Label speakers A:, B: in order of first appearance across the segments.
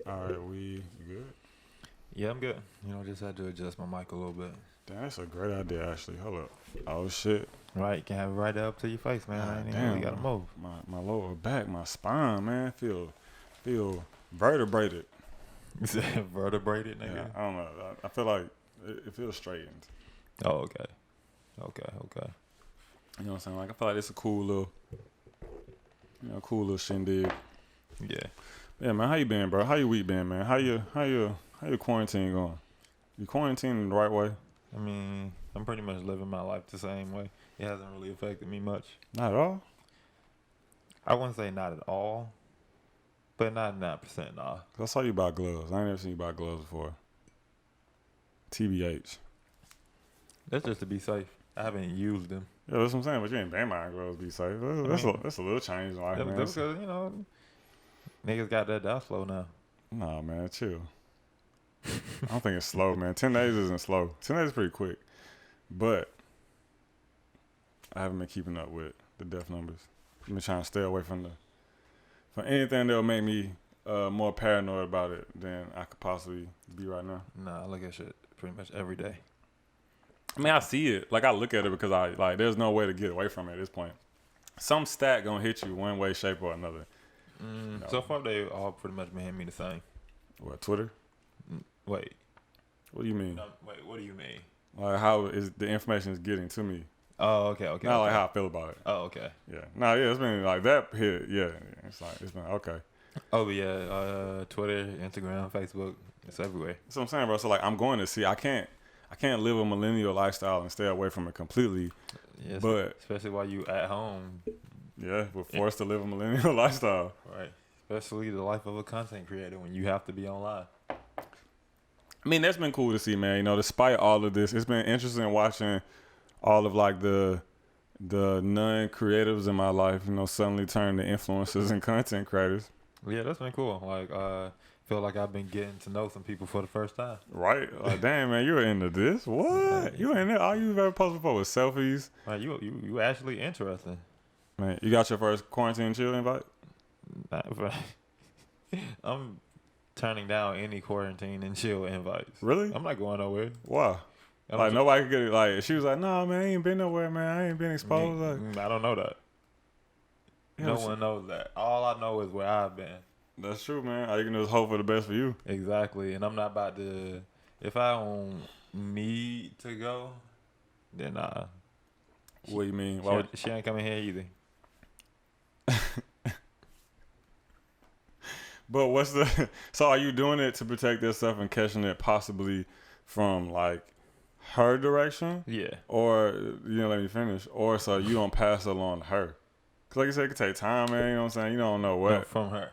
A: All right, we good?
B: Yeah, I'm good. Just had to adjust my mic a little bit.
A: Damn, that's a great idea, actually. Hold up. Oh, shit.
B: Right, you can have it right up to your face, man. I
A: God
B: ain't even really
A: damn.
B: got to move.
A: My lower back, my spine, man, feel vertebrated.
B: You said vertebrated,
A: Yeah,
B: nigga?
A: I don't know. I feel like it feels straightened.
B: Oh, okay. Okay.
A: You know what I'm saying? Like, I feel like it's a cool little shindig.
B: Yeah.
A: Yeah, man, how you been, bro? How your week been, man? How your quarantine going? You quarantining the right way?
B: I mean, I'm pretty much living my life the same way. It hasn't really affected me much.
A: Not at all?
B: I wouldn't say not at all, but not 9% nah.
A: I saw you buy gloves. I ain't never seen you buy gloves before. TBH.
B: That's just to be safe. I haven't used them.
A: Yeah, that's what I'm saying. But you ain't been buying gloves to be safe. That's a little change in life, man.
B: That's because, niggas got that dice flow now.
A: Nah, man, chill. I don't think it's slow, man. 10 days isn't slow. 10 days is pretty quick. But I haven't been keeping up with the death numbers. I've been trying to stay away from anything that'll make me more paranoid about it than I could possibly be right now.
B: Nah, I look at shit pretty much every day.
A: I mean, I see it. Like, I look at it because there's no way to get away from it at this point. Some stat gonna hit you one way, shape, or another. No.
B: So far, they all pretty much been hitting me the same.
A: What, Twitter?
B: Wait.
A: What do you mean?
B: No, wait, what do you mean?
A: Like, how is the information is getting to me?
B: Oh, okay.
A: Not like how I feel about it.
B: Oh, okay.
A: Yeah. Yeah, it's been like that hit. Yeah. It's been okay.
B: Oh, yeah. Twitter, Instagram, Facebook. It's everywhere.
A: That's what I'm saying, bro. So, like, I'm going to see. I can't live a millennial lifestyle and stay away from it completely.
B: Yes,
A: but
B: especially while you at home.
A: Yeah, we're forced to live a millennial lifestyle.
B: Right. Especially the life of a content creator when you have to be online.
A: I mean, that's been cool to see, man. Despite all of this, it's been interesting watching all of like the non-creatives in my life, suddenly turn to influencers and content creators.
B: Yeah, that's been cool. Like, feel like I've been getting to know some people for the first time.
A: Right? Like, damn, man, you're into this? What? You in there? All you've ever posted for was selfies?
B: Like, you actually interesting.
A: Man, you got your first quarantine chill invite?
B: I'm turning down any quarantine and chill invites.
A: Really?
B: I'm not going nowhere.
A: Why? Like, nobody could get it. Like, she was like, nah, man, I ain't been nowhere, man. I ain't been exposed.
B: I don't know that. No one knows that. All I know is where I've been.
A: That's true, man. All you can do is hope for the best for you.
B: Exactly. And I'm not about to, if I don't need to go, then nah.
A: What do you mean?
B: She ain't coming here either.
A: But so are you doing it to protect yourself and catching it possibly from like her direction?
B: Yeah.
A: Or, let me finish. Or so you don't pass it along to her. Because like you said, it could take time, man. You know what I'm saying? You don't know what.
B: No, from her.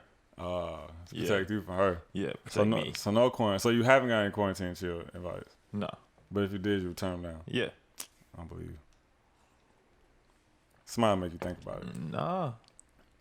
A: Protect you from her.
B: Yeah, protect me.
A: So no quarantine. So you haven't got any quarantine chill invites?
B: No.
A: But if you did, you would turn them down?
B: Yeah.
A: I don't believe you. Somebody make you think about it.
B: Nah.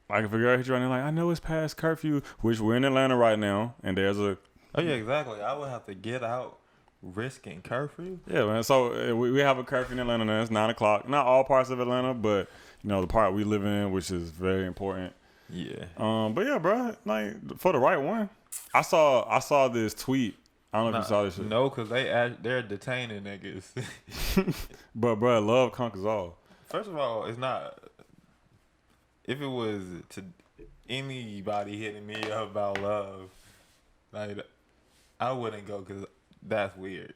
A: Like if a girl hit you right now, like, I know it's past curfew, which we're in Atlanta right now, and there's a...
B: Oh, yeah, exactly. I would have to get out risking curfew.
A: Yeah, man. So we have a curfew in Atlanta now. It's 9 o'clock. Not all parts of Atlanta, but, the part we live in, which is very important.
B: Yeah.
A: But yeah, bro, like, for the right one. I saw this tweet. I don't know if you saw this shit.
B: No, because they're detaining niggas.
A: But, bro, love conquers all.
B: First of all, it's not... If it was to anybody hitting me up about love, like, I wouldn't go because that's weird.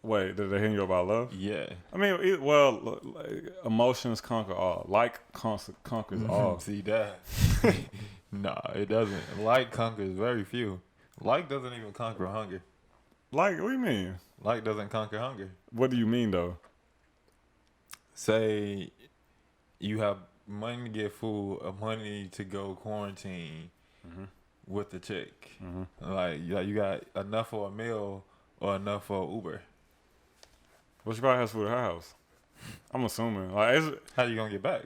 A: Wait, did they hit you about love?
B: Yeah.
A: I mean, emotions conquer all. Like conquers all.
B: See that? Nah, it doesn't. Like conquers very few. Like doesn't even conquer hunger.
A: Like, what do you mean?
B: Like doesn't conquer hunger.
A: What do you mean, though?
B: Say you have money to get food, or money to go quarantine with the chick. Mm-hmm. Like you got enough for a meal or enough for Uber.
A: Well, she probably has food at her house. I'm assuming. Like,
B: how you gonna get back?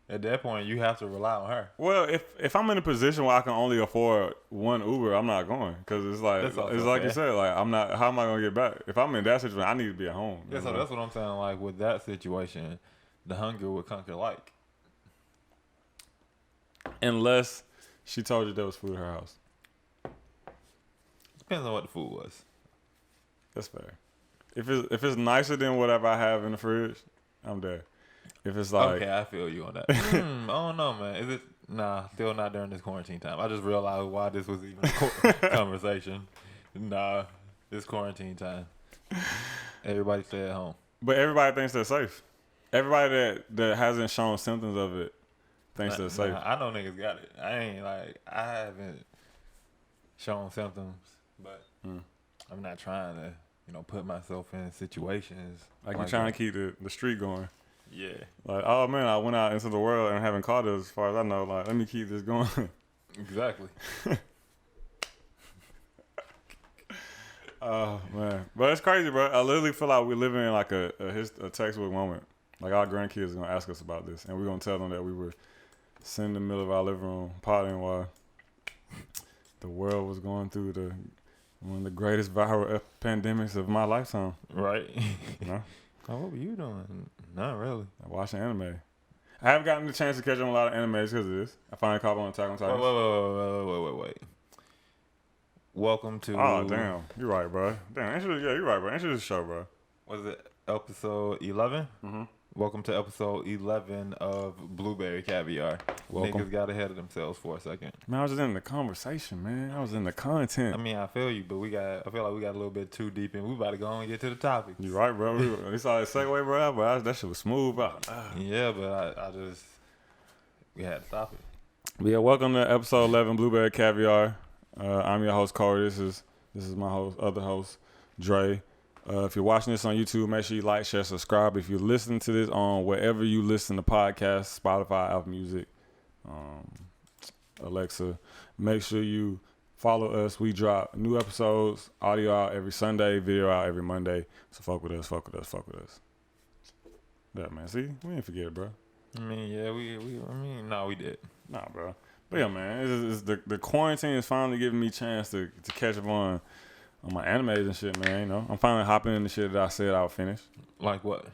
B: At that point, you have to rely on her.
A: Well, if I'm in a position where I can only afford one Uber, I'm not going because it's like you said. Like, I'm not. How am I gonna get back? If I'm in that situation, I need to be at home.
B: Yeah, so that's what I'm saying. Like with that situation, the hunger would conquer like.
A: Unless She told you there was food at her house.
B: Depends on what the food was.
A: That's fair. If it's nicer than whatever I have in the fridge, I'm there. If it's like
B: okay, I feel you on that. I don't know, man. Is it? Nah, still not during this quarantine time. I just realized why this was even a conversation. Nah, it's quarantine time. Everybody stay at home.
A: But everybody thinks they're safe. Everybody that hasn't shown symptoms of it thinks they're safe.
B: I know niggas got it. I haven't shown symptoms, but I'm not trying to, put myself in situations.
A: Like you're trying to keep the street going.
B: Yeah.
A: Like, oh man, I went out into the world and haven't caught it as far as I know. Like, let me keep this going.
B: Exactly.
A: Oh man, but it's crazy, bro. I literally feel like we're living in like a textbook moment. Like our grandkids are gonna ask us about this, and we're gonna tell them that we were sitting in the middle of our living room potting while the world was going through one of the greatest viral pandemics of my lifetime.
B: Right.
A: Oh,
B: what were you doing? Not really.
A: Watching anime. I haven't gotten the chance to catch on a lot of animes because of this. I finally caught on Attack on Titan.
B: Wait. Welcome to.
A: Oh damn, you're right, bro. Damn, you're right, bro. Introduce the show, bro.
B: Was it episode 11?
A: Mm-hmm.
B: Welcome to episode 11 of Blueberry Caviar.
A: Welcome.
B: Niggas got ahead of themselves for a second.
A: Man, I was just in the conversation, man. I was in the content.
B: I mean, I feel you, but I feel like we got a little bit too deep, and we about to go and get to the topic.
A: You right, bro. We saw that segue, bro, but that shit was smooth, bro.
B: Yeah, but we had to stop it.
A: Yeah, welcome to episode 11, Blueberry Caviar. I'm your host, Kohrey. This is my other host, Dre. If you're watching this on YouTube, make sure you like, share, subscribe. If you listen to this on wherever you listen to podcasts, Spotify, Apple Music, Alexa, make sure you follow us. We drop new episodes, audio out every Sunday, video out every Monday. So fuck with us. Yeah, man. See, we didn't forget it, bro.
B: I mean, yeah, we did.
A: Nah, bro. But yeah, man, it's the quarantine is finally giving me a chance to catch up on my animes and shit, man. I'm finally hopping in the shit that I said I would finish.
B: Like what?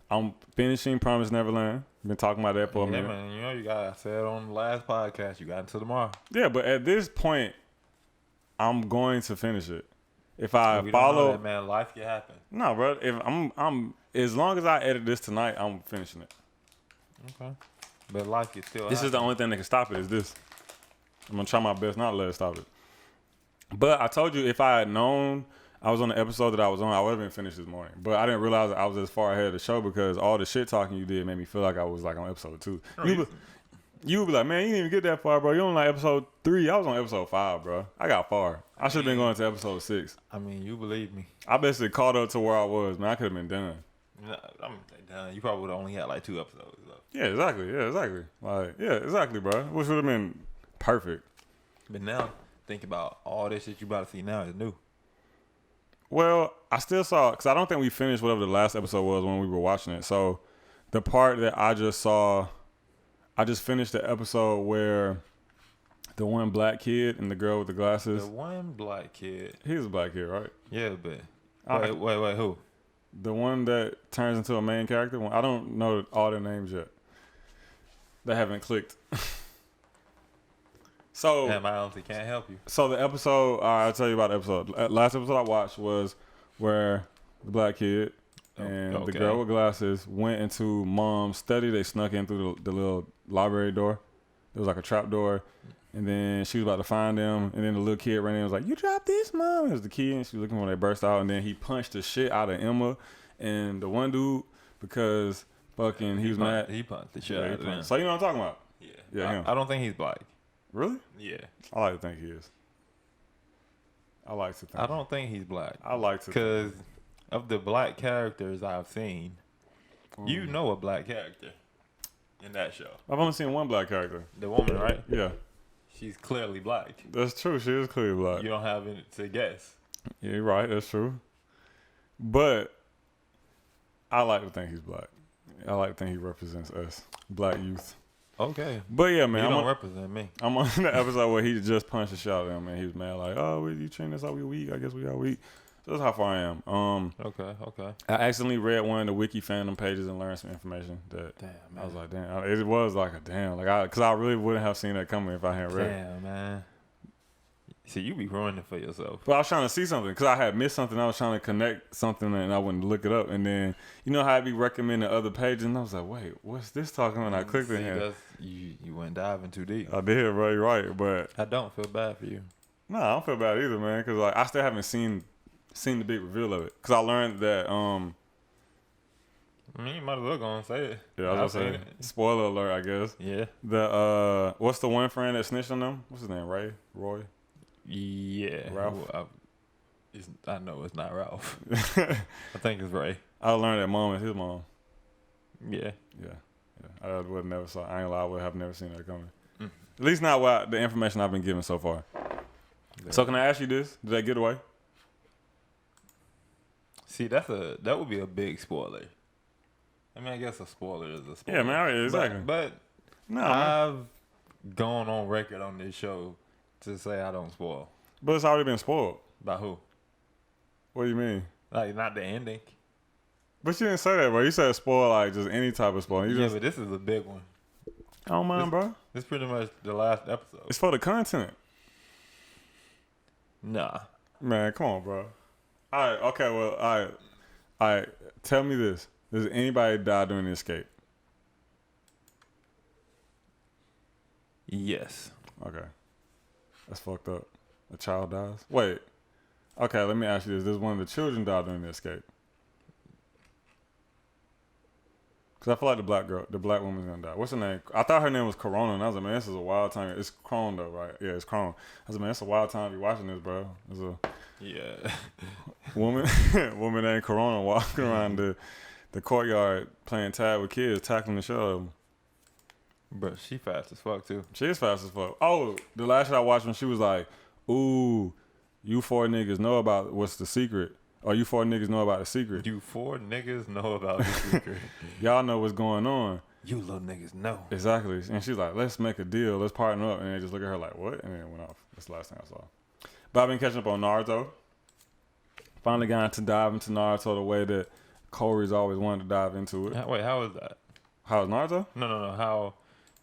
A: I'm finishing Promised Neverland. Been talking about that for a minute.
B: Yeah, man. I said on the last podcast, you got until tomorrow.
A: Yeah, but at this point, I'm going to finish it. If I
B: we
A: follow,
B: don't know that, man, life can happen.
A: No, bro. If I'm as long as I edit this tonight, I'm finishing it.
B: Okay. But life can still.
A: This is the only thing that can stop it. Is this? I'm gonna try my best not to let it stop it. But I told you if I had known I was on the episode that I was on, I would have been finished this morning. But I didn't realize that I was as far ahead of the show because all the shit talking you did made me feel like I was like on episode 2. You would be like, man, you didn't even get that far, bro. You on like episode 3. I was on episode 5, bro. I got far. I should have been going to episode 6.
B: I mean, you believe me.
A: I basically caught up to where I was, man. I could have been done.
B: No, I'm done. You probably would have only had like 2 episodes left.
A: Yeah, exactly. Yeah, exactly, bro. Which would have been perfect.
B: But now, think about all this shit you about to see now is new.
A: Well, I still saw, because I don't think we finished whatever the last episode was when we were watching it. So the part that I just saw, I just finished the episode where the one black kid and the girl with the glasses.
B: The one black kid.
A: He's a black kid, right?
B: Yeah, but wait, who?
A: The one that turns into a main character. I don't know all their names yet. They haven't clicked. So
B: damn, I honestly can't help you.
A: So the episode, I'll tell you about the episode. Last episode I watched was where the black kid and the girl with glasses went into mom's study. They snuck in through the little library door. It was like a trap door. And then she was about to find them. And then the little kid ran in and was like, "You dropped this, Mom." It was the kid. And she was looking when they burst out. And then he punched the shit out of Emma and the one dude because fucking he was mad.
B: He punched the shit out of them.
A: So you know what I'm talking about?
B: Yeah.
A: Him.
B: I don't think he's black.
A: Really?
B: Yeah.
A: I like to think he is. I like to think.
B: I don't think he's black.
A: I like to
B: because of the black characters I've seen, you know a black character in that show.
A: I've only seen one black character.
B: The woman, right?
A: Yeah.
B: She's clearly black.
A: That's true. She is clearly black.
B: You don't have any to guess.
A: Yeah, you're right. That's true. But I like to think he's black. I like to think he represents us, black youth.
B: Okay.
A: But yeah, man.
B: You don't represent me.
A: I'm on the episode where he just punched the shot at him and he was mad like, "Oh, you treating us like we weak. I guess we are weak." So that's how far I am.
B: Okay.
A: I accidentally read one of the wiki fandom pages and learned some information that
B: Damn, man.
A: I was like, damn. It was like a damn. Like, because I really wouldn't have seen that coming if I hadn't read it.
B: Damn, man. See, you be ruining for yourself.
A: But I was trying to see something because I had missed something. I was trying to connect something and I wouldn't look it up. And then, you know how I'd be recommending other pages? And I was like, wait, what's this talking about? And I clicked it. And
B: You went diving too deep.
A: I did, bro. You're right. But
B: I don't feel bad for you.
A: no, I don't feel bad either, man. Because like, I still haven't seen the big reveal of it. Because I learned that,
B: I mean, you might as well go and say it.
A: yeah, I was going to say, spoiler alert, I guess.
B: Yeah.
A: What's the one friend that snitched on them? What's his name? Roy?
B: Yeah.
A: Ralph?
B: I know it's not Ralph. I think it's Ray.
A: I learned that mom is his mom.
B: Yeah.
A: I would never saw. I ain't lie. I would have never seen that coming. At least not the information I've been given so far. Yeah. So can I ask you this? Did that get away?
B: See, that would be a big spoiler. I mean, I guess a spoiler is a spoiler.
A: Yeah, man. Exactly.
B: But
A: no,
B: I've gone on record on this show to say I don't spoil.
A: But it's already been spoiled.
B: By who?
A: What do you mean?
B: Like, not the ending.
A: But you didn't say that, bro. You said spoil like just any type of spoil.
B: But this is a big one.
A: I don't mind, bro.
B: This is pretty much the last episode.
A: It's for the content.
B: Nah.
A: Man, come on, bro. All right, okay, well, all right. Tell me this. Does anybody die during the escape?
B: Yes.
A: Okay. That's fucked up. A child dies? Wait. Okay, let me ask you this. Does one of the children die during the escape? Because I feel like the black woman's going to die. What's her name? I thought her name was Corona, and I was like, man, this is a wild time. It's Chrome, though, right? Yeah, it's Chrome. I was like, man, it's a wild time to be watching this, bro. There's a woman named Corona walking around the courtyard playing tag with kids, tackling the show.
B: But she fast as fuck, too.
A: She is fast as fuck. Oh, the last shot I watched when she was like, ooh, you four niggas know about what's the secret. Or you four niggas know about the secret.
B: You four niggas know about the secret.
A: Y'all know what's going on.
B: You little niggas know.
A: Exactly. And she's like, let's make a deal. Let's partner up. And they just look at her like, what? And then it went off. That's the last thing I saw. But I've been catching up on Naruto. Finally got to dive into Naruto the way that Kohrey's always wanted to dive into it.
B: Wait, how is that?
A: How is Naruto?
B: No. How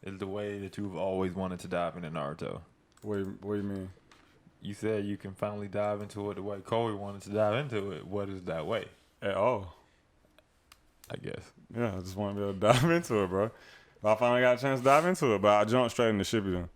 B: is the way that you've always wanted to dive into Naruto?
A: What do you mean?
B: You said you can finally dive into it the way Kohrey wanted to dive into it. What is that way?
A: At all.
B: I guess.
A: Yeah, I just want to be able to dive into it, bro. I finally got a chance to dive into it, but I jumped straight into Shippuden.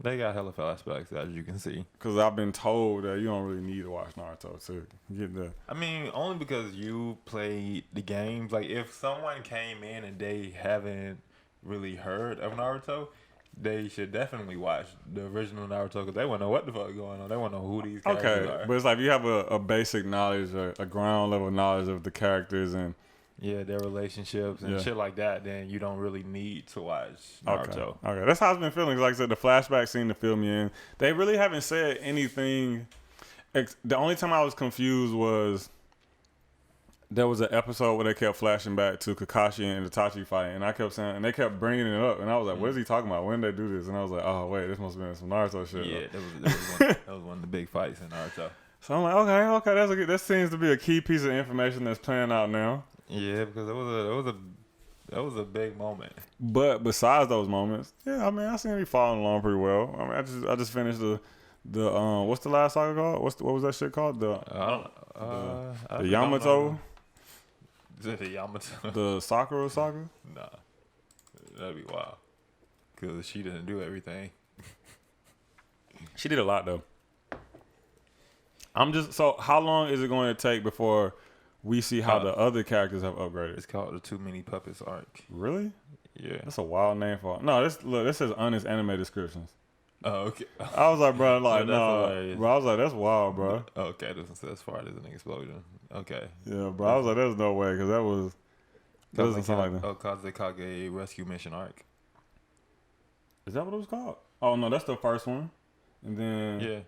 B: They got hella flashbacks, as you can see.
A: Because I've been told that you don't really need to watch Naruto to get the...
B: I mean, only because you played the games. Like, if someone came in and they haven't really heard of Naruto, they should definitely watch the original Naruto because they want to know what the fuck is going on. They want to know who these characters are.
A: But it's like you have a basic knowledge, a ground level knowledge of the characters and...
B: Yeah, their relationships and shit like that, then you don't really need to watch Naruto.
A: Okay. That's how it's been feeling. Like I said, the flashback seemed to fill me in. They really haven't said anything. The only time I was confused was there was an episode where they kept flashing back to Kakashi and Itachi fighting, and I kept saying, and they kept bringing it up, and I was like, what is he talking about? When did they do this? And I was like, oh, wait, this must have been some Naruto shit.
B: Yeah, that was one of the big fights in Naruto.
A: So I'm like, okay, that seems to be a key piece of information that's playing out now.
B: Yeah, because that was a big moment.
A: But besides those moments, yeah, I mean, I seem to be following along pretty well. I mean, I just finished the what's the last saga called? What was that shit called? The Yamato.
B: Is it the Yamato?
A: The Sakura saga?
B: Nah, that'd be wild. Because she didn't do everything.
A: She did a lot though. So how long is it going to take before we see how the other characters have upgraded?
B: It's called the Too Many Puppets arc.
A: Really?
B: Yeah.
A: That's a wild name for it. No, this says honest anime descriptions.
B: Oh, okay.
A: I was like, bro, like,
B: no.
A: Bro, I was like, that's wild, bro.
B: Okay, this one says fart is an explosion. Okay.
A: Yeah, bro, I was like, there's no way, because that doesn't sound like that.
B: Oh, Kazekage Rescue Mission arc.
A: Is that what it was called? Oh, no, that's the first one. And then...
B: Yeah.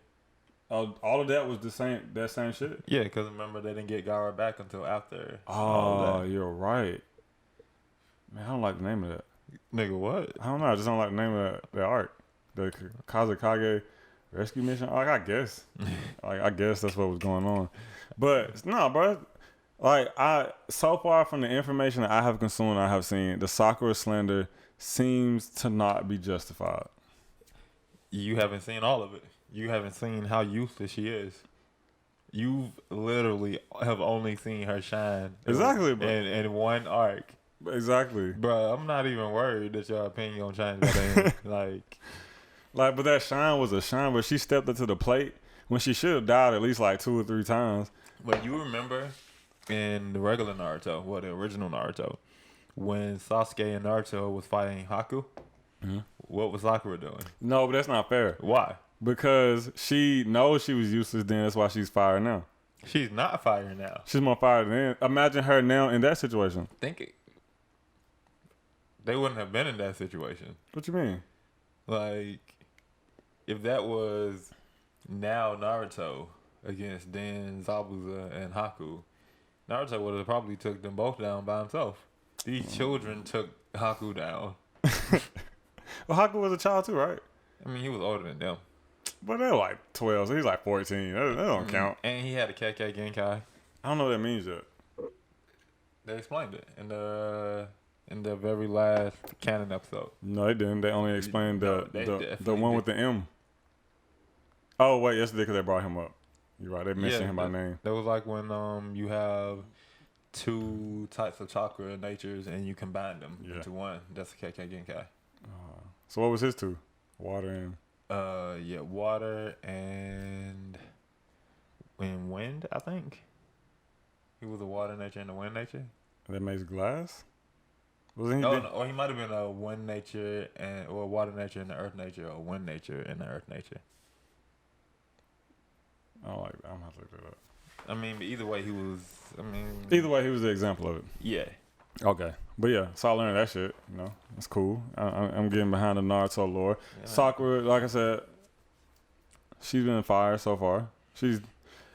A: All of that was that same shit?
B: Yeah, because remember, they didn't get Gaara back until after.
A: Oh, you're right. Man, I don't like the name of that.
B: Nigga, what?
A: I don't know. I just don't like the name of that arc. The Kazekage Rescue mission? Like, I guess. I guess that's what was going on. But, no, bro. Like, so far from the information that I have consumed, I have seen, the Sakura slander seems to not be justified.
B: You haven't seen all of it. You haven't seen how useless she is. You literally have only seen her shine.
A: Exactly, bro.
B: In one arc.
A: Exactly.
B: Bro, I'm not even worried that your opinion gonna change by then.
A: Like, but that shine was a shine, but she stepped up to the plate when she should have died at least like 2 or 3 times.
B: But you remember in the regular Naruto, the original Naruto, when Sasuke and Naruto was fighting Haku, what was Sakura doing?
A: No, but that's not fair.
B: Why?
A: Because she knows she was useless then. That's why she's fired now.
B: She's not fired now.
A: She's more fired then. Imagine her now in that situation.
B: Think it. They wouldn't have been in that situation.
A: What you mean?
B: Like, if that was now Naruto against Den, Zabuza, and Haku, Naruto would have probably took them both down by himself. These children took Haku down.
A: Well, Haku was a child too, right?
B: I mean, he was older than them.
A: But they're like 12, so he's like 14. That don't count.
B: And he had a KK Genkai.
A: I don't know what that means yet.
B: They explained it in the very last canon episode.
A: No, they didn't. They only explained the one with the M. Oh, wait, yes, they did because they brought him up. You're right. They mentioned him by name.
B: That was like when you have 2 types of chakra natures and you combine them into one. That's a KK Genkai.
A: So what was his 2? Water and...
B: water and wind, I think. He was a water nature and a wind nature.
A: That makes glass? Wasn't he?
B: No, or he might have been a wind nature or a water nature and the earth nature, or wind nature and the earth nature.
A: I'm gonna have to look that up.
B: I mean, but either way, he was.
A: Either way, he was the example of it.
B: Yeah.
A: Okay, but yeah, so I learned that shit. You know, that's cool. I'm getting behind the Naruto lore. Yeah. Sakura, like I said, she's been fired so far. She's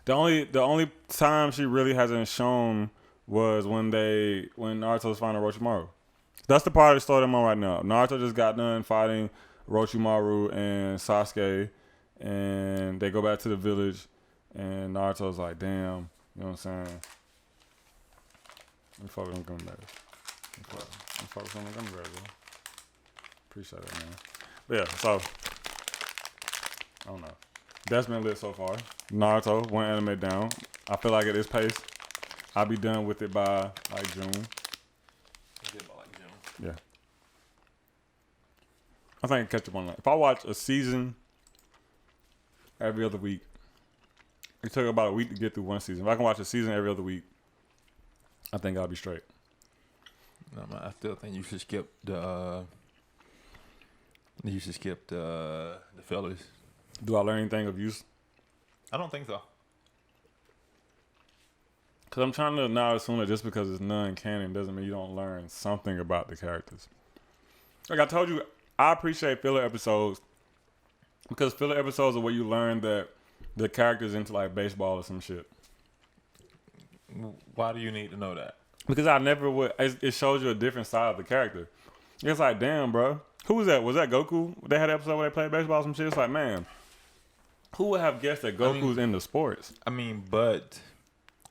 A: the only time she really hasn't shown was when Naruto's fighting Orochimaru. That's the part of the story I'm on right now. Naruto just got done fighting Orochimaru and Sasuke, and they go back to the village, and Naruto's like, damn, you know what I'm saying? Let me fuck with them gummy bears. Let me fuck with some of them gummy bears, bro. Appreciate it, man. But yeah, so, I don't know. That's been lit so far. Naruto, one anime down. I feel like at this pace, I'll be done with it by like June. Yeah. I think I can catch up on that. If I watch a season every other week, it took about a week to get through one season. If I can watch a season every other week, I think I'll be straight.
B: No, man, I still think you should skip the fillers.
A: Do I learn anything of use?
B: I don't think so.
A: Because I'm trying to now assume that just because it's non-canon doesn't mean you don't learn something about the characters. Like I told you, I appreciate filler episodes because filler episodes are where you learn that the character's into like baseball or some shit.
B: Why do you need to know that?
A: Because I never would. It shows you a different side of the character. It's like, damn, bro. Who was that? Was that Goku? They had an episode where they played baseball or some shit. It's like, man, who would have guessed that Goku's into sports?
B: I mean, but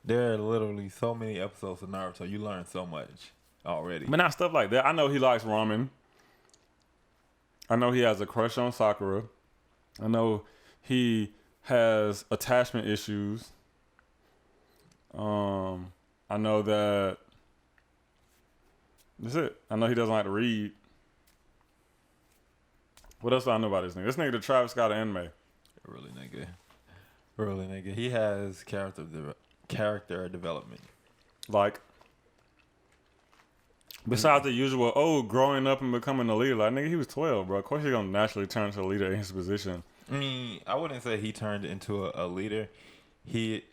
B: there are literally so many episodes of Naruto. You learn so much already.
A: But not stuff like that. I know he likes ramen. I know he has a crush on Sakura. I know he has attachment issues. I know that that's it. I know he doesn't like to read. What else do I know about this nigga? This nigga the Travis Scott of anime.
B: Really nigga. He has character development.
A: Like, besides the usual, growing up and becoming a leader. Like, nigga, he was 12, bro. Of course he's gonna naturally turn to a leader in his position.
B: I mean, I wouldn't say he turned into a leader. He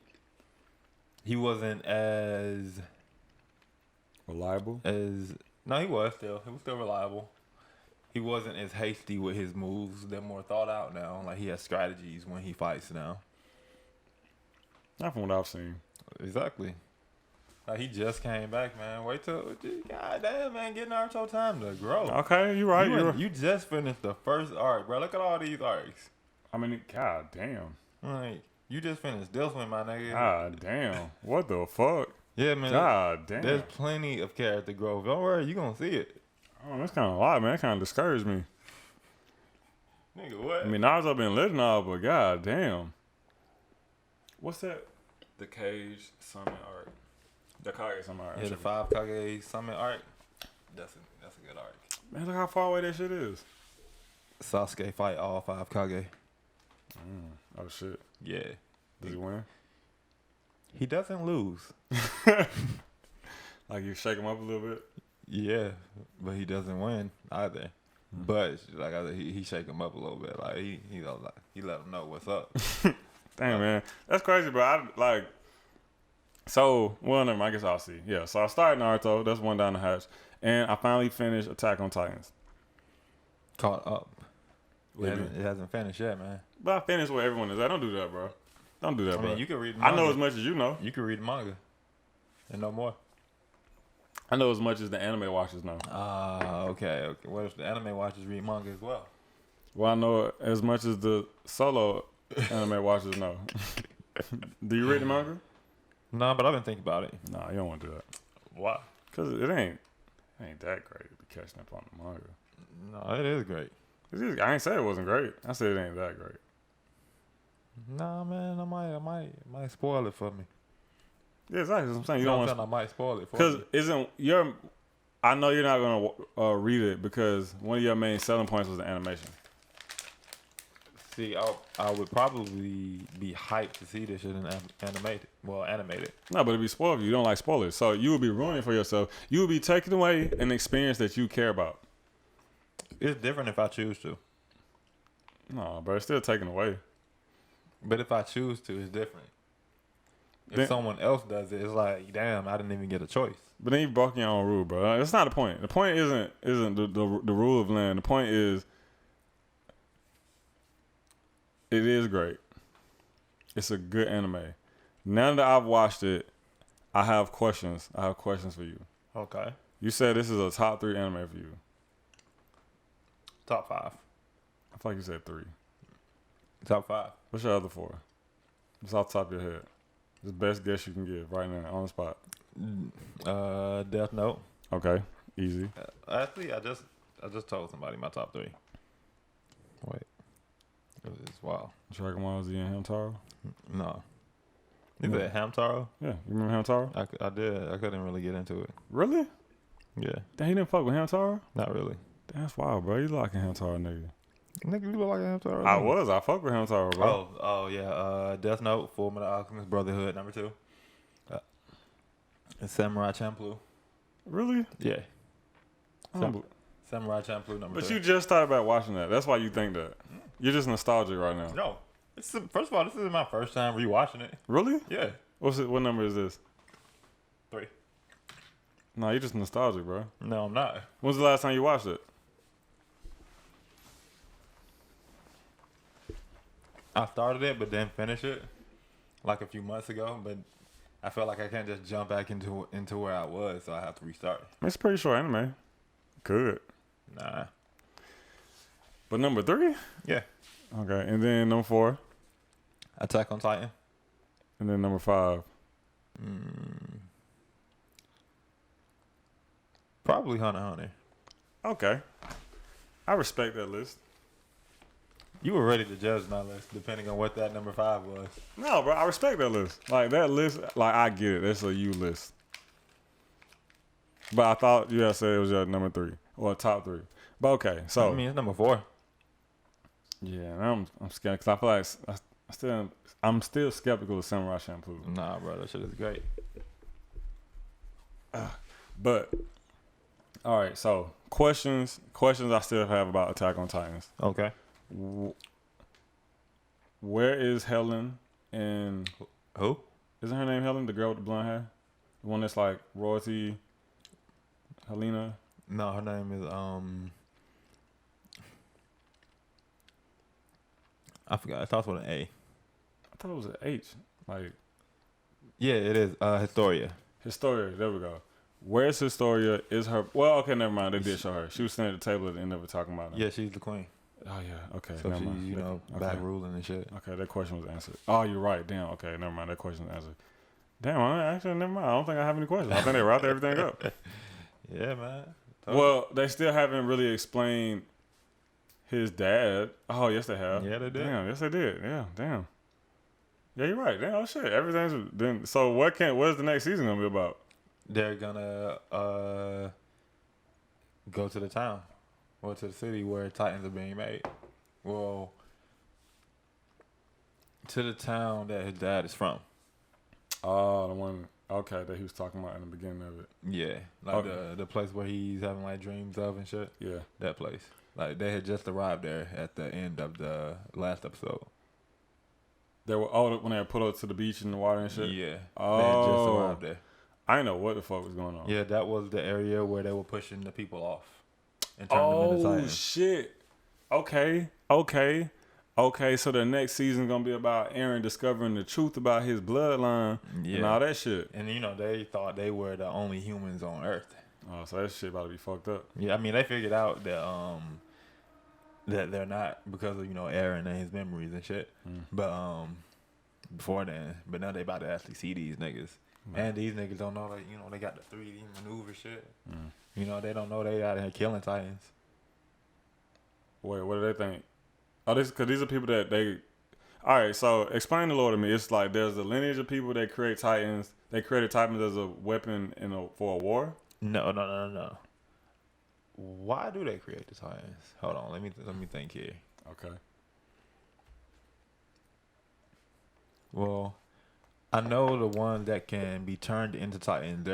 B: wasn't as
A: reliable
B: no, he was still reliable. He wasn't as hasty with his moves. They're more thought out now. Like, he has strategies when he fights now.
A: Not from what I've seen.
B: Exactly. Like, he just came back, man. Wait till, goddamn, man, get Naruto time to grow.
A: Okay, you're right.
B: You just finished the first arc, bro. Look at all these arcs.
A: I mean, god damn.
B: Like, you just finished this one, my nigga.
A: God damn. What the fuck?
B: Yeah, man.
A: God damn.
B: There's plenty of character growth. Don't worry, you gonna see it.
A: Oh, that's kind of a lot, man. That kind of discouraged me.
B: Nigga, what?
A: I mean, Naruto been lit and all, but god damn. What's that? The Cage Summon arc. The Kage Summon arc.
B: Yeah, the 5 Kage Summon arc. That's a good arc.
A: Man, look how far away that shit is.
B: Sasuke fight all 5 Kage.
A: Oh, shit.
B: Yeah.
A: Does he win?
B: He doesn't lose.
A: Like, you shake him up a little bit?
B: Yeah, but he doesn't win either. But like he shake him up a little bit. Like he let him know what's up.
A: Damn, man, that's crazy, bro. I like. So, well, never mind, I guess I'll see. Yeah, so I started Naruto. That's one down the hatch, and I finally finished Attack on Titans.
B: Caught up. It hasn't finished yet, man.
A: But I finished where everyone is at. Don't do that, bro. Don't do that, bro.
B: I mean, you can read.
A: I know as much as you know.
B: You can read manga, and no more.
A: I know as much as the anime watchers know.
B: Okay. What if the anime watchers read manga as well?
A: Well, I know as much as the solo anime watchers know. Do you read the manga?
B: No, but I've been thinking about it.
A: No, you don't want to do that.
B: Why?
A: Because it ain't that great to be catching up on the manga.
B: No, it is great.
A: I ain't say it wasn't great. I said it ain't that great.
B: Nah, man, I might spoil it for me.
A: Yeah, exactly. That's what I'm saying. You don't want
B: I might spoil it for
A: because
B: me.
A: I know you're not gonna read it because one of your main selling points was the animation.
B: See, I would probably be hyped to see this shit in animated.
A: No, but it'd be spoiled if you don't like spoilers. So you would be ruining for yourself. You would be taking away an experience that you care about.
B: It's different if I choose to.
A: No, but it's still taken away.
B: But if I choose to, it's different. If someone else does it, it's like, damn, I didn't even get a choice. But
A: then you broke your own rule, bro. That's not the point. The point isn't the rule of land. The point is, it is great. It's a good anime. Now that I've watched it, I have questions. I have questions for you.
B: Okay.
A: You said this is a top 3 anime for you.
B: Top 5.
A: I feel like you said 3.
B: Top 5.
A: What's your other 4? Just off the top of your head. The best guess you can give right now on the spot.
B: Death Note.
A: Okay, easy.
B: Actually, I just told somebody my top 3. Wait, it's wild.
A: Dragon Ball Z and Hamtaro?
B: No. You said Hamtaro?
A: Yeah, you remember Hamtaro?
B: I did. I couldn't really get into it.
A: Really?
B: Yeah.
A: Damn, he didn't fuck with Hamtaro?
B: Not really.
A: Damn, that's wild, bro. You liking Hamtaro, nigga?
B: Nigga, you look like Hamtaro.
A: I fuck with Hamtaro, bro.
B: Oh yeah. Death Note, Fullmetal Alchemist Brotherhood, number 2. And Samurai Champloo.
A: Really?
B: Yeah. Samurai Champloo, number 2.
A: But you just thought about watching that. That's why you think that. You're just nostalgic right now.
B: No. First of all, this is my first time rewatching it.
A: Really?
B: Yeah.
A: What number is this?
B: 3.
A: No, you're just nostalgic, bro.
B: No, I'm not.
A: When's the last time you watched it?
B: I started it, but didn't finish it like a few months ago. But I felt like I can't just jump back into where I was, so I have to restart.
A: It's pretty short anime. Good.
B: Nah.
A: But number 3?
B: Yeah.
A: Okay, and then number 4?
B: Attack on Titan.
A: And then number 5?
B: Probably Hunter x Hunter.
A: Okay. I respect that list.
B: You were ready to judge my list, depending on what that number 5 was.
A: No, bro, I respect that list. Like, that list, like, I get it. That's a you list. But I thought you had said it was your number 3. Or top 3. But okay, so.
B: I mean, it's number 4.
A: Yeah, I'm scared because I feel like I'm still skeptical of Samurai Champloo.
B: Nah, bro, that shit is great.
A: But, all right, so questions I still have about Attack on Titans.
B: Okay.
A: Where is Helen and
B: who?
A: Isn't her name Helen, the girl with the blonde hair? The one that's like royalty, Helena?
B: No, her name is I forgot. It starts with an A.
A: I thought it was an H. Like,
B: yeah, it is. Historia.
A: Historia. There we go. Where's Historia? Is her? Well, okay, never mind. They did show her. She was sitting at the table at the end of it talking about her.
B: Yeah, she's the queen.
A: Oh yeah. Okay.
B: So
A: never
B: she's
A: mind.
B: back ruling and shit.
A: Okay, that question was answered. Oh, you're right. Damn. Okay, never mind. That question was answered. Damn. Actually, never mind. I don't think I have any questions. I think they wrapped everything up.
B: Yeah, man.
A: Well, they still haven't really explained his dad. Oh, yes, they have.
B: Yeah, they did.
A: Damn. Yes, they did. Yeah. Damn. Yeah, you're right. Damn. Oh shit. Everything's been. So what is the next season gonna be about?
B: They're gonna go to the town or to the city where Titans are being made. Well, to the town that his dad is from.
A: Oh, the one. Okay, that he was talking about in the beginning of it.
B: Yeah, like the place where he's having like dreams of and shit.
A: Yeah.
B: That place. Like they had just arrived there at the end of the last episode.
A: They were when they put up to the beach in the water and shit.
B: Yeah.
A: Oh.
B: They had just arrived there.
A: I didn't know what the fuck was going on.
B: Yeah, that was the area where they were pushing the people off and turning them into Titans.
A: Oh shit. Okay. So the next season's gonna be about Aaron discovering the truth about his bloodline and all that shit.
B: And they thought they were the only humans on Earth.
A: Oh, so that shit about to be fucked up.
B: Yeah, I mean they figured out that that they're not because of Aaron and his memories and shit. But before then, but now they about to actually see these niggas. And these niggas don't know that, they got the 3D maneuver shit. They don't know they out here killing Titans.
A: Wait, what do they think? Oh, because these are people that they... All right, so explain the lore to me. It's like there's a lineage of people that create Titans. They created Titans as a weapon for a war?
B: No. Why do they create the Titans? Hold on, let me think here.
A: Okay.
B: Well... I know the ones that can be turned into Titans.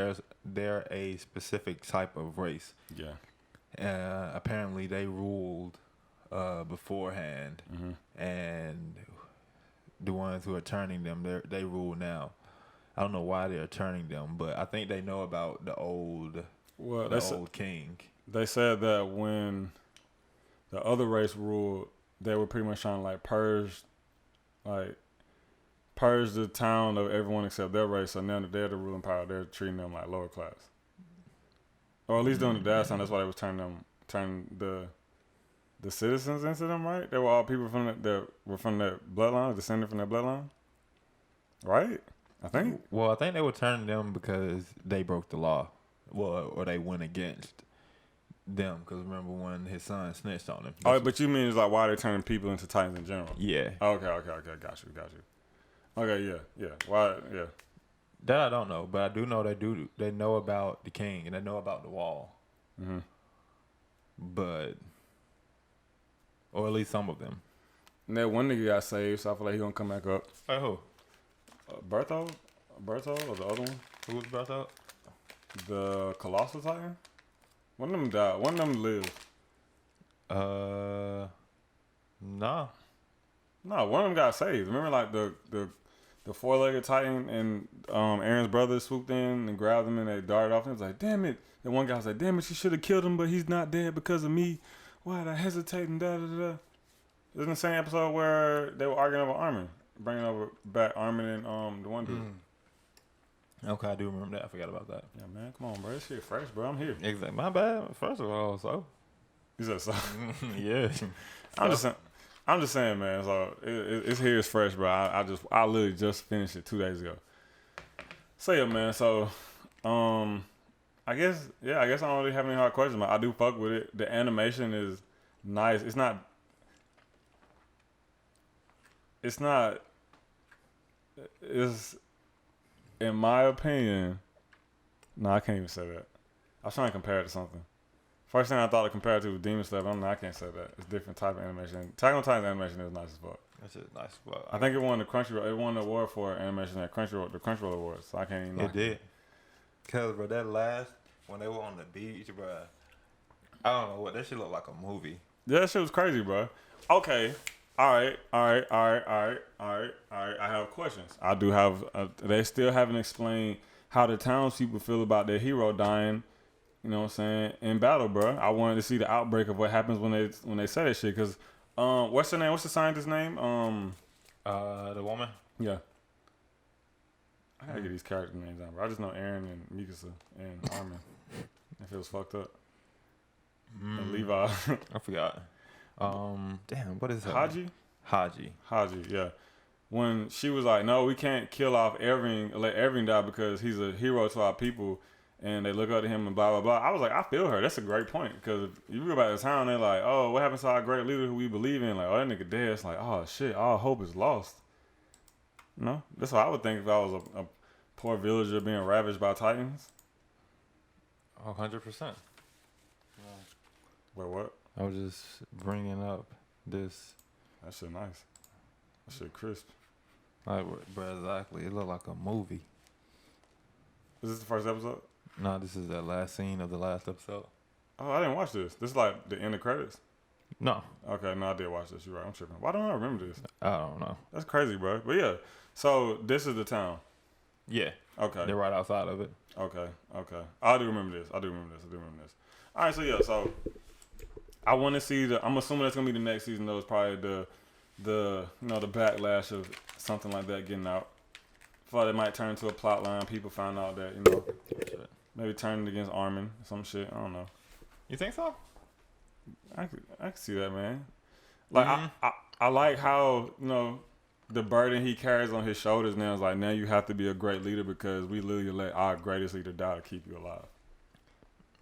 B: They're a specific type of race.
A: Yeah.
B: Apparently they ruled beforehand, and the ones who are turning them, they rule now. I don't know why they're turning them, but I think they know about the old king.
A: They said that when the other race ruled, they were pretty much trying to purge the town of everyone except their race. So now that they're the ruling power, they're treating them like lower class, or at least during the dad time. That's why they was turning the citizens into them. Right? They were all people from their bloodline, descended from their bloodline. Right? I think.
B: Well, I think they were turning them because they broke the law, or they went against them. Because remember when his son snitched on him.
A: Oh, but you mean it's like why they're turning people into Titans in general?
B: Yeah.
A: Okay. Got you. Okay, yeah. Why? Yeah.
B: That I don't know, but I do know they know about the king and they know about the wall. But, or at least some of them.
A: And that one nigga got saved, so I feel like he gonna come back up.
B: Hey, who?
A: Bertho, or the other one?
B: Who was Bertho?
A: The Colossal Titan. One of them died. One of them lived.
B: Nah.
A: No, one of them got saved. Remember, the four-legged Titan and Aaron's brother swooped in and grabbed him and they darted off. And it was like, damn it. And one guy was like, damn it, she should have killed him, but he's not dead because of me. Why did I hesitate and da-da-da-da. Isn't the same episode where they were arguing over Armin, bringing over back Armin and the one dude.
B: Okay, I do remember that. I forgot about that.
A: Yeah, man, come on, bro. This shit fresh, bro. I'm here.
B: Exactly. My bad. First of all, so.
A: You said so?
B: Yeah.
A: I'm just saying, man. So it's here, it's fresh, bro. I literally just finished it 2 days ago. So yeah, man. So, I guess I don't really have any hard questions, but I do fuck with it. The animation is nice. It's in my opinion. No, I can't even say that. I was trying to compare it to something. First thing I thought to compare it to was Demon Slayer. I can't say that. It's a different type of animation. Attack on Titan's animation is nice as fuck.
B: That's just nice as fuck.
A: I think it won the Crunchyroll. It won the award for animation at Crunchyroll, the Crunchyroll Awards. So I can't even.
B: It did. Cause bro, that last when they were on the beach, bro. I don't know what that shit looked like a movie.
A: Yeah, that shit was crazy, bro. Okay. All right. I have questions. I do have. They still haven't explained how the townspeople feel about their hero dying. You know what I'm saying? In battle, bro. I wanted to see the outbreak of what happens when they say that shit. Cause, what's her name? What's the scientist's name?
B: The woman.
A: Yeah. I gotta get these character names down, bro. I just know Aaron and Mikasa and Armin. If it was fucked up. And Levi.
B: I forgot. Damn, what is her
A: Haji?
B: name? Haji.
A: Haji, yeah. When she was like, no, we can't kill off Irving, let Irving die because he's a hero to our people, and they look up to him and blah, blah, blah. I was like, I feel her. That's a great point, because if you read about the town, they're like, oh, what happens to our great leader who we believe in? Like, oh, that nigga dead. It's like, oh, shit, all hope is lost. No? That's what I would think if I was a poor villager being ravaged by Titans.
B: 100%.
A: Wait, what?
B: I was just bringing up this.
A: That shit nice. That shit crisp.
B: Like, bro, exactly. It looked like a movie.
A: Is this the first episode?
B: No, this is the last scene of the last episode.
A: Oh, I didn't watch this. This is like the end of credits?
B: No.
A: Okay, no, I did watch this. You're right. I'm tripping. Why don't I remember this?
B: I don't know.
A: That's crazy, bro. But yeah, so this is the town.
B: Yeah.
A: Okay.
B: They're right outside of it.
A: Okay. I do remember this. All right, so yeah, so I want to see I'm assuming that's going to be the next season, though. It's probably the the backlash of something like that getting out. I thought it might turn into a plot line. People find out that, maybe turn it against Armin, some shit. I don't know.
B: You think so?
A: I can see that, man. Like, I like how, the burden he carries on his shoulders now is like, now you have to be a great leader because we literally let our greatest leader die to keep you alive.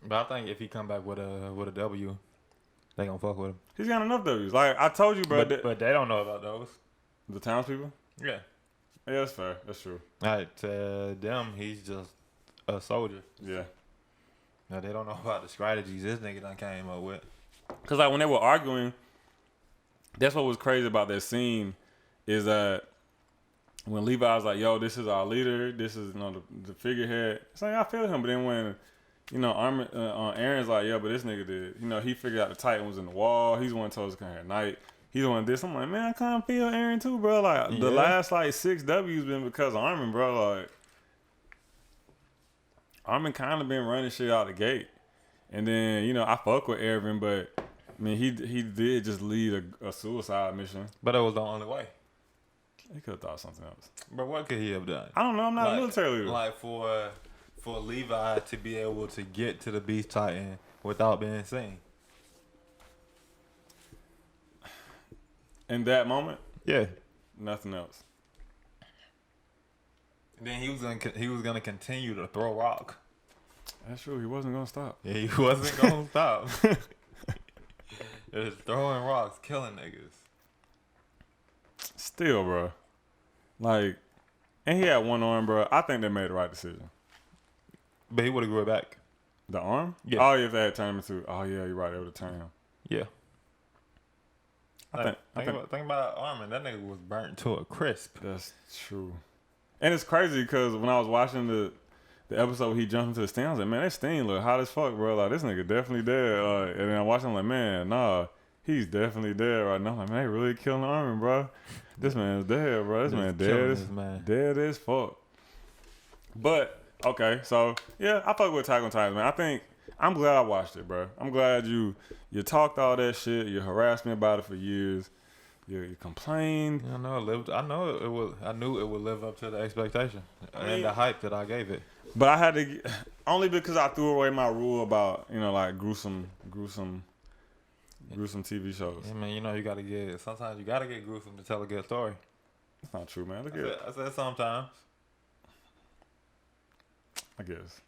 B: But I think if he come back with a W, they gonna fuck with him.
A: He's got enough W's. Like, I told you, bro.
B: But they don't know about those.
A: The townspeople?
B: Yeah.
A: Yeah, that's fair. That's true.
B: Like, to them, he's just a soldier.
A: Yeah.
B: Now, they don't know about the strategies this nigga done came up with.
A: Because, like, when they were arguing, that's what was crazy about that scene is that when Levi was like, yo, this is our leader, this is, the figurehead. It's like, I feel him. But then when, Aaron's like, yeah, but this nigga did. He figured out the Titan was in the wall. He's the one who told us to come here at night. He's the one this. I'm like, man, I kind of feel Aaron too, bro. Like, the last, 6 W's been because of Armin, bro. Like, Armin kind of been running shit out the gate. And then, I fuck with Ervin, but, I mean, he did just lead a suicide mission.
B: But it was the only way.
A: He could have thought something else.
B: But what could he have done?
A: I don't know. I'm not a military leader.
B: Like, for Levi to be able to get to the Beast Titan without being seen.
A: In that moment?
B: Yeah.
A: Nothing else.
B: Then he was gonna continue to throw rock.
A: That's true. He wasn't gonna stop.
B: Yeah, he wasn't gonna stop. Just throwing rocks, killing niggas.
A: Still, bro. Like, and he had one arm, bro. I think they made the right decision.
B: But he would have grew it back.
A: The arm?
B: Yeah.
A: Oh, yeah, if they had turned him into. Oh, yeah, you're right. They would have turned him.
B: Yeah.
A: I
B: think about Armin. That nigga was burnt to a crisp.
A: That's true. And it's crazy because when I was watching the episode where he jumped into the stand, I was like, man, that Sting look hot as fuck, bro. Like, this nigga definitely dead. And then I watched him like, man, nah, he's definitely dead right now. I'm like, man, they really killing Armin, bro. This man's dead, bro. This man dead as fuck. But, okay, so, yeah, I fuck with Attack on Titan, man. I'm glad I watched it, bro. I'm glad you talked all that shit. You harassed me about it for years. You complained.
B: I knew it would live up to the expectation and the hype that I gave it.
A: But I had to, only because I threw away my rule about, gruesome TV shows.
B: Yeah, man, sometimes you gotta get gruesome to tell a good story.
A: That's not true, man.
B: I said sometimes.
A: I guess.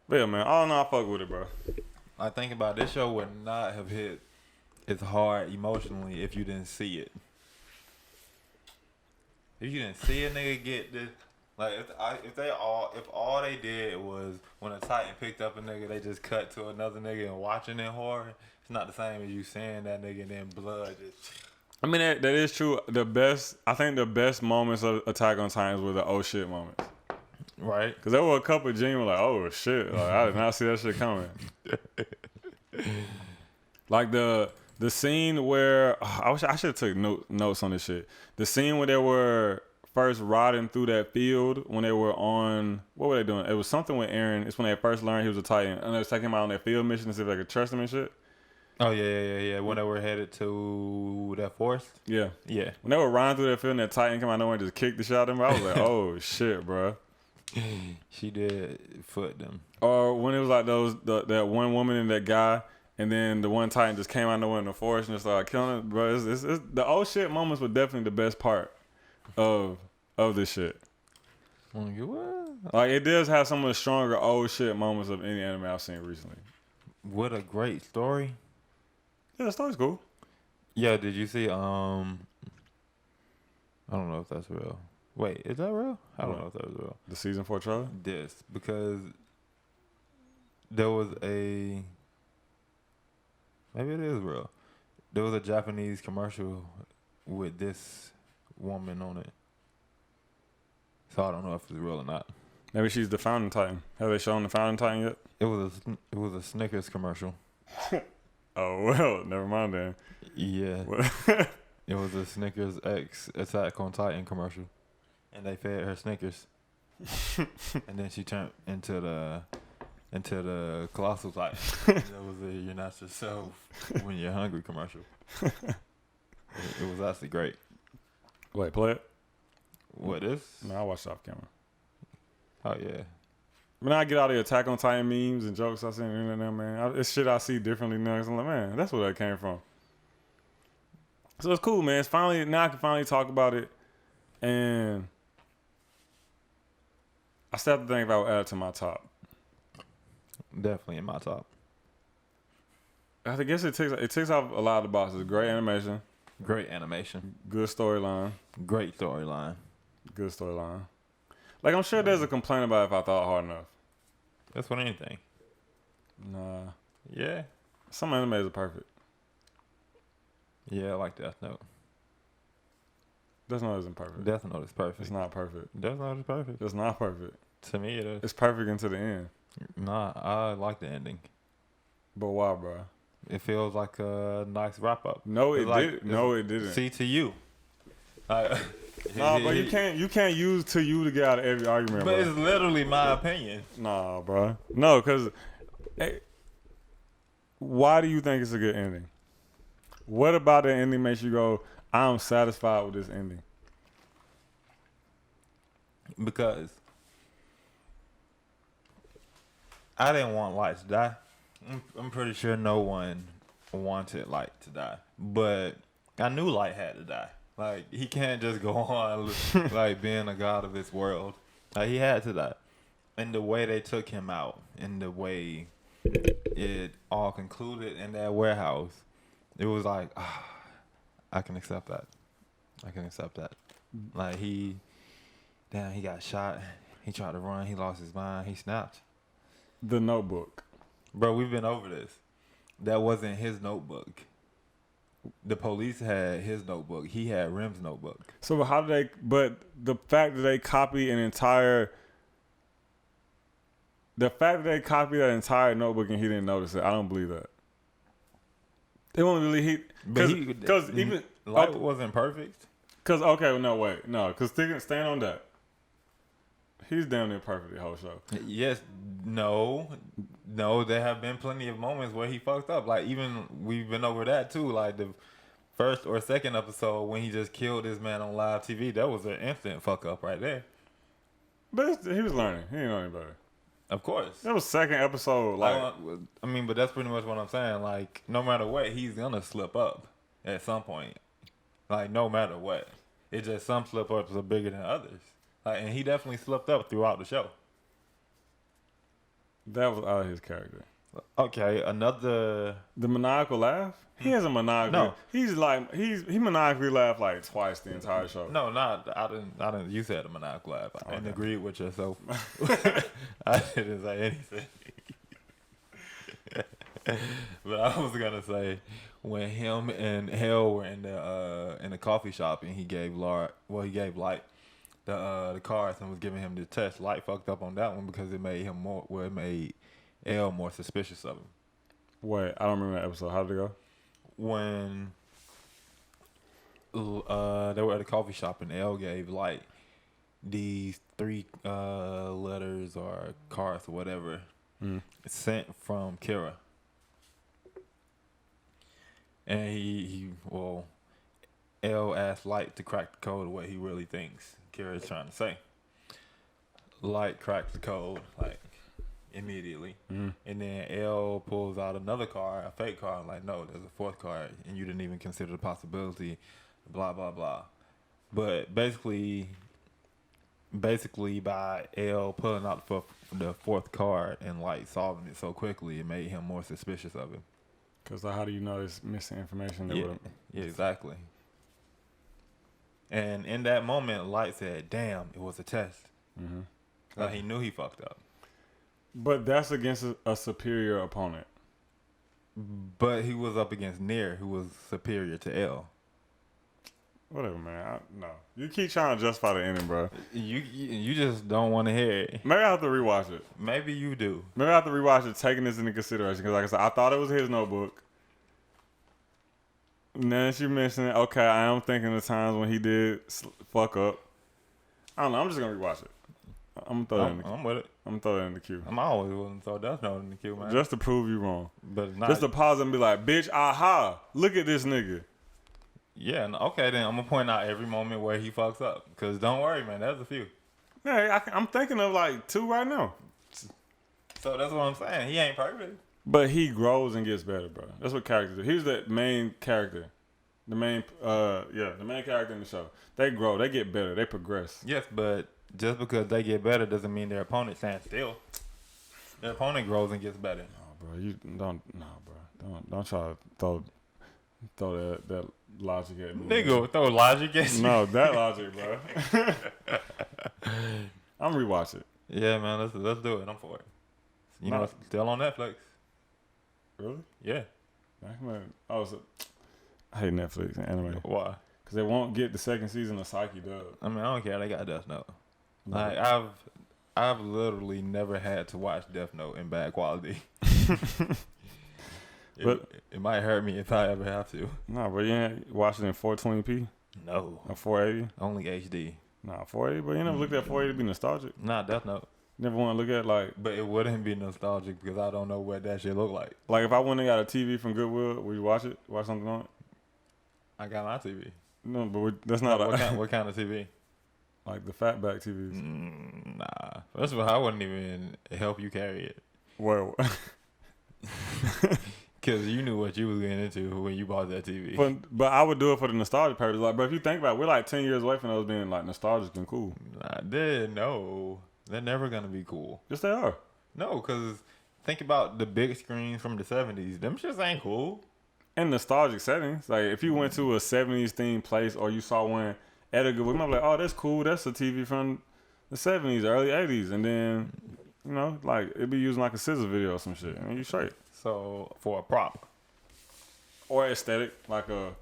A: But yeah, man, all in all, I fuck with it, bro.
B: I think about this show would not have hit as hard emotionally if you didn't see it. If you didn't see a nigga get this, like if all they did was when a Titan picked up a nigga, they just cut to another nigga and watching it horror. It's not the same as you seeing that nigga and then blood just.
A: I mean that is true. I think the best moments of Attack on Titans were the oh shit moments.
B: Right.
A: Because there were a couple of genuine like, oh shit, like I did not see that shit coming. Like the scene where I wish I should have took notes on this shit. The scene where they were first riding through that field when they were on, what were they doing? It was something with Aaron. It's when they first learned he was a Titan, and they was taking him out on that field mission to see if they could trust him and shit.
B: Oh yeah. When they were headed to that forest.
A: Yeah.
B: Yeah.
A: When they were riding through that field and that Titan came out of nowhere and just kicked the shit out of him, I was like, oh shit, bro.
B: She did foot them.
A: Or when it was like that one woman and that guy, And then the one Titan just came out of nowhere in the forest and just started killing it. Bro, it's the old shit moments were definitely the best part of this shit. Like, it does have some of the stronger old shit moments of any anime I've seen recently.
B: What a great story.
A: Yeah, the story's cool.
B: Yeah, did you see, I don't know if that's real. Wait, is that real? I don't know if that was real.
A: The season 4 trailer?
B: Yes, because there was maybe it is real. There was a Japanese commercial with this woman on it. So I don't know if it's real or not.
A: Maybe she's the founding Titan. Have they shown the founding Titan yet?
B: It was a Snickers commercial.
A: Oh, well, never mind then.
B: Yeah. It was a Snickers X Attack on Titan commercial. And they fed her Snickers. And then she turned into the Colossal Titan. That was a You're Not Yourself When You're Hungry commercial. It was actually great.
A: Wait, play it?
B: What is?
A: No, I watched it off camera.
B: Oh, yeah.
A: I mean, I get all the Attack on Titan memes and jokes I see on the internet, man. It's shit I see differently now. I'm like, man, that's where that came from. So it's cool, man. Now I can finally talk about it. And I still have to think if I would add it to my top.
B: Definitely in my top.
A: I guess it ticks off a lot of the boxes. Great animation.
B: Great animation.
A: Good storyline.
B: Great storyline.
A: Good storyline. Like, I'm sure there's a complaint about if I thought hard enough.
B: That's what anything.
A: Nah.
B: Yeah.
A: Some animes are perfect.
B: Yeah, I like Death Note.
A: Death Note isn't perfect.
B: Death Note is perfect.
A: It's not perfect.
B: Death Note is perfect.
A: It's not perfect.
B: To me, it is.
A: It's perfect until the end.
B: Nah, I like the ending.
A: But why, bro?
B: It feels like a nice wrap up.
A: No, it
B: like,
A: didn't. No, it didn't.
B: See to you.
A: Nah, bro, you can't use to you to get out of every argument,
B: But
A: bro.
B: it's literally my opinion.
A: Nah, bro. No, because why do you think it's a good ending? What about the ending makes you go, I'm satisfied with this ending?
B: Because I didn't want Light to die. I'm pretty sure no one wanted Light to die. But I knew Light had to die. Like, he can't just go on like being a god of this world. Like, he had to die. And the way they took him out, and the way it all concluded in that warehouse, it was like, I can accept that. I can accept that. Like, he got shot. He tried to run. He lost his mind. He snapped.
A: The Notebook.
B: Bro, we've been over this. That wasn't his notebook. The police had his notebook. He had Rim's notebook.
A: So how do they? But the fact that they copy that entire notebook and he didn't notice it, I don't believe that. They won't really because even
B: Light wasn't perfect.
A: Because staying on that, he's damn near perfect the whole show.
B: Yes, no. There have been plenty of moments where he fucked up. Like, even we've been over that too. Like the first or second episode when he just killed this man on live TV, that was an instant fuck up right there.
A: But he was learning. He didn't know any better.
B: Of course.
A: That was second episode. Like,
B: I mean, but that's pretty much what I'm saying. Like, no matter what, he's gonna slip up at some point. Like, no matter what, it's just some slip ups are bigger than others. Like, and he definitely slipped up throughout the show.
A: That was out of his character.
B: Okay, the
A: maniacal laugh. He has a maniacal.
B: No,
A: he maniacally laughed like twice the entire show.
B: No, I didn't. You said a maniacal laugh. I didn't agree with yourself. I didn't say anything. But I was gonna say when him and Hell were in the coffee shop and he gave Light the cards and was giving him the test. Light fucked up on that one because it made him it made L more suspicious of him.
A: Wait, I don't remember that episode. How did it go?
B: When they were at a coffee shop and L gave Light these 3 letters or cards or whatever sent from Kira. And L asked Light to crack the code of what he really thinks Kira is trying to say. Light cracked the code, like, immediately. And then L pulls out another card, a fake card, like, no, there's a fourth card, and you didn't even consider the possibility, blah, blah, blah. But basically by L pulling out the fourth card and, like, solving it so quickly, it made him more suspicious of him.
A: Because how do you know it's missing information?
B: Yeah, exactly. And in that moment, Light said, damn, it was a test. Like, he knew he fucked up.
A: But that's against a superior opponent.
B: But he was up against Nair, who was superior to L.
A: Whatever, man. No. You keep trying to justify the ending, bro.
B: You just don't want to hear it.
A: Maybe I have to rewatch it.
B: Maybe you do.
A: Maybe I have to rewatch it, taking this into consideration. Because, like I said, I thought it was his notebook. And then she mentioned it. Okay, I am thinking of times when he did fuck up. I don't know. I'm just going to rewatch it. I'm
B: with it.
A: I'm gonna throw that in the queue.
B: I'm always willing to throw Death Note in the queue, man.
A: Just to prove you wrong.
B: But not,
A: just to pause and be like, bitch, aha, look at this nigga.
B: Yeah, okay, then I'm gonna point out every moment where he fucks up. Cause don't worry, man, there's a few.
A: Yeah, I'm thinking of like 2 right now.
B: So that's what I'm saying. He ain't perfect.
A: But he grows and gets better, bro. That's what characters do. He's the main character. The main character in the show. They grow, they get better, they progress.
B: Yes, but just because they get better doesn't mean their opponent stands still. Their opponent grows and gets better.
A: No, bro, you don't. No, bro, don't try to throw that logic at me.
B: Nigga, throw logic at you.
A: No, that logic, bro. I'm rewatch it.
B: Yeah, man, let's do it. I'm for it. You know, it's still on Netflix.
A: Really?
B: Yeah.
A: I hate Netflix and anime.
B: Why?
A: Because they won't get the second season of Psyche dub.
B: I mean, I don't care. They got Death Note.
A: No.
B: Like, I've literally never had to watch Death Note in bad quality. It might hurt me if I ever have to.
A: Nah, bro, you ain't watch it in 420p?
B: No.
A: Or 480?
B: Only HD.
A: Nah, 480, but you never looked at 480 to be nostalgic?
B: Nah, Death Note.
A: Never want to look at like...
B: But it wouldn't be nostalgic because I don't know what that shit look like.
A: Like if I went and got a TV from Goodwill, would you watch it? Watch something on it?
B: I got my TV.
A: No, but that's not
B: what kind of TV?
A: Like the fatback TVs.
B: Nah. First of all, I wouldn't even help you carry it.
A: Well...
B: Because you knew what you was getting into when you bought that TV.
A: But I would do it for the nostalgia purpose. Like, but if you think about it, we're like 10 years away from those being like nostalgic and cool.
B: No. They're never going to be cool.
A: Yes, they are.
B: No, because think about the big screens from the 70s. Them shits ain't cool.
A: In nostalgic settings. Like, if you went to a 70s themed place or you saw one at a good, we might be like, oh, that's cool. That's a TV from the 70s, early 80s. And then, you know, like, it'd be using like a scissor video or some shit. I mean, you straight.
B: So, for a prop.
A: Or aesthetic, like a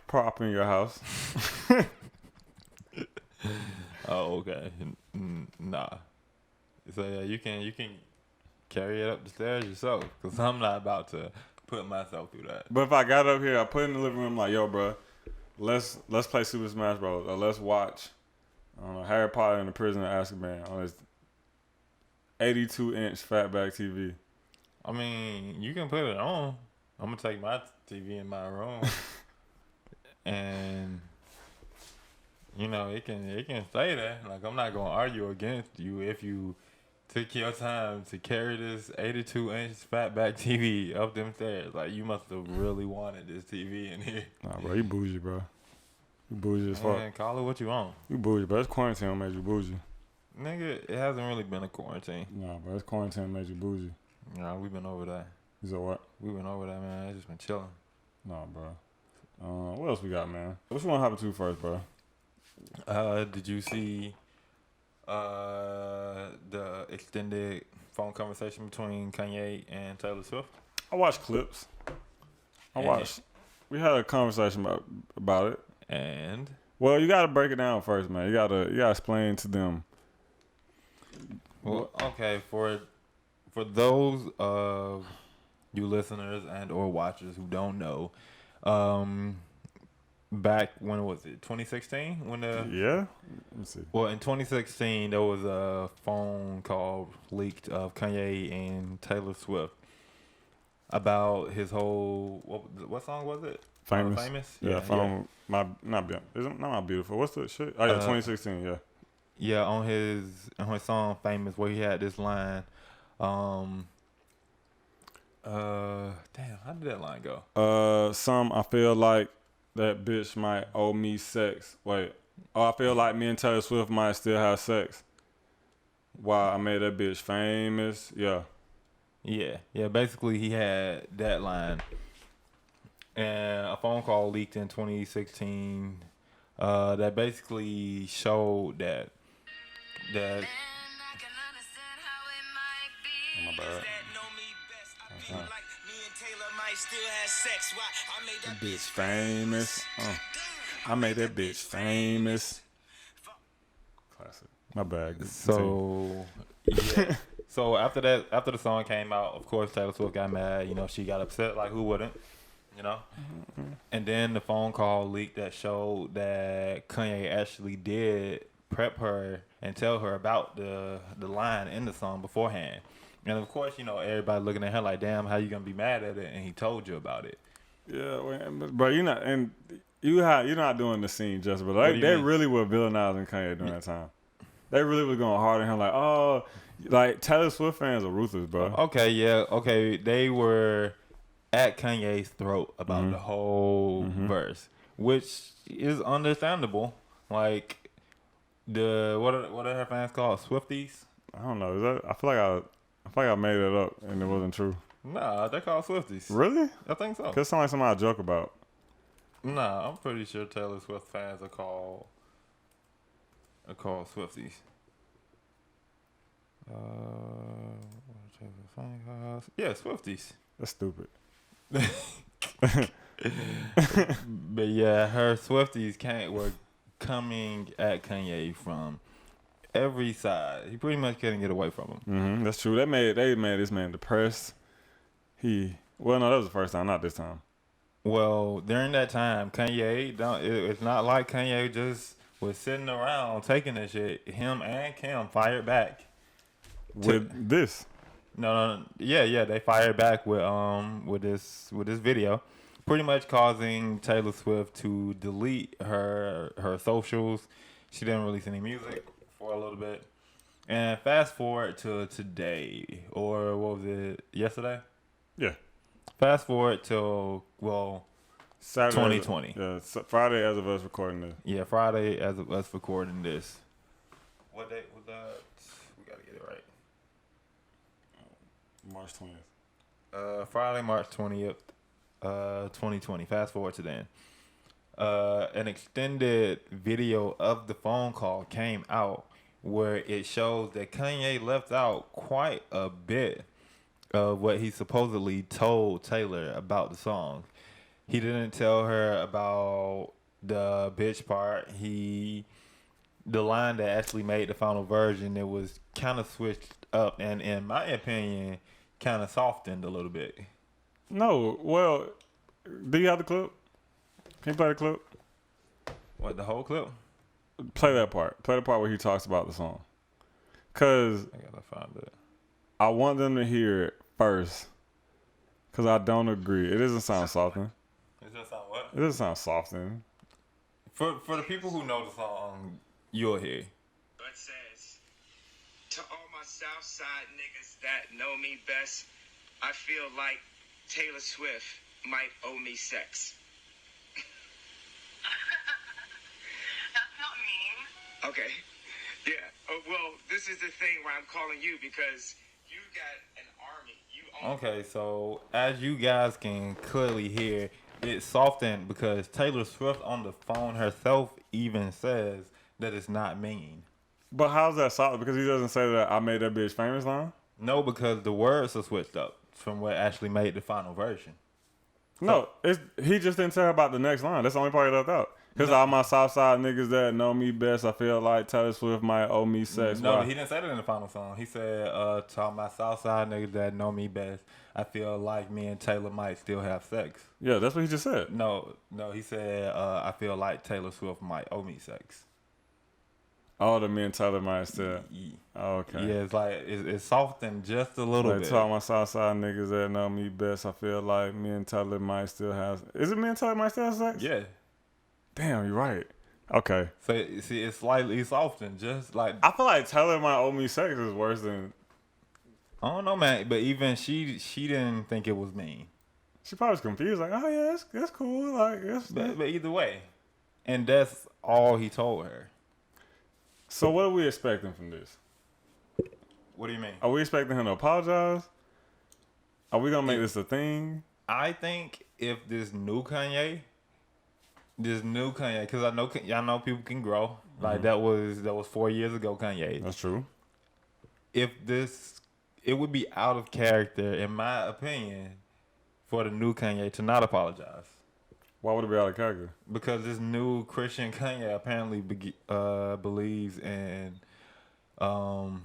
A: prop in your house.
B: Oh, okay. Nah. So yeah, you can carry it up the stairs yourself, because I'm not about to put myself through that.
A: But if I got up here, I put it in the living room like, yo, bro, let's play Super Smash Bros. Or let's watch, I don't know, Harry Potter and the Prisoner of Azkaban on this 82-inch fatback TV.
B: I mean, you can put it on. I'm gonna take my TV in my room, and you know it can stay there. Like, I'm not gonna argue against you if you took your time to carry this 82-inch fatback TV up them stairs. Like, you must have really wanted this TV in here.
A: Nah, bro, you bougie, bro. You bougie as fuck.
B: Man, call it what you want.
A: You bougie, bro. It's quarantine made you bougie.
B: Nigga, it hasn't really been a quarantine.
A: Nah, bro, it's quarantine made you bougie.
B: Nah, we've been over that.
A: You said what?
B: We went over that, man. It's just been chilling.
A: Nah, bro. What else we got, man? What you want to hop into first, bro?
B: Did you see the extended phone conversation between Kanye and Taylor Swift?
A: I watched clips. We had a conversation about it.
B: And
A: well, you gotta break it down first, man. You gotta explain to them.
B: Well, okay, for those of you listeners and or watchers who don't know, back when was it? 2016?
A: Yeah. Let me see.
B: Well, in 2016, there was a phone call leaked of Kanye and Taylor Swift about his whole what song was it?
A: Famous.
B: Famous.
A: Yeah. Phone. Yeah. Not my beautiful. What's the shit? Oh yeah, 2016. Yeah.
B: Yeah, on his song "Famous," where he had this line. Damn, how did that line go?
A: I feel like that bitch might owe me sex. Wait. Oh, I feel like me and Taylor Swift might still have sex. Wow, I made that bitch famous. Yeah.
B: Yeah. Basically, he had that line, and a phone call leaked in 2016. That basically showed that.
A: Oh, my bad. That bitch famous. I made that bitch famous. Classic. My bad.
B: So yeah. So after the song came out, of course Taylor Swift got mad. You know, she got upset. Like, who wouldn't? You know. And then the phone call leaked that showed that Kanye actually did prep her and tell her about the line in the song beforehand. And of course, you know, everybody looking at her like, damn, how you gonna be mad at it? And he told you about it.
A: Yeah, bro, you're not doing the scene justice, but like, they really were villainizing Kanye during that time. They really was going hard on him, like, oh, like Taylor Swift fans are ruthless, bro.
B: Okay, yeah, okay. They were at Kanye's throat about the whole verse, which is understandable. Like what are her fans called? Swifties?
A: I don't know. I feel like I made it up and it wasn't true.
B: Nah, they're called Swifties.
A: Really?
B: I think so.
A: Cause it's something I joke about.
B: Nah, I'm pretty sure Taylor Swift fans are called Swifties. Yeah, Swifties.
A: That's stupid.
B: But yeah, her Swifties were coming at Kanye from every side. He pretty much couldn't get away from them.
A: That's true. They made this man depressed. No, that was the first time, not this time.
B: Well, during that time, Kanye it's not like Kanye just was sitting around taking this shit. Him and Kim fired back
A: with this.
B: No, yeah, they fired back with this video, pretty much causing Taylor Swift to delete her socials. She didn't release any music for a little bit. And fast forward to today, or what was it, yesterday?
A: Yeah.
B: Fast forward till Saturday, 2020.
A: Friday as of us recording this.
B: Yeah, Friday as of us recording this. What date was that? We gotta get it right.
A: March 20th.
B: Friday, March 20th, 2020. Fast forward to then. An extended video of the phone call came out where it shows that Kanye left out quite a bit of what he supposedly told Taylor about the song. He didn't tell her about the bitch part. The line that actually made the final version, it was kind of switched up and, in my opinion, kind of softened a little bit.
A: No, well, do you have the clip? Can you play the clip?
B: What, the whole clip?
A: Play that part. Play the part where he talks about the song. Cause
B: I gotta find it.
A: I want them to hear it first. Cause I don't agree. It doesn't sound softening.
B: It doesn't sound what?
A: It doesn't sound softening.
B: For the people who know the song, you'll hear.
C: But says, to all my South Side niggas that know me best, I feel like Taylor Swift might owe me sex.
D: That's not mean.
C: Okay. Yeah. Well, this is the thing where I'm calling you because you got an army.
B: Okay, so as you guys can clearly hear, it's softened because Taylor Swift on the phone herself even says that it's not mean.
A: But how's that soft? Because he doesn't say that I made that bitch famous line?
B: No, because the words are switched up from what actually made the final version.
A: No, he just didn't tell her about the next line. That's the only part he left out. Because all my Southside niggas that know me best, I feel like Taylor Swift might owe me sex.
B: No, he didn't say that in the final song. He said, to all my Southside niggas that know me best, I feel like me and Taylor might still have sex.
A: Yeah, that's what he just said.
B: No, he said, I feel like Taylor Swift might owe me sex.
A: Oh, the me and Taylor might still. Oh, okay.
B: Yeah, it's like, it's softened just a little bit.
A: To all my Southside niggas that know me best, I feel like me and Taylor might still have. Is it me and Taylor might still have sex?
B: Yeah.
A: Damn, you're right. Okay.
B: So see, it's slightly softened, just like
A: I feel like telling my owe me sex is worse than.
B: I don't know, man. But even she didn't think it was mean.
A: She probably was confused, like, oh yeah, that's cool, like
B: But either way, and that's all he told her.
A: So what are we expecting from this?
B: What do you mean?
A: Are we expecting him to apologize? Are we gonna make this a thing?
B: I think if this new Kanye, because y'all know people can grow. Like that was 4 years ago, Kanye.
A: That's true.
B: It would be out of character, in my opinion, for the new Kanye to not apologize.
A: Why would it be out of character?
B: Because this new Christian Kanye apparently believes in, what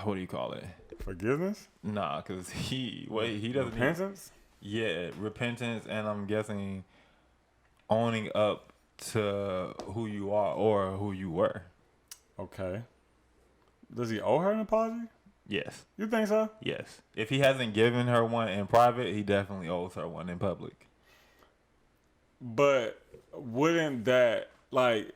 B: do you call it?
A: Forgiveness?
B: Nah, because he doesn't.
A: Repentance?
B: Repentance, and I'm guessing owning up to who you are or who you were.
A: Okay. Does he owe her an apology?
B: Yes.
A: You think so?
B: Yes. If he hasn't given her one in private, he definitely owes her one in public.
A: But wouldn't that, like,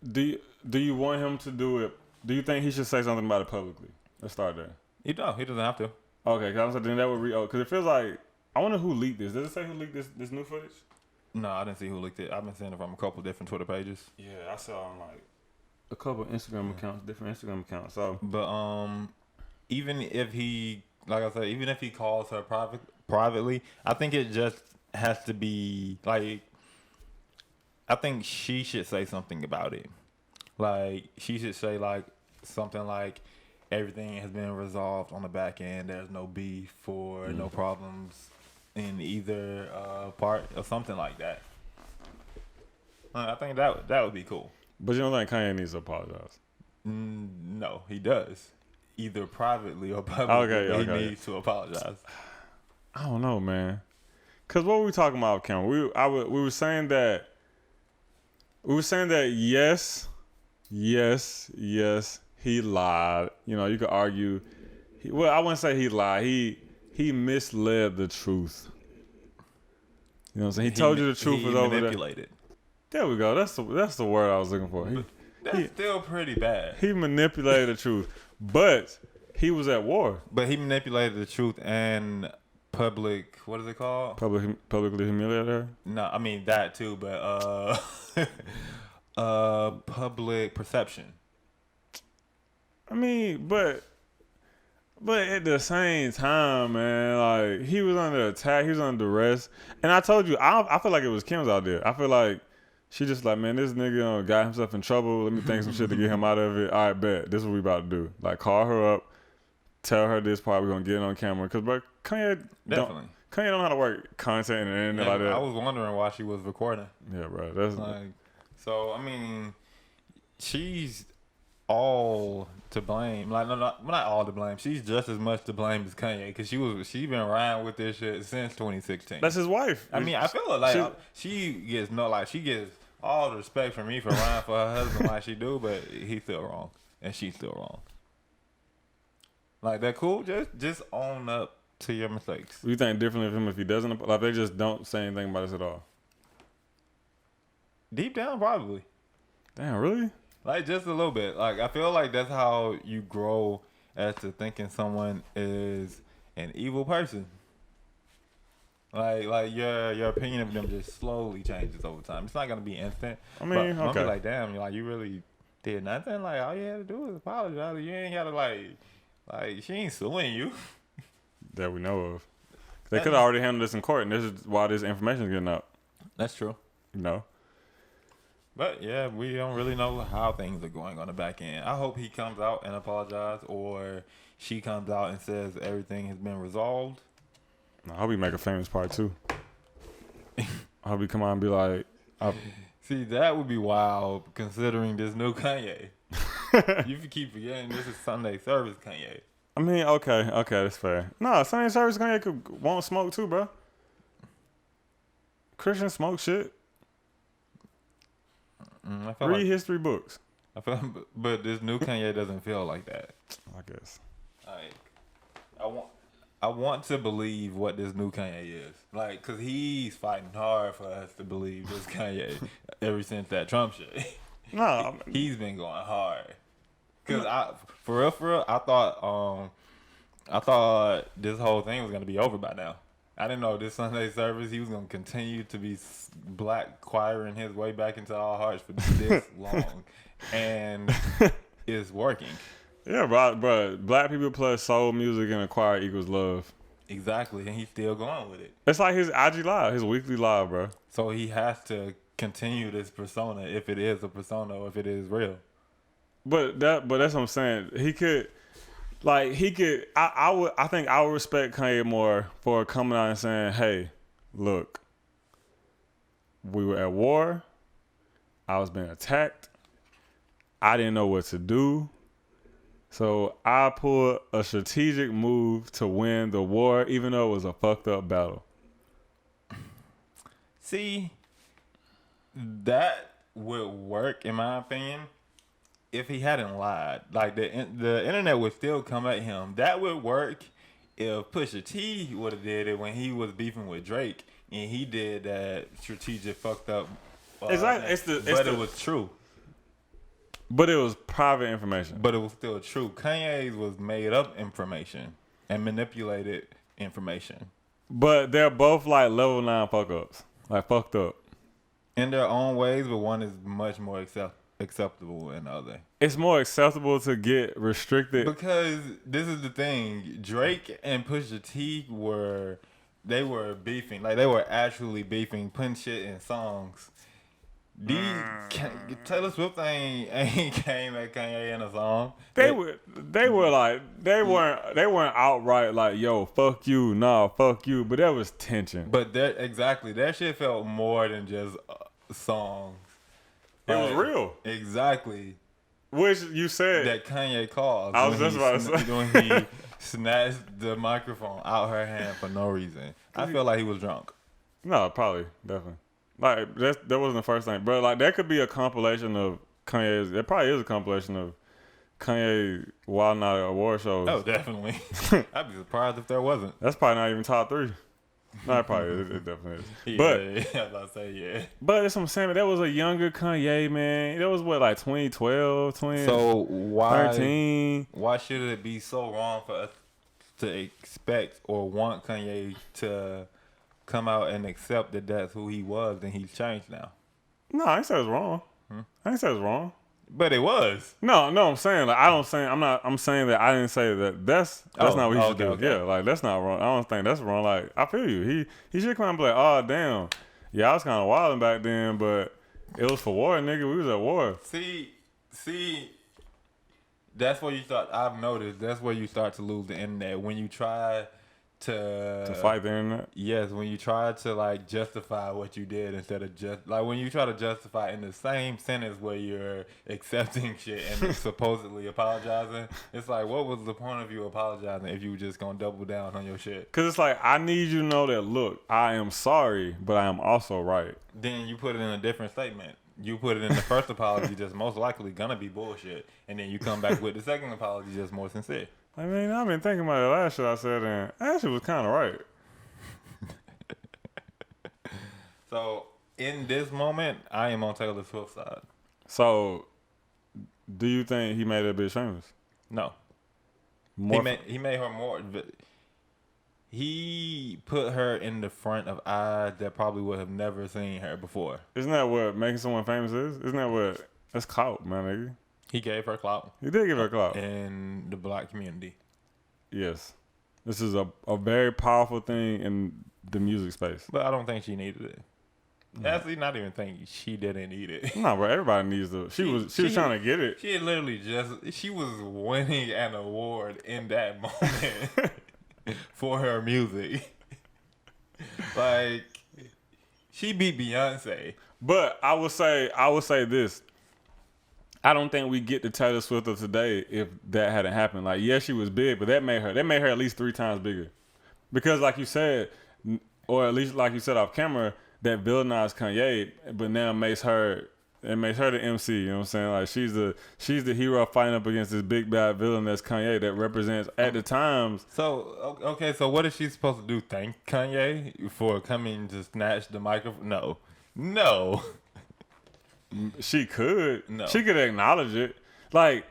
A: do you want him to do it? Do you think he should say something about it publicly? Let's start there.
B: He doesn't have to.
A: Okay, because then that would because it feels like, I wonder who leaked this. Does it say who leaked this new footage?
B: No, I didn't see who leaked it. I've been seeing it from a couple different Twitter pages.
A: Yeah, I saw on like a couple Instagram accounts, different Instagram accounts. So,
B: but even if he, like I said, even if he calls her privately, I think it just has to be like, I think she should say something about it. Like she should say like something like, everything has been resolved on the back end. There's no beef or no problems in either part or something like that. I think that would be cool.
A: But you don't think Kanye needs to apologize?
B: No, he does. Either privately or publicly, he needs to apologize.
A: I don't know, man. Cause what were we talking about, Cam? We were saying that yes, he lied. You know, you could argue. I wouldn't say he lied. He misled the truth. You know what I'm saying? He told you the truth was over there.
B: Manipulated.
A: There we go. That's the word I was looking for.
B: That's still pretty bad.
A: He manipulated the truth, but he was at war.
B: But he manipulated the truth and public. What is it called?
A: Publicly humiliated her.
B: No, I mean that too, but public perception.
A: I mean, but at the same time, man, like he was under attack, he was under duress, and I told you, I feel like it was Kim's out there. I feel like she just like, man, this nigga got himself in trouble. Let me think some shit to get him out of it. All right, bet. This is what we about to do. Like, call her up, tell her this part. We're gonna get it on camera, cause but Kanye don't know how to work content and internet like that.
B: I was wondering why she was recording.
A: Yeah, bro. That's
B: like, so I mean, she's all to blame. Like, no, not all to blame. She's just as much to blame as Kanye, because she been riding with this shit since 2016.
A: That's his wife.
B: I mean, I feel like she gets all the respect from me for riding for her husband like she do, but he's still wrong and she's still wrong. Like, that cool? Just own up to your mistakes.
A: You think differently of him if he doesn't? Like, they just don't say anything about this at all.
B: Deep down, probably.
A: Damn, really?
B: Like, just a little bit. Like, I feel like that's how you grow as to thinking someone is an evil person. Like your opinion of them just slowly changes over time. It's not gonna be instant.
A: I mean,
B: but
A: okay.
B: Be like, damn, you really did nothing. Like, all you had to do was apologize. You ain't gotta like she ain't suing you.
A: That we know of. They could have already handled this in court, and this is why this information is getting out.
B: That's true.
A: You know.
B: But yeah, we don't really know how things are going on the back end. I hope he comes out and apologizes, or she comes out and says everything has been resolved.
A: I hope he make a famous part 2. I hope he come out and be like,
B: see, that would be wild considering this new Kanye. You keep forgetting this is Sunday service Kanye.
A: I mean, okay, that's fair. No, Sunday service Kanye won't smoke too, bro. Christian smoke shit. Read history books.
B: I feel, but this new Kanye doesn't feel like that.
A: I guess.
B: Like, I want to believe what this new Kanye is. Like, because he's fighting hard for us to believe this Kanye ever since that Trump shit.
A: No,
B: He's been going hard. Because for real, I thought this whole thing was going to be over by now. I didn't know this Sunday service, he was going to continue to be black choiring his way back into our hearts for this long. And it's working.
A: Yeah, bro. Black people plus soul music and choir equals love.
B: Exactly, and he's still going with it.
A: It's like his IG live, his weekly live, bro.
B: So he has to continue this persona if it is a persona or if it is real.
A: But that's what I'm saying. I think I would respect Kanye more for coming out and saying, "Hey, look, we were at war. I was being attacked. I didn't know what to do. So I pulled a strategic move to win the war, even though it was a fucked up battle."
B: See, that would work, in my opinion, if he hadn't lied. Like, the internet would still come at him. That would work if Pusha T would have did it when he was beefing with Drake, and he did that strategic fucked up.
A: Exactly.
B: It was true.
A: But it was private information.
B: But it was still true. Kanye's was made up information and manipulated information.
A: But they're both like level 9 fuck ups. Like fucked up.
B: In their own ways, but one is much more acceptable than the other.
A: It's more acceptable to get restricted.
B: Because this is the thing. Drake and Pusha T were beefing. Like, they were actually beefing, putting shit in songs. Taylor Swift ain't came at Kanye in a song.
A: They weren't outright like, yo, fuck you, nah, fuck you, but there was tension.
B: But that shit felt more than just songs.
A: It was real.
B: Exactly.
A: Which you said
B: that Kanye caused.
A: I was just about to say
B: when he snatched the microphone out her hand for no reason. I feel like he was drunk.
A: No, probably, definitely. Like that wasn't the first thing, but like that could be a compilation of Kanye's. It probably is a compilation of Kanye Wild Night award shows.
B: Oh, definitely. I'd be surprised if there wasn't.
A: That's probably not even top 3. No, it probably is. It definitely is.
B: Yeah,
A: but
B: I was about to say, yeah.
A: But it's what I'm saying. That was a younger Kanye, man. That was what, like 2012, 2013.
B: So why should it be so wrong for us to expect or want Kanye to come out and accept that that's who he was and he's changed now?
A: No, I ain't say it was wrong. I ain't say it was wrong.
B: But it was.
A: No, I'm saying like I'm saying that I didn't say that that's not what he should do. Okay. Yeah, like that's not wrong. I don't think that's wrong. Like I feel you. He should come and be like, oh damn, yeah, I was kind of wilding back then, but it was for war, nigga. We was at war.
B: See, that's where you start. I've noticed that's where you start to lose the internet when you try to
A: fight the internet.
B: Yes, when you try to like justify what you did instead of just like when you try to justify in the same sentence where you're accepting shit and supposedly apologizing. It's like, what was the point of you apologizing if you were just gonna double down on your shit?
A: Cause it's like, I need you to know that, look, I am sorry, but I am also right.
B: Then you put it in a different statement. You put it in the first apology just most likely gonna be bullshit, and then you come back with the second apology just more sincere.
A: I mean, I've been thinking about the last shit I said, and actually was kind of right.
B: So, in this moment, I am on Taylor Swift's side.
A: So, do you think he made that bitch famous?
B: No. He made her more. He put her in the front of eyes that probably would have never seen her before.
A: Isn't that what making someone famous is? Isn't that what? That's clout, man, nigga.
B: He gave her clout.
A: He did give her clout.
B: In the black community.
A: Yes. This is a very powerful thing in the music space.
B: But I don't think she needed it. Actually, not even think she didn't need it.
A: No, bro, everybody needs it. She was trying to get it.
B: She literally she was winning an award in that moment for her music. Like, she beat Beyonce.
A: But I would say this. I don't think we get the Taylor Swift of today if that hadn't happened. Like, yeah, she was big, but that made her at least 3 times bigger. Because like you said, or at least like you said off camera, that villainized Kanye, but now makes her It makes her the MC, you know what I'm saying? Like she's the hero fighting up against this big bad villain that's Kanye that represents at the times.
B: So okay, so what is she supposed to do? Thank Kanye for coming to snatch the microphone? No.
A: She could.
B: No.
A: She could acknowledge it. Like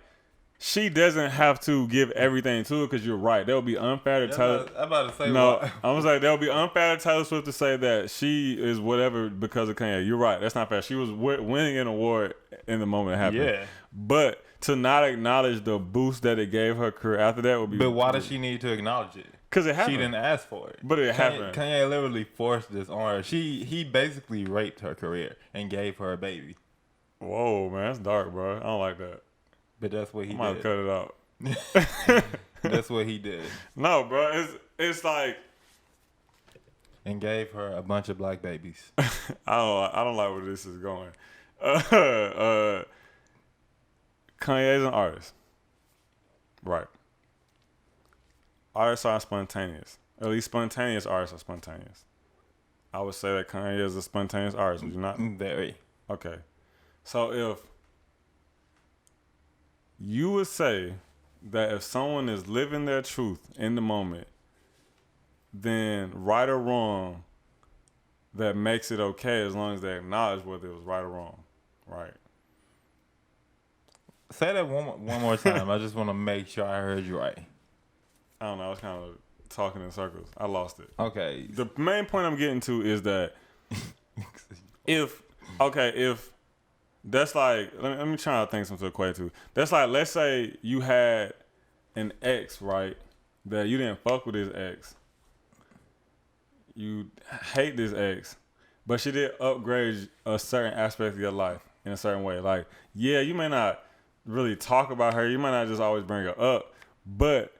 A: she doesn't have to give everything to it because you're right. That would be unfair to Taylor.
B: I'm about to say
A: no.
B: what?
A: I was like, that would be unfair to Taylor Swift to say that she is whatever because of Kanye. You're right. That's not fair. She was winning an award in the moment it happened.
B: Yeah.
A: But to not acknowledge the boost that it gave her career after that would be.
B: But why does she need to acknowledge it?
A: Because it happened.
B: She didn't ask for it.
A: But it happened.
B: Kanye literally forced this on her. He basically raped her career and gave her a baby.
A: Whoa, man, that's dark, bro. I don't like that.
B: But that's what he
A: I might
B: did.
A: cut it out.
B: That's what he did.
A: No, bro. It's like
B: and gave her a bunch of black babies.
A: I don't like where this is going. Kanye's an artist, right? Artists are spontaneous. At least spontaneous artists are spontaneous. I would say that Kanye is a spontaneous artist. Would you not?
B: Very.
A: Okay. So if you would say that if someone is living their truth in the moment, then right or wrong, that makes it okay as long as they acknowledge whether it was right or wrong, right?
B: Say that one more time. I just want to make sure I heard you right.
A: I don't know. I was kind of talking in circles. I lost it.
B: Okay.
A: The main point I'm getting to is that if that's like, let me try to think something to equate to. That's like, let's say you had an ex, right? That you didn't fuck with his ex. You hate this ex, but she did upgrade a certain aspect of your life in a certain way. Like, yeah, you may not really talk about her. You might not just always bring her up, but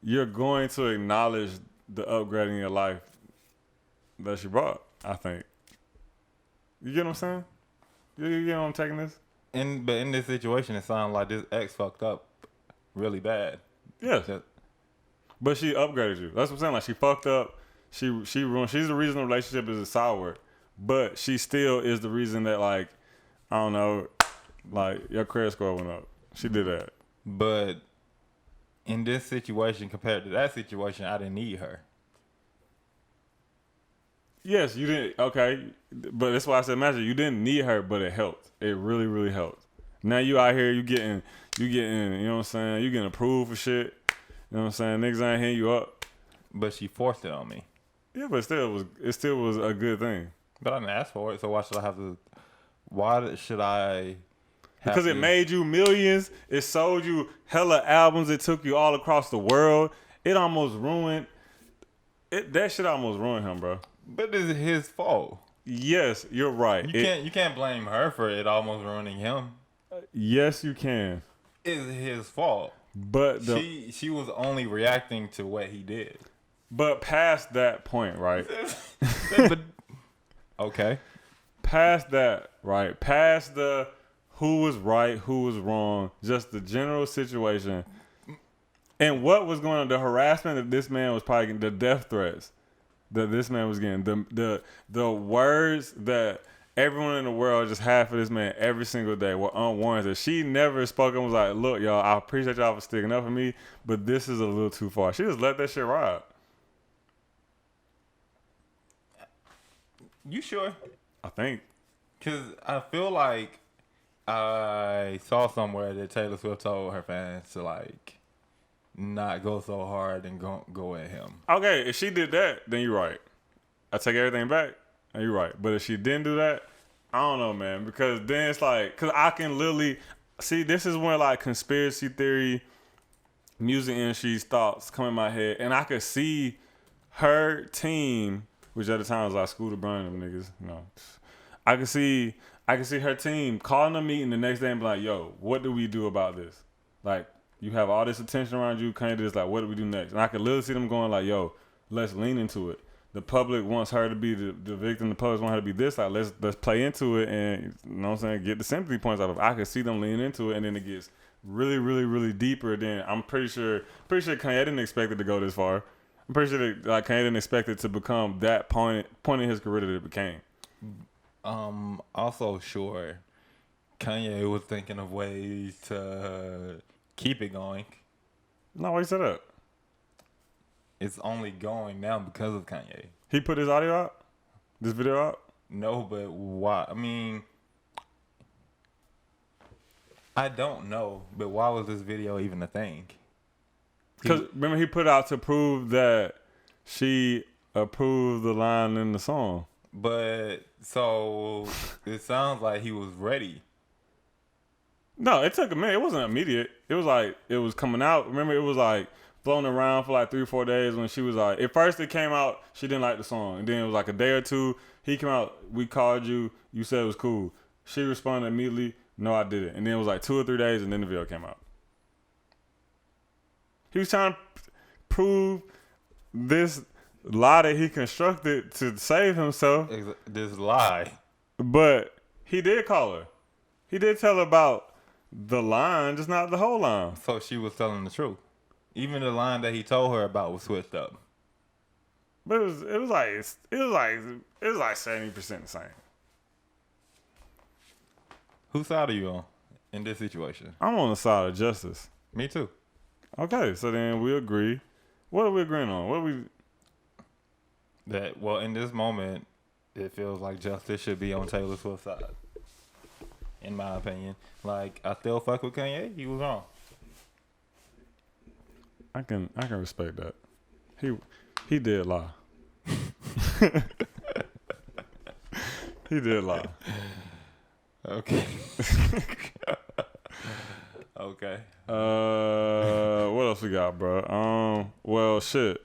A: you're going to acknowledge the upgrading in your life that she brought, I think. You get what I'm saying? You get what I'm taking this?
B: But in this situation, it sounds like this ex fucked up really bad.
A: Yes. But she upgraded you. That's what I'm saying. Like, she fucked up. She ruined. She's the reason the relationship is sour. But she still is the reason that, like, I don't know, like, your credit score went up. She did that.
B: But in this situation, compared to that situation, I didn't need her.
A: Yes, you didn't. Okay, but that's why I said magic. You didn't need her, but it helped. It really, really helped. Now you out here, you getting, you know what I'm saying? You getting approved for shit. You know what I'm saying? Niggas ain't hitting you up.
B: But she forced it on me.
A: Yeah, but it still was a good thing.
B: But I didn't ask for it, so why should I have to? Why should I?
A: Because it made you millions. It sold you hella albums. It took you all across the world. It almost ruined. That shit almost ruined him, bro.
B: But it's his fault.
A: Yes, you're right.
B: You can't blame her for it almost ruining him.
A: Yes, you can.
B: It's his fault.
A: But
B: she was only reacting to what he did.
A: But past that point, right?
B: Okay.
A: Past that, right? Past the who was right, who was wrong, just the general situation. And what was going on, the harassment that this man was probably getting, the death threats that this man was getting, the words that everyone in the world just had for this man every single day were unwarranted. She never spoke and was like, look, y'all, I appreciate y'all for sticking up for me, but this is a little too far. She just let that shit ride.
B: You sure?
A: I think.
B: Because I feel like I saw somewhere that Taylor Swift told her fans to, like, not go so hard and go at him.
A: Okay, if she did that, then you're right. I take everything back, and you're right. But if she didn't do that, I don't know, man. Because then it's like, because I can literally, see, this is when, like, conspiracy theory, music industry's thoughts come in my head. And I could see her team, which at the time was like Scooter Braun and them niggas, you know. I could see her team calling a meeting the next day and be like, yo, what do we do about this? Like, you have all this attention around you, kind of just like, what do we do next? And I could literally see them going like, yo, let's lean into it. The public wants her to be the victim. The public want her to be this. Like, let's play into it and, you know what I'm saying, get the sympathy points out of it. I could see them lean into it, and then it gets really, really, really deeper. Then I'm pretty sure Kanye didn't expect it to go this far. I'm pretty sure that, like, Kanye didn't expect it to become that point in his career that it became.
B: Also sure Kanye was thinking of ways to keep it going.
A: No, why you said that?
B: It's only going now because of Kanye.
A: He put his audio out? This video out?
B: No, but why? I mean, I don't know, but why was this video even a thing?
A: Because remember, he put out to prove that she approved the line in the song.
B: But so it sounds like he was ready.
A: No, it took a minute. It wasn't immediate. It was like it was coming out. Remember, it was like floating around for like 3 or 4 days when she was like, at first it came out, she didn't like the song. And then it was like a day or two, he came out, we called you, you said it was cool. She responded immediately, no, I didn't. And then it was like 2 or 3 days and then the video came out. He was trying to prove this lie that he constructed to save himself.
B: This lie.
A: But he did call her. He did tell her about the line, just not the whole line.
B: So she was telling the truth. Even the line that he told her about was switched up.
A: But it was like 70% the same.
B: Whose side are you on in this situation?
A: I'm on the side of justice.
B: Me too.
A: Okay, so then we agree. What are we agreeing on? What are we?
B: That well, in this moment, it feels like justice should be on Taylor Swift's side. In my opinion, like I still fuck with Kanye. He was wrong.
A: I can respect that. He did lie. He did lie.
B: Okay. Okay.
A: What else we got, bro? Well, shit.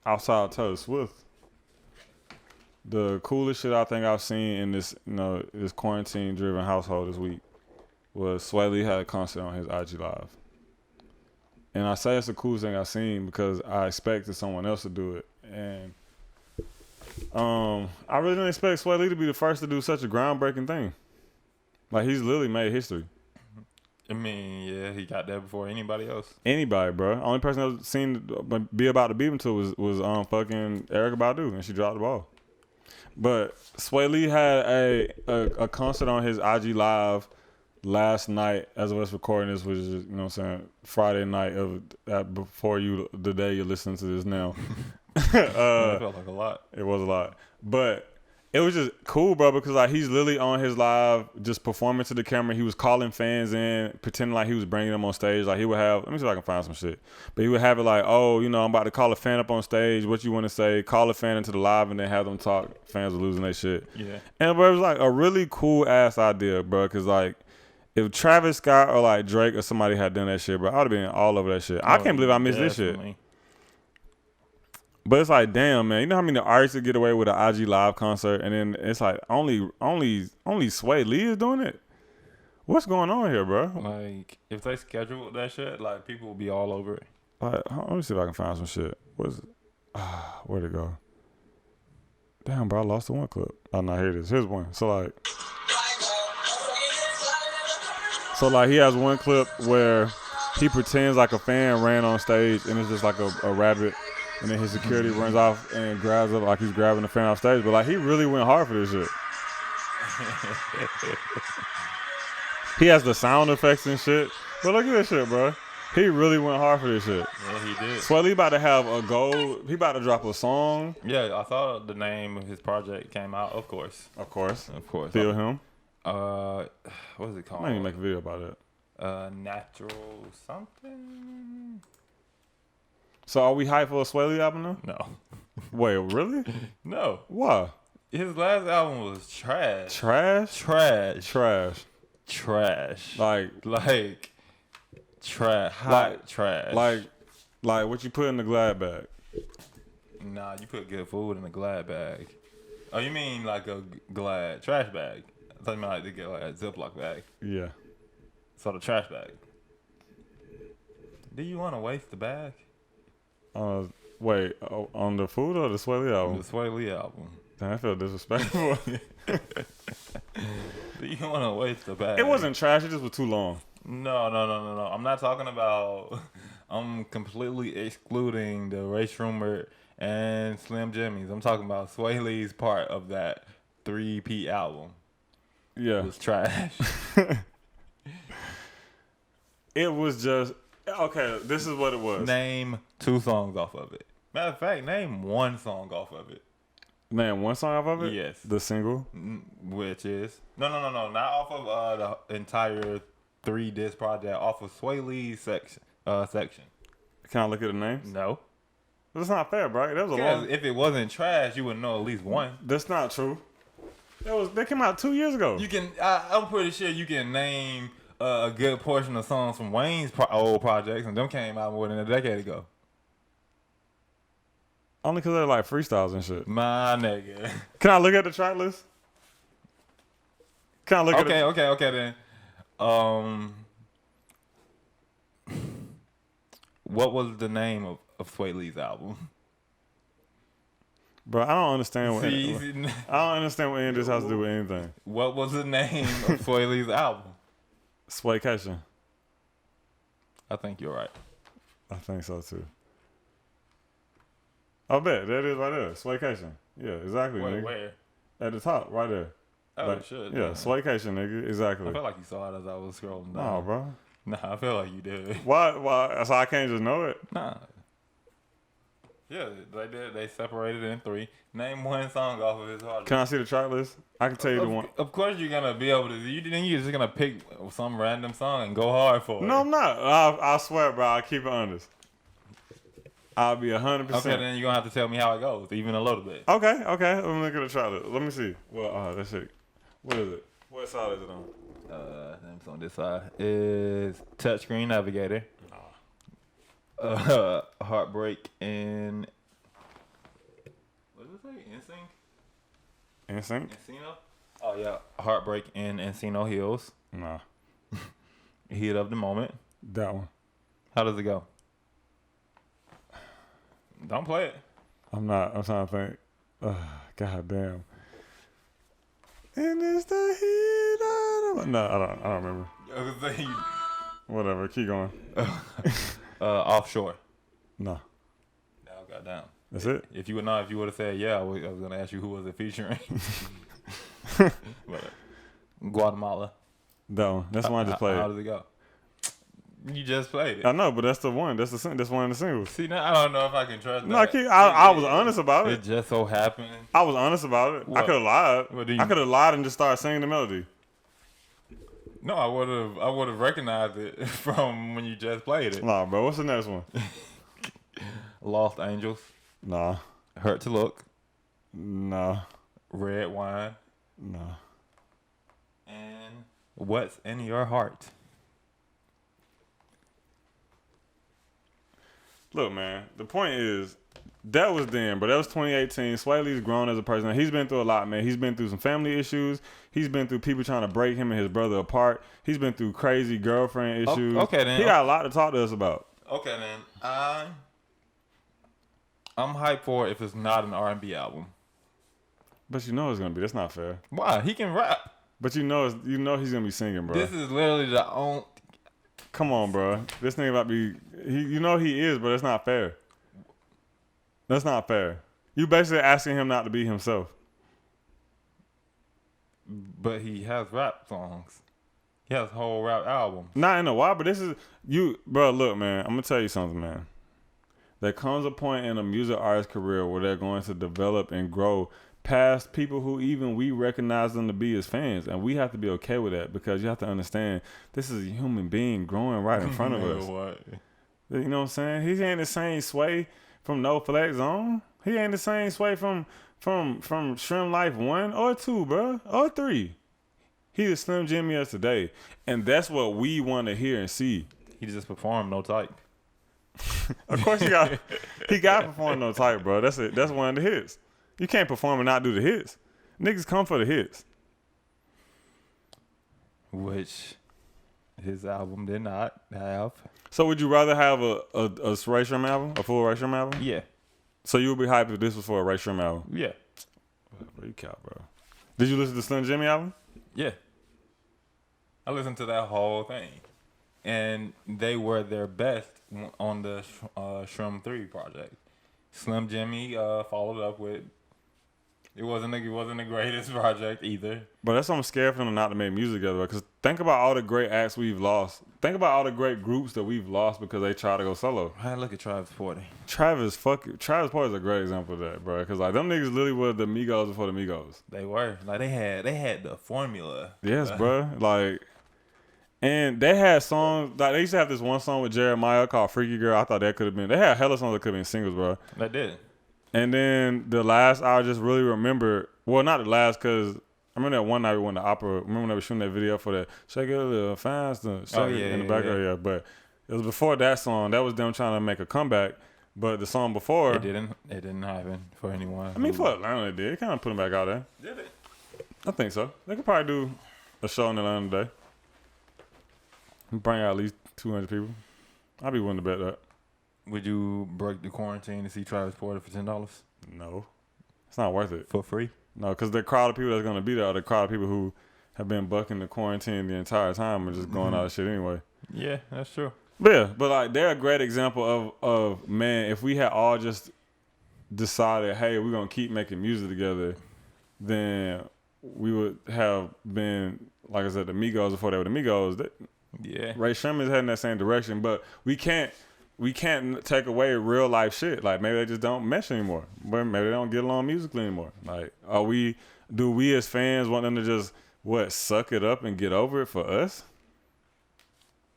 A: Outside of Taylor Swift, the coolest shit I think I've seen in this, this quarantine-driven household this week was Swae Lee had a concert on his IG Live. And I say it's the coolest thing I've seen because I expected someone else to do it. And I really didn't expect Swae Lee to be the first to do such a groundbreaking thing. Like, he's literally made history.
B: I mean, yeah, he got there before anybody else.
A: Anybody, bro. Only person I've seen be about to beat him to was fucking Erykah Badu, and she dropped the ball. But Swae Lee had a concert on his IG Live last night, as of us recording this, which is, Friday night before the day you're listening to this now.
B: It felt like a lot.
A: It was a lot. But it was just cool, bro, because like he's literally on his live just performing to the camera. He was calling fans in, pretending like he was bringing them on stage. Like he would have, let me see if I can find some shit. But he would have it like, oh, I'm about to call a fan up on stage. What you want to say? Call a fan into the live and then have them talk. Fans were losing their shit.
B: Yeah.
A: And bro, it was like a really cool ass idea, bro, because like if Travis Scott or like Drake or somebody had done that shit, bro, I would have been all over that shit. I can't believe I missed this shit. But it's like, damn, man. You know how many artists would get away with an IG Live concert, and then it's like only Swae Lee is doing it? What's going on here, bro?
B: Like, if they scheduled that shit, like, people will be all over it.
A: Like, let me see if I can find some shit. Where'd it go? Damn, bro, I lost the one clip. Oh, no, here it is. Here's one. So, he has one clip where he pretends like a fan ran on stage, and it's just like a rabbit. And then his security runs off and grabs it like he's grabbing the fan off stage. But, like, he really went hard for this shit. He has the sound effects and shit. But look at this shit, bro. He really went hard for this shit.
B: Yeah, he did.
A: Swae Lee about to have a goal. He about to drop a song.
B: Yeah, I saw the name of his project came out, of course.
A: Of course.
B: Feel
A: him.
B: What is it called?
A: I might even make a video about it.
B: Natural something?
A: So are we hyped for a Swae Lee album now?
B: No.
A: Wait, really?
B: No.
A: Why?
B: His last album was trash.
A: Trash?
B: Trash. Like trash. Hot trash.
A: Like what you put in the Glad bag.
B: Nah, you put good food in a Glad bag. Oh, you mean like a Glad trash bag? I thought you meant like to get like a Ziploc bag.
A: Yeah.
B: So the trash bag. Do you want to waste the bag?
A: Wait, on the food or the Swae Lee album?
B: The Swae Lee album.
A: Damn, I feel disrespectful.
B: Do you want to waste the bag?
A: It wasn't trash. It just was too long.
B: No. I'm not talking about. I'm completely excluding the Ray Shroomer and Slim Jimmy's. I'm talking about Swae Lee's part of that 3-P album.
A: Yeah.
B: was trash.
A: It was just okay. This is what it was.
B: Name 2 songs off of it. Matter of fact, name 1 song off of it.
A: Man, one song off of it?
B: Yes.
A: The single?
B: Which is no, not off of the entire 3-disc project. Off of Swae Lee's section.
A: Can I look at the names?
B: No.
A: That's not fair, bro. That was a
B: Because
A: long.
B: if it wasn't trash, you would know at least 1.
A: That's not true. They came out 2 years ago.
B: You can. I'm pretty sure you can name a good portion of songs from Wayne's old projects, and them came out more than a decade ago.
A: Only because they're like freestyles and shit.
B: My nigga.
A: Can I look at the track list? Can I look at it?
B: Okay then. What was the name of Swae Lee's album?
A: Bro, I don't understand what.
B: See,
A: I don't understand what any of this has to do with anything.
B: what was the name of Swae Lee's album?
A: Swaycation.
B: I think you're right.
A: I think so too. I bet that is right there. Swaycation. Yeah, exactly.
B: Wait,
A: nigga.
B: where?
A: At the top, right there.
B: Oh,
A: Like,
B: shit.
A: Yeah, Swaycation, nigga. Exactly.
B: I felt like you saw it as I was scrolling down.
A: No, bro.
B: Nah, I feel like you did.
A: Why? So I can't just know it?
B: Nah. Yeah, they did. They separated it in 3. Name 1 song off of his project.
A: Can I see the track list? I can tell you the one.
B: Of course you're gonna be able to. You're just gonna pick some random song and go hard for it.
A: No, I'm not. I swear, bro. I'll keep it honest. I'll be 100%.
B: Okay, then you're gonna have to tell me how it goes, even a little bit.
A: Okay. Let me look at the track list. Let me see. Well, that shit. What is it? What side is it on?
B: Names on this side is Touchscreen Navigator. Heartbreak and what did it say?
A: NSYNC?
B: Encino? Oh yeah, Heartbreak and Encino Hills.
A: Nah.
B: Heat of the Moment.
A: That one.
B: How does it go? Don't play it.
A: I'm not. I'm trying to think. God damn. And it's the heat of the... No, I don't remember.
B: I was saying,
A: Whatever. Keep going.
B: Offshore.
A: No.
B: No, goddamn.
A: That's it?
B: If you would have said yeah, I was gonna ask you who was it featuring. But, Guatemala.
A: That one. That's the one I just played.
B: How does it go? You just played it.
A: I know, but that's the one. That's one of the singles.
B: See, now I don't know if I can trust
A: No,
B: that.
A: I was honest about
B: It
A: it.
B: just so happened.
A: I was honest about it.
B: What?
A: I could have lied.
B: What do you-
A: I could have lied and just started singing the melody.
B: No, I would have recognized it from when you just played it.
A: Nah, bro. What's the next one?
B: Lost Angels,
A: Nah.
B: Hurt to Look,
A: Nah.
B: Red Wine,
A: Nah.
B: and What's in Your Heart.
A: Look, man. The point is, that was then, but that was 2018. Swae Lee's grown as a person. He's been through a lot, man. He's been through some family issues. He's been through people trying to break him and his brother apart. He's been through crazy girlfriend issues.
B: Okay, then.
A: He got a lot to talk to us about.
B: Okay, then. I'm hyped for it if it's not an R&B album.
A: But you know it's gonna be. That's not fair.
B: Why? He can rap.
A: But you know he's gonna be singing, bro.
B: This is literally the only.
A: Come on, bro. This nigga about to be. He is, but it's not fair. That's not fair. You basically asking him not to be himself.
B: But he has rap songs. He has whole rap albums.
A: Not in a while, but this is you, bro. Look, man. I'm gonna tell you something, man. There comes a point in a music artist career where they're going to develop and grow past people who even we recognize them to be as fans, and we have to be okay with that because you have to understand this is a human being growing right in front of us.
B: What?
A: You know what I'm saying? He ain't the same Sway from No Flex On. He ain't the same Sway from Shrimp Life 1 or 2, bro, or 3. He's a Slim Jimmy as today, and that's what we want to hear and see.
B: He just performed No Type.
A: Of course, he got to perform No Type, bro. That's it. That's one of the hits. You can't perform and not do the hits. Niggas come for the hits.
B: Which his album did not have.
A: So would you rather have a Ray Shrimp album, a full Ray Shrimp album?
B: Yeah.
A: So you would be hyped if this was for a Ray Shrimp album?
B: Yeah.
A: Bro, you cap, bro. Did you listen to Slim Jimmy album?
B: Yeah. I listened to that whole thing. And they were their best on the Shrimp 3 project. Slim Jimmy followed up with It wasn't the greatest project either.
A: But that's why I'm scared for them not to make music together. Because think about all the great acts we've lost. Think about all the great groups that we've lost because they try to go solo.
B: I look at Travis Porter.
A: Travis Porter is a great example of that, bro. Because like them niggas literally were the Migos before the Migos.
B: They were like they had the formula.
A: Yes, bro. Like, and they had songs like they used to have this one song with Jeremiah called "Freaky Girl." I thought that could have been. They had hella songs that could have been singles, bro.
B: They did.
A: And then the last I just really remember. Well, not the last because I remember that one night we went to opera. Remember when they were shooting that video for that "Shake It a Little Faster," shake it in the background. Yeah, but it was before that song. That was them trying to make a comeback. But the song before,
B: it didn't happen for anyone.
A: I mean, for Atlanta, it did. It kind of put them back out there.
B: Did it?
A: I think so. They could probably do a show in Atlanta today. Bring out at least 200 people. I'd be willing to bet that.
B: Would you break the quarantine to see Travis Porter for $10?
A: No, it's not worth it.
B: For free?
A: No, because the crowd of people that's gonna be there are the crowd of people who have been bucking the quarantine the entire time and just going out of shit anyway.
B: Yeah, that's true.
A: But yeah, but like they're a great example of man, if we had all just decided, hey, we're gonna keep making music together, then we would have been, like I said, the Migos before they were the Migos.
B: Yeah.
A: Ray Sherman's heading that same direction, but we can't take away real life shit. Like maybe they just don't mesh anymore. But maybe they don't get along musically anymore. Like do we as fans want them to just suck it up and get over it for us?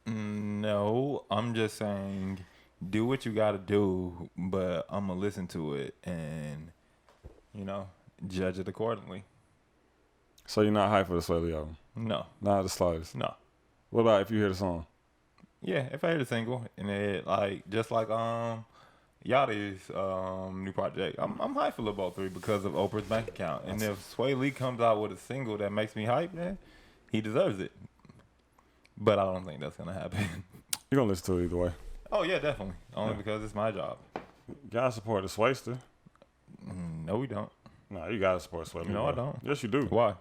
B: No, I'm just saying do what you gotta do, but I'm gonna listen to it and judge it accordingly.
A: So you're not hyped for the Swae Lee album?
B: No.
A: Not the slightest?
B: No.
A: What about if you hear the song?
B: Yeah, if I hear the single and it just like Yachty's new project, I'm hyped for Lil Bo 3 because of Oprah's bank account. And if Swae Lee comes out with a single that makes me hype, then he deserves it. But I don't think that's gonna happen.
A: You're gonna listen to it either way.
B: Oh yeah, definitely. Only because it's my job.
A: You gotta support the Swayster.
B: No, we don't.
A: No, you gotta support Swae Lee.
B: No, I don't.
A: Yes, you do.
B: Why?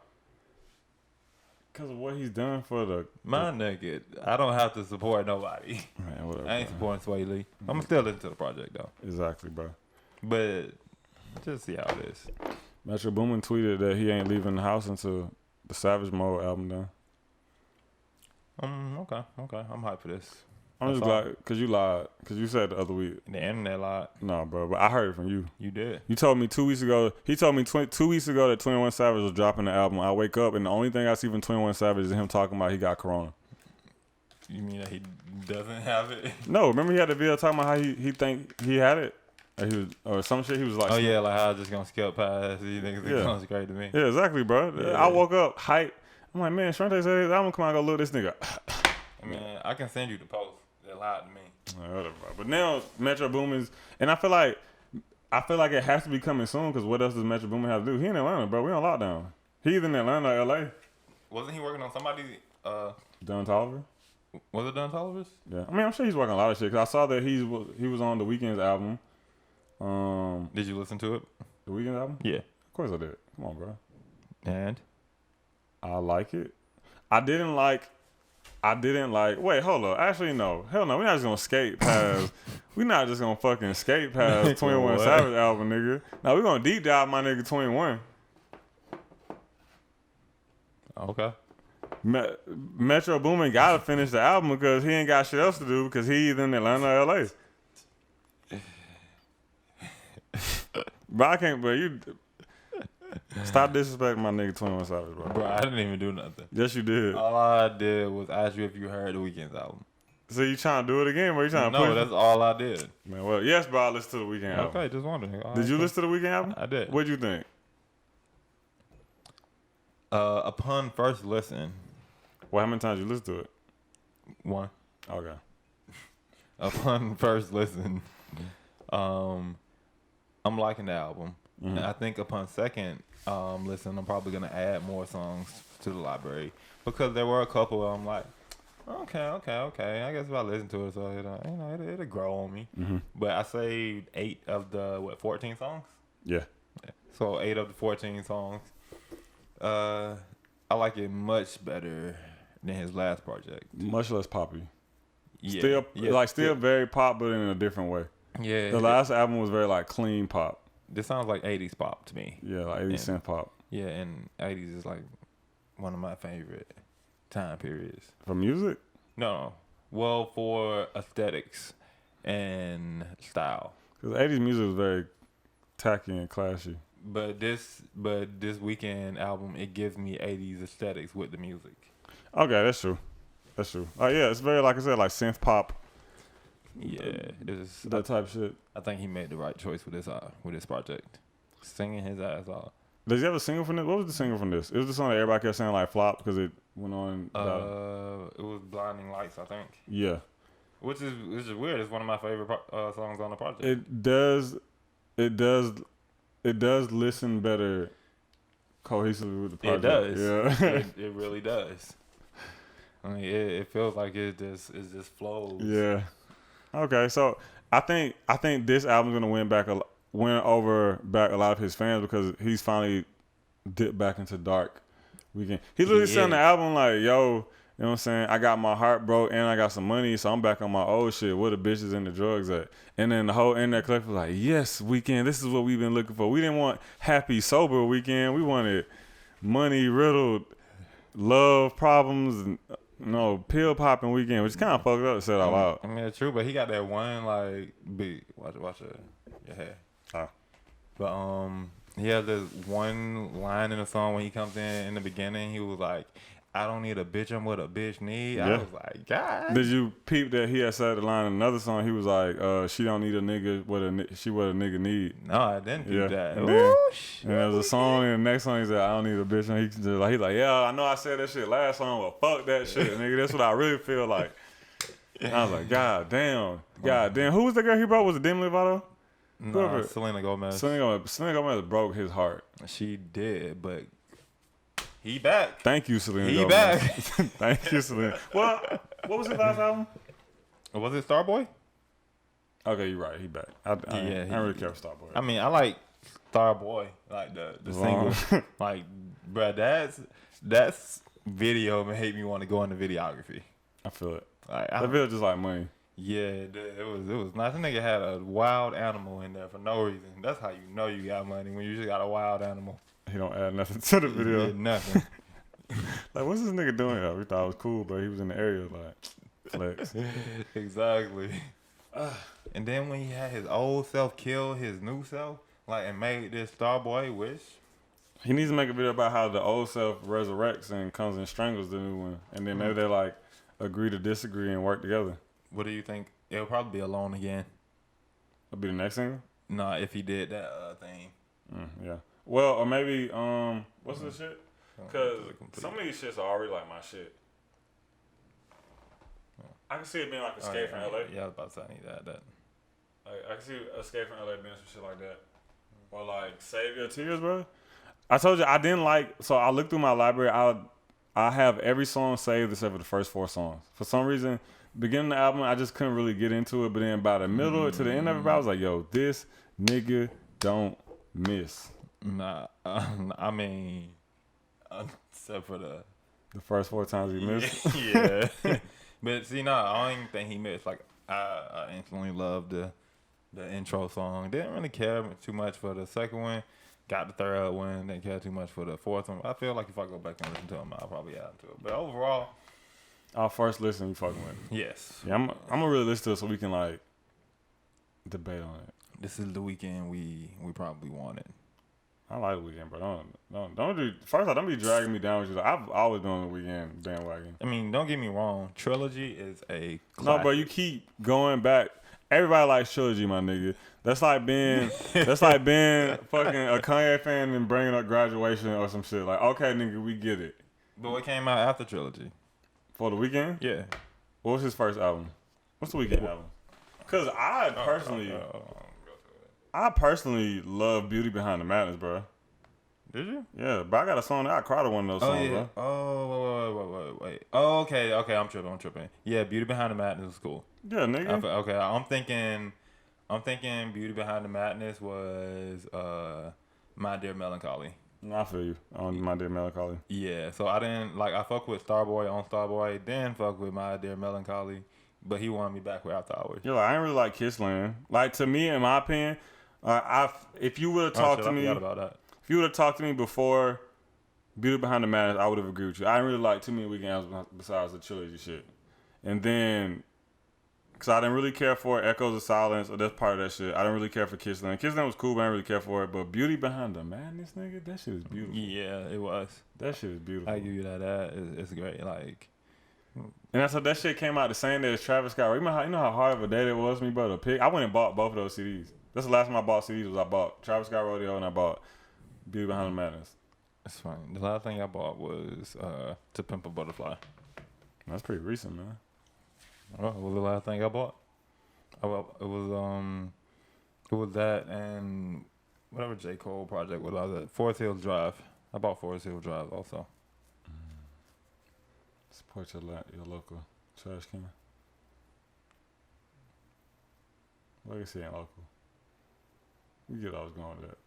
A: Because of what he's done for the
B: nigga, I don't have to support nobody.
A: Man, whatever.
B: I ain't supporting Swae Lee. I'm still into the project though.
A: Exactly, bro.
B: But just see how it is.
A: Metro Boomin tweeted that he ain't leaving the house until the Savage Mode album done.
B: Okay. I'm hyped for this.
A: I'm just glad because you lied. Because you said the other week.
B: The internet lied.
A: No, bro. But I heard it from you.
B: You did.
A: You told me 2 weeks ago. He told me 2 weeks ago that 21 Savage was dropping the album. I wake up and the only thing I see from 21 Savage is him talking about he got corona.
B: You mean that he doesn't have it?
A: No, remember he had the video talking about how he think he had it? Or some shit. He was like,
B: oh yeah, like how I just gonna skip past. You think it sounds great to me?
A: Yeah, exactly, bro. Yeah. I woke up hype. I'm like, man, Shrante said his album come out, go look at this nigga.
B: I mean, I can send you the post. They lied to me.
A: Whatever, bro. But now Metro Boomin's, and I feel like it has to be coming soon because what else does Metro Boomin have to do? He in Atlanta, bro. We on lockdown. He either in Atlanta or LA.
B: Wasn't he working on somebody?
A: Don Toliver.
B: Was it Don Toliver's?
A: Yeah, I mean, I'm sure he's working on a lot of shit. Cause I saw that he was on the Weeknd's album.
B: Did you listen to it?
A: The Weeknd album?
B: Yeah,
A: of course I did. Come on, bro.
B: And
A: I like it. I didn't like. Wait, hold up. Actually, no. Hell no. We're not just gonna skate past. We're not just gonna fucking skate past 21 Savage album, nigga. Now we're gonna deep dive my nigga 21.
B: Okay.
A: Metro Boomin gotta finish the album because he ain't got shit else to do because he either in Atlanta or LA. But I can't. But you stop disrespecting my nigga 21 Savage, bro.
B: Bro, I didn't even do nothing.
A: Yes, you did.
B: All I did was ask you if you heard the Weeknd's album.
A: So you trying to do it again? Or you trying to push?
B: No, that's all I did.
A: Man, well, yes, bro. I listened to the Weeknd album.
B: Okay, just wondering.
A: Did you listen to the Weeknd album?
B: I did.
A: What'd you think?
B: Upon first listen.
A: Well, how many times you listen to it?
B: One.
A: Okay.
B: Upon first listen, I'm liking the album.
A: Mm-hmm.
B: And I think upon second listen, I'm probably gonna add more songs to the library because there were a couple where I'm like, okay. I guess if I listen to it, so it'll grow on me.
A: Mm-hmm.
B: But I saved 8 of the 14 songs.
A: Yeah.
B: So 8 of the 14 songs. I like it much better than his last project.
A: Much less poppy.
B: Yeah.
A: Still very pop, but in a different way.
B: Yeah.
A: The last album was very like clean pop.
B: this sounds like 80s pop to me.
A: Yeah, like 80s synth pop.
B: Yeah, and 80s is like one of my favorite time periods.
A: For music?
B: No. Well, for aesthetics and style.
A: Because 80s music was very tacky and clashy.
B: But this Weeknd album, it gives me 80s aesthetics with the music.
A: Okay, that's true. That's true. Oh yeah, it's very, like I said, like synth pop.
B: Yeah, it's
A: That type of shit.
B: I think he made the right choice with this project. Singing his ass off.
A: Does he have a single from this? What was the single from this? It was the song that everybody kept saying like flop because it went on.
B: It was Blinding Lights, I think.
A: Yeah.
B: Which is weird. It's one of my favorite songs on the project.
A: It does listen better cohesively with the project.
B: It does.
A: Yeah.
B: it really does. I mean, it feels like it just flows.
A: Yeah. Okay, so I think this album's gonna win over a lot of his fans because he's finally dipped back into dark Weeknd. He literally said on the album like, "Yo, you know what I'm saying? I got my heart broke and I got some money, so I'm back on my old shit. Where the bitches and the drugs at?" And then the whole internet collective was like, "Yes, Weeknd. This is what we've been looking for. We didn't want happy, sober Weeknd. We wanted money riddled, love problems, and pill popping Weeknd," which kind of fucked up to say it out loud.
B: I mean, it's true, but he got that one like big. Watch your hair.
A: Oh.
B: But he has this one line in the song when he comes in the beginning. He was like, "I don't need a bitch. I'm what a bitch need." Yeah. I was like, God.
A: Did you peep that he had said the line in another song? He was like, "She don't need a nigga. What a nigga need."
B: No, I didn't peep that.
A: And there was a song in the next song. He said, "I don't need a bitch." And he's like, "Yeah, I know I said that shit last song, but fuck that shit, nigga. That's what I really feel like." And I was like, God damn. Who was the girl he brought? Was it Demi Lovato?
B: No, Selena Gomez.
A: Selena Gomez broke his heart.
B: She did, but he back.
A: Thank you, Selena Gomez.
B: He back.
A: Thank you, Selena. Well, what was his last album?
B: Was it Starboy?
A: Okay, you're right. He back. I really care for Starboy.
B: I mean, I like Starboy, like the single. Like, bruh, that's video made me want to go into videography.
A: I feel it.
B: Like,
A: that video just like money.
B: Yeah, it was nice. That nigga had a wild animal in there for no reason. That's how you know you got money, when you just got a wild animal.
A: He don't add nothing to the video.
B: He did nothing.
A: Like, what's this nigga doing here? We thought it was cool, but he was in the area like flex.
B: Exactly. And then when he had his old self kill his new self, like, and made this Starboy wish.
A: He needs to make a video about how the old self resurrects and comes and strangles the new one, and then maybe they like agree to disagree and work together.
B: What do you think? It'll probably be Alone Again.
A: That'll be the next single?
B: Nah, if he did that thing.
A: Yeah. Well, or maybe, what's this shit? Because some of these shits are already like my shit. I can see it being like Escape from LA.
B: Yeah, I was about to say I need that.
A: Like, I can see Escape from LA being some shit like that. Or like Save Your Tears, bro. I told you I didn't like, so I looked through my library. I have every song saved except for the first 4 songs. For some reason, beginning of the album, I just couldn't really get into it. But then by the middle to the end of it, I was like, yo, this nigga don't miss.
B: Nah, I mean, except for the
A: first 4 times he missed.
B: Yeah. But see, no, I don't even think he missed. Like, I instantly loved the intro song. Didn't really care too much for the second one. Got the third one. Didn't care too much for the fourth one. I feel like if I go back and listen to him, I'll probably add to it. But overall,
A: Our first listen, you fucking with it.
B: Yes.
A: Yeah, I'm gonna really listen to it so we can like debate on it.
B: This is the weekend we probably wanted.
A: I like the weekend, bro. Don't do. First off, don't be dragging me down with you. Like, I've always been on the weekend bandwagon.
B: I mean, don't get me wrong. Trilogy is a classic.
A: No, bro, you keep going back. Everybody likes Trilogy, my nigga. That's like being fucking a Kanye fan and bringing up Graduation or some shit. Like, okay, nigga, we get it.
B: But what came out after Trilogy?
A: For the weekend?
B: Yeah.
A: What was his first album? What's the weekend album? Because I personally love Beauty Behind the Madness, bro.
B: Did you?
A: Yeah, but I got a song that I cried to one of those songs, bro.
B: Oh, wait. Oh, okay, I'm tripping. Yeah, Beauty Behind the Madness was cool.
A: Yeah, nigga.
B: Okay, I'm thinking Beauty Behind the Madness was My Dear Melancholy.
A: I feel you on My Dear Melancholy.
B: Yeah, so I didn't I fuck with Starboy on Starboy, then fuck with My Dear Melancholy, but he wanted me back with After Hours.
A: Yeah, like, I ain't really like Kissland. Like, to me, in my opinion, If you would have talked to me,
B: I forgot about that.
A: if you would have talked to me before Beauty Behind the Madness, I would have agreed with you. I didn't really like too many weekends besides the trilogy shit. And then, because I didn't really care for Echoes of Silence, or that's part of that shit. I didn't really care for Kissland. Kissland was cool, but I didn't really care for it. But Beauty Behind the Madness, nigga, that shit is beautiful.
B: Yeah, it was.
A: That shit is beautiful.
B: I give you that. It's great. Like,
A: and that's what that shit came out the same day as Travis Scott. You know how hard of a day it was for me, bro, to pick? I went and bought both of those CDs. That's the last time I bought CDs. I bought Travis Scott Rodeo and I bought Beauty Behind the Madness.
B: it's fine. The last thing I bought was To Pimp a Butterfly.
A: That's pretty recent, man.
B: What was the last thing I bought? It was that and whatever J. Cole project was. Forest Hills Drive. I bought Forest Hills Drive also.
A: Support your local trash can. Legacy ain't local. You get what I was going with that.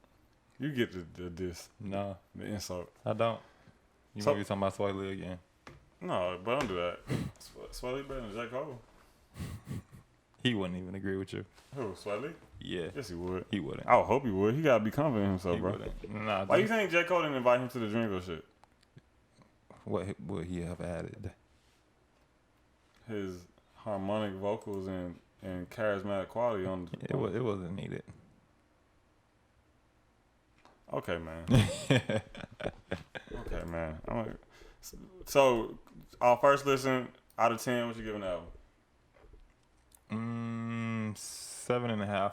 A: You get the diss.
B: No,
A: The insult.
B: I don't. You
A: So-
B: might be talking about Swae Lee again.
A: No, but don't do that. Swae Lee better than J. Cole.
B: He wouldn't even agree with you.
A: Who, Swae Lee?
B: Yeah,
A: Yes, he would.
B: he wouldn't.
A: I would hope he would. He gotta be confident in himself,
B: He
A: bro.
B: wouldn't. Nah,
A: Why you think J. Cole didn't invite him to the Dreamville shit?
B: what would he have added?
A: His harmonic vocals and charismatic quality on the
B: It wasn't needed.
A: Okay, man. Okay, man. So, our first listen out of 10, what you giving the album?
B: 7.5.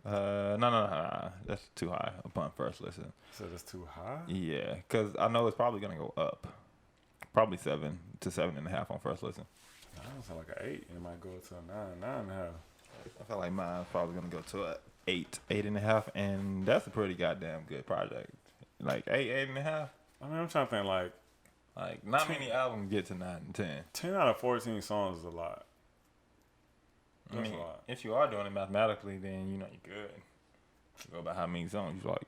B: No. That's too high upon first listen.
A: So that's too high?
B: Yeah, because I know it's probably gonna go up. Probably 7 to 7.5 on first listen.
A: I don't sound like an 8. It might go to a 9.5.
B: I feel like mine's probably gonna go to a 8.5, and that's a pretty goddamn good project. Like 8.5.
A: I mean, I'm trying to think
B: Like not many albums get to 9 and 10.
A: 10 out of 14 songs is a lot.
B: I
A: That's
B: mean,
A: a lot.
B: if you are doing it mathematically, then you know you're good. Go by how many songs you like.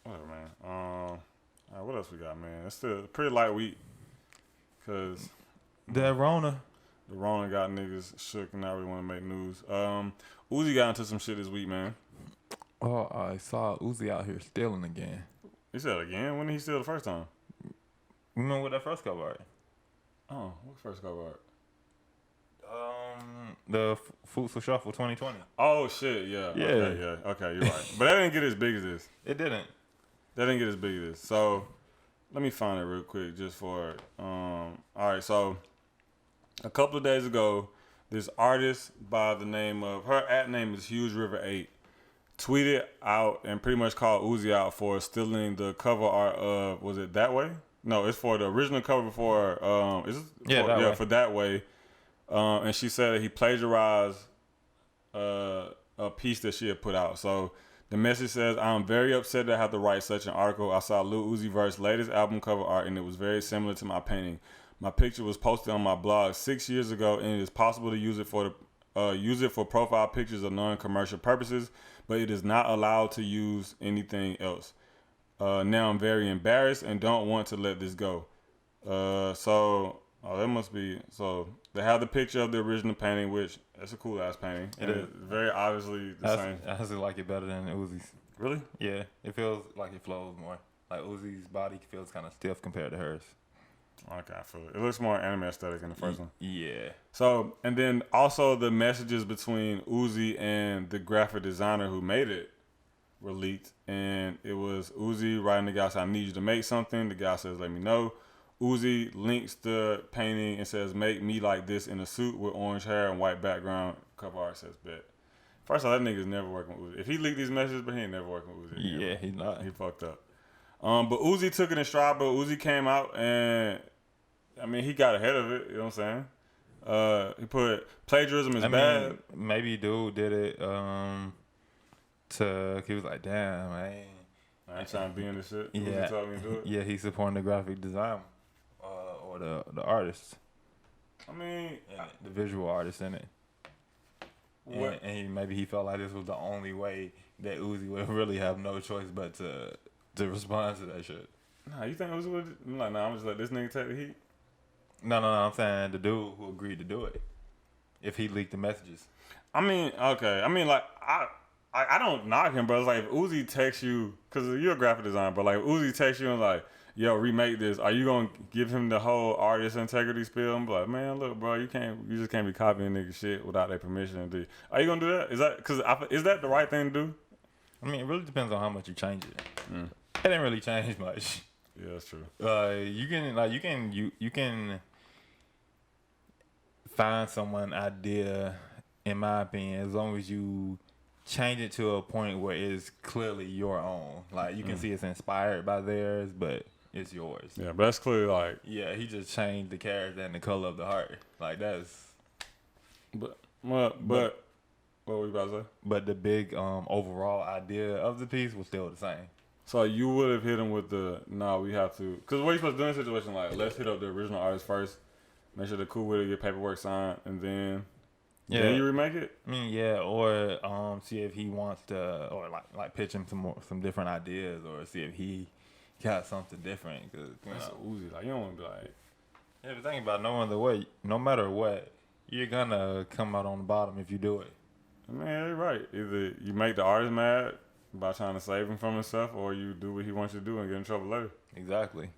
A: Whatever, man. All right, what else we got, man? It's still a pretty light week. Because
B: That Rona.
A: the Rona got niggas shook and not really want to make news. Uzi got into some shit this week, man.
B: Oh, I saw Uzi out here stealing again.
A: He said it again. When did he steal the first time?
B: You know what that first cover art?
A: Oh, what first cover art?
B: The Futsal Shuffle 2020.
A: Oh, shit, yeah.
B: Yeah.
A: Okay, yeah. Okay, you're right. But that didn't get as big as this.
B: It didn't.
A: That didn't get as big as this. So, let me find it real quick just for all right, so a couple of days ago, this artist by the name of, her at name is Huge River 8, tweeted out and pretty much called Uzi out for stealing the cover art of, was it That Way? No, it's for the original cover for for That Way. And she said that he plagiarized a piece that she had put out. So the message says, "I'm very upset that I have to write such an article. I saw Lil Uzi Vert's latest album cover art and it was very similar to my painting. My picture was posted on my blog 6 years ago and it is possible to use it for profile pictures of non-commercial purposes, but it is not allowed to use anything else. Now I'm very embarrassed and don't want to let this go." That must be, so they have the picture of the original painting, which that's a cool ass painting.
B: It is.
A: Very obviously the same.
B: I actually like it better than Uzi's.
A: Really?
B: Yeah, it feels like it flows more. Like Uzi's body feels kind of stiff compared to hers.
A: Okay, I feel it. It looks more anime aesthetic in the first one.
B: Yeah.
A: So, and then also the messages between Uzi and the graphic designer who made it were leaked. And it was Uzi writing the guy, says, "I need you to make something." The guy says, "Let me know." Uzi links the painting and says, "Make me like this in a suit with orange hair and white background." Cover art says, "Bet." First of all, that nigga's never working with Uzi. If he leaked these messages, but he ain't never working with Uzi again.
B: Yeah, he's not.
A: He fucked up. But Uzi took it in stride, but Uzi came out and, I mean, he got ahead of it, you know what I'm saying? He put plagiarism is bad.
B: Maybe dude did it he was like, damn, man.
A: I ain't trying to be in this shit.
B: Yeah.
A: Uzi told me to do it.
B: Yeah, he's supporting the graphic design or the artist.
A: I mean,
B: The visual artist in it.
A: what?
B: And maybe he felt like this was the only way that Uzi would really have no choice but to respond to that shit.
A: Nah, you think Uzi would? I'm like, nah, I'm just let this nigga take the heat.
B: No, I'm saying the dude who agreed to do it. If he leaked the messages.
A: I mean, okay. I mean, like, I don't knock him, but it's like if Uzi texts you, because you're a graphic designer, but like if Uzi texts you and like, yo, remake this, are you gonna give him the whole artist integrity spiel? I'm like, man, look, bro, you just can't be copying nigga shit without their permission. Are you gonna do that? Is that the right thing to do?
B: I mean, it really depends on how much you change it. It didn't really change much.
A: Yeah, that's true.
B: You can find someone idea, in my opinion, as long as you change it to a point where it's clearly your own. Like you can see it's inspired by theirs, but it's yours.
A: Yeah, but that's clearly like.
B: Yeah, he just changed the character and the color of the heart. Like that's.
A: But what were you about to say?
B: But the big overall idea of the piece was still the same.
A: So you would have hit him with we have to, because what you supposed to do in a situation like, let's hit up the original artist first, make sure they're cool with it, get paperwork signed, and then you remake it.
B: I mean, yeah, or see if he wants to, or like pitch him some different ideas, or see if he got something different. Cause
A: That's Uzi. Like you don't want to be like.
B: Yeah, but think about no matter what, you're gonna come out on the bottom if you do it.
A: Man, you're right. Either you make the artist mad by trying to save him from himself, or you do what he wants you to do and get in trouble later.
B: Exactly.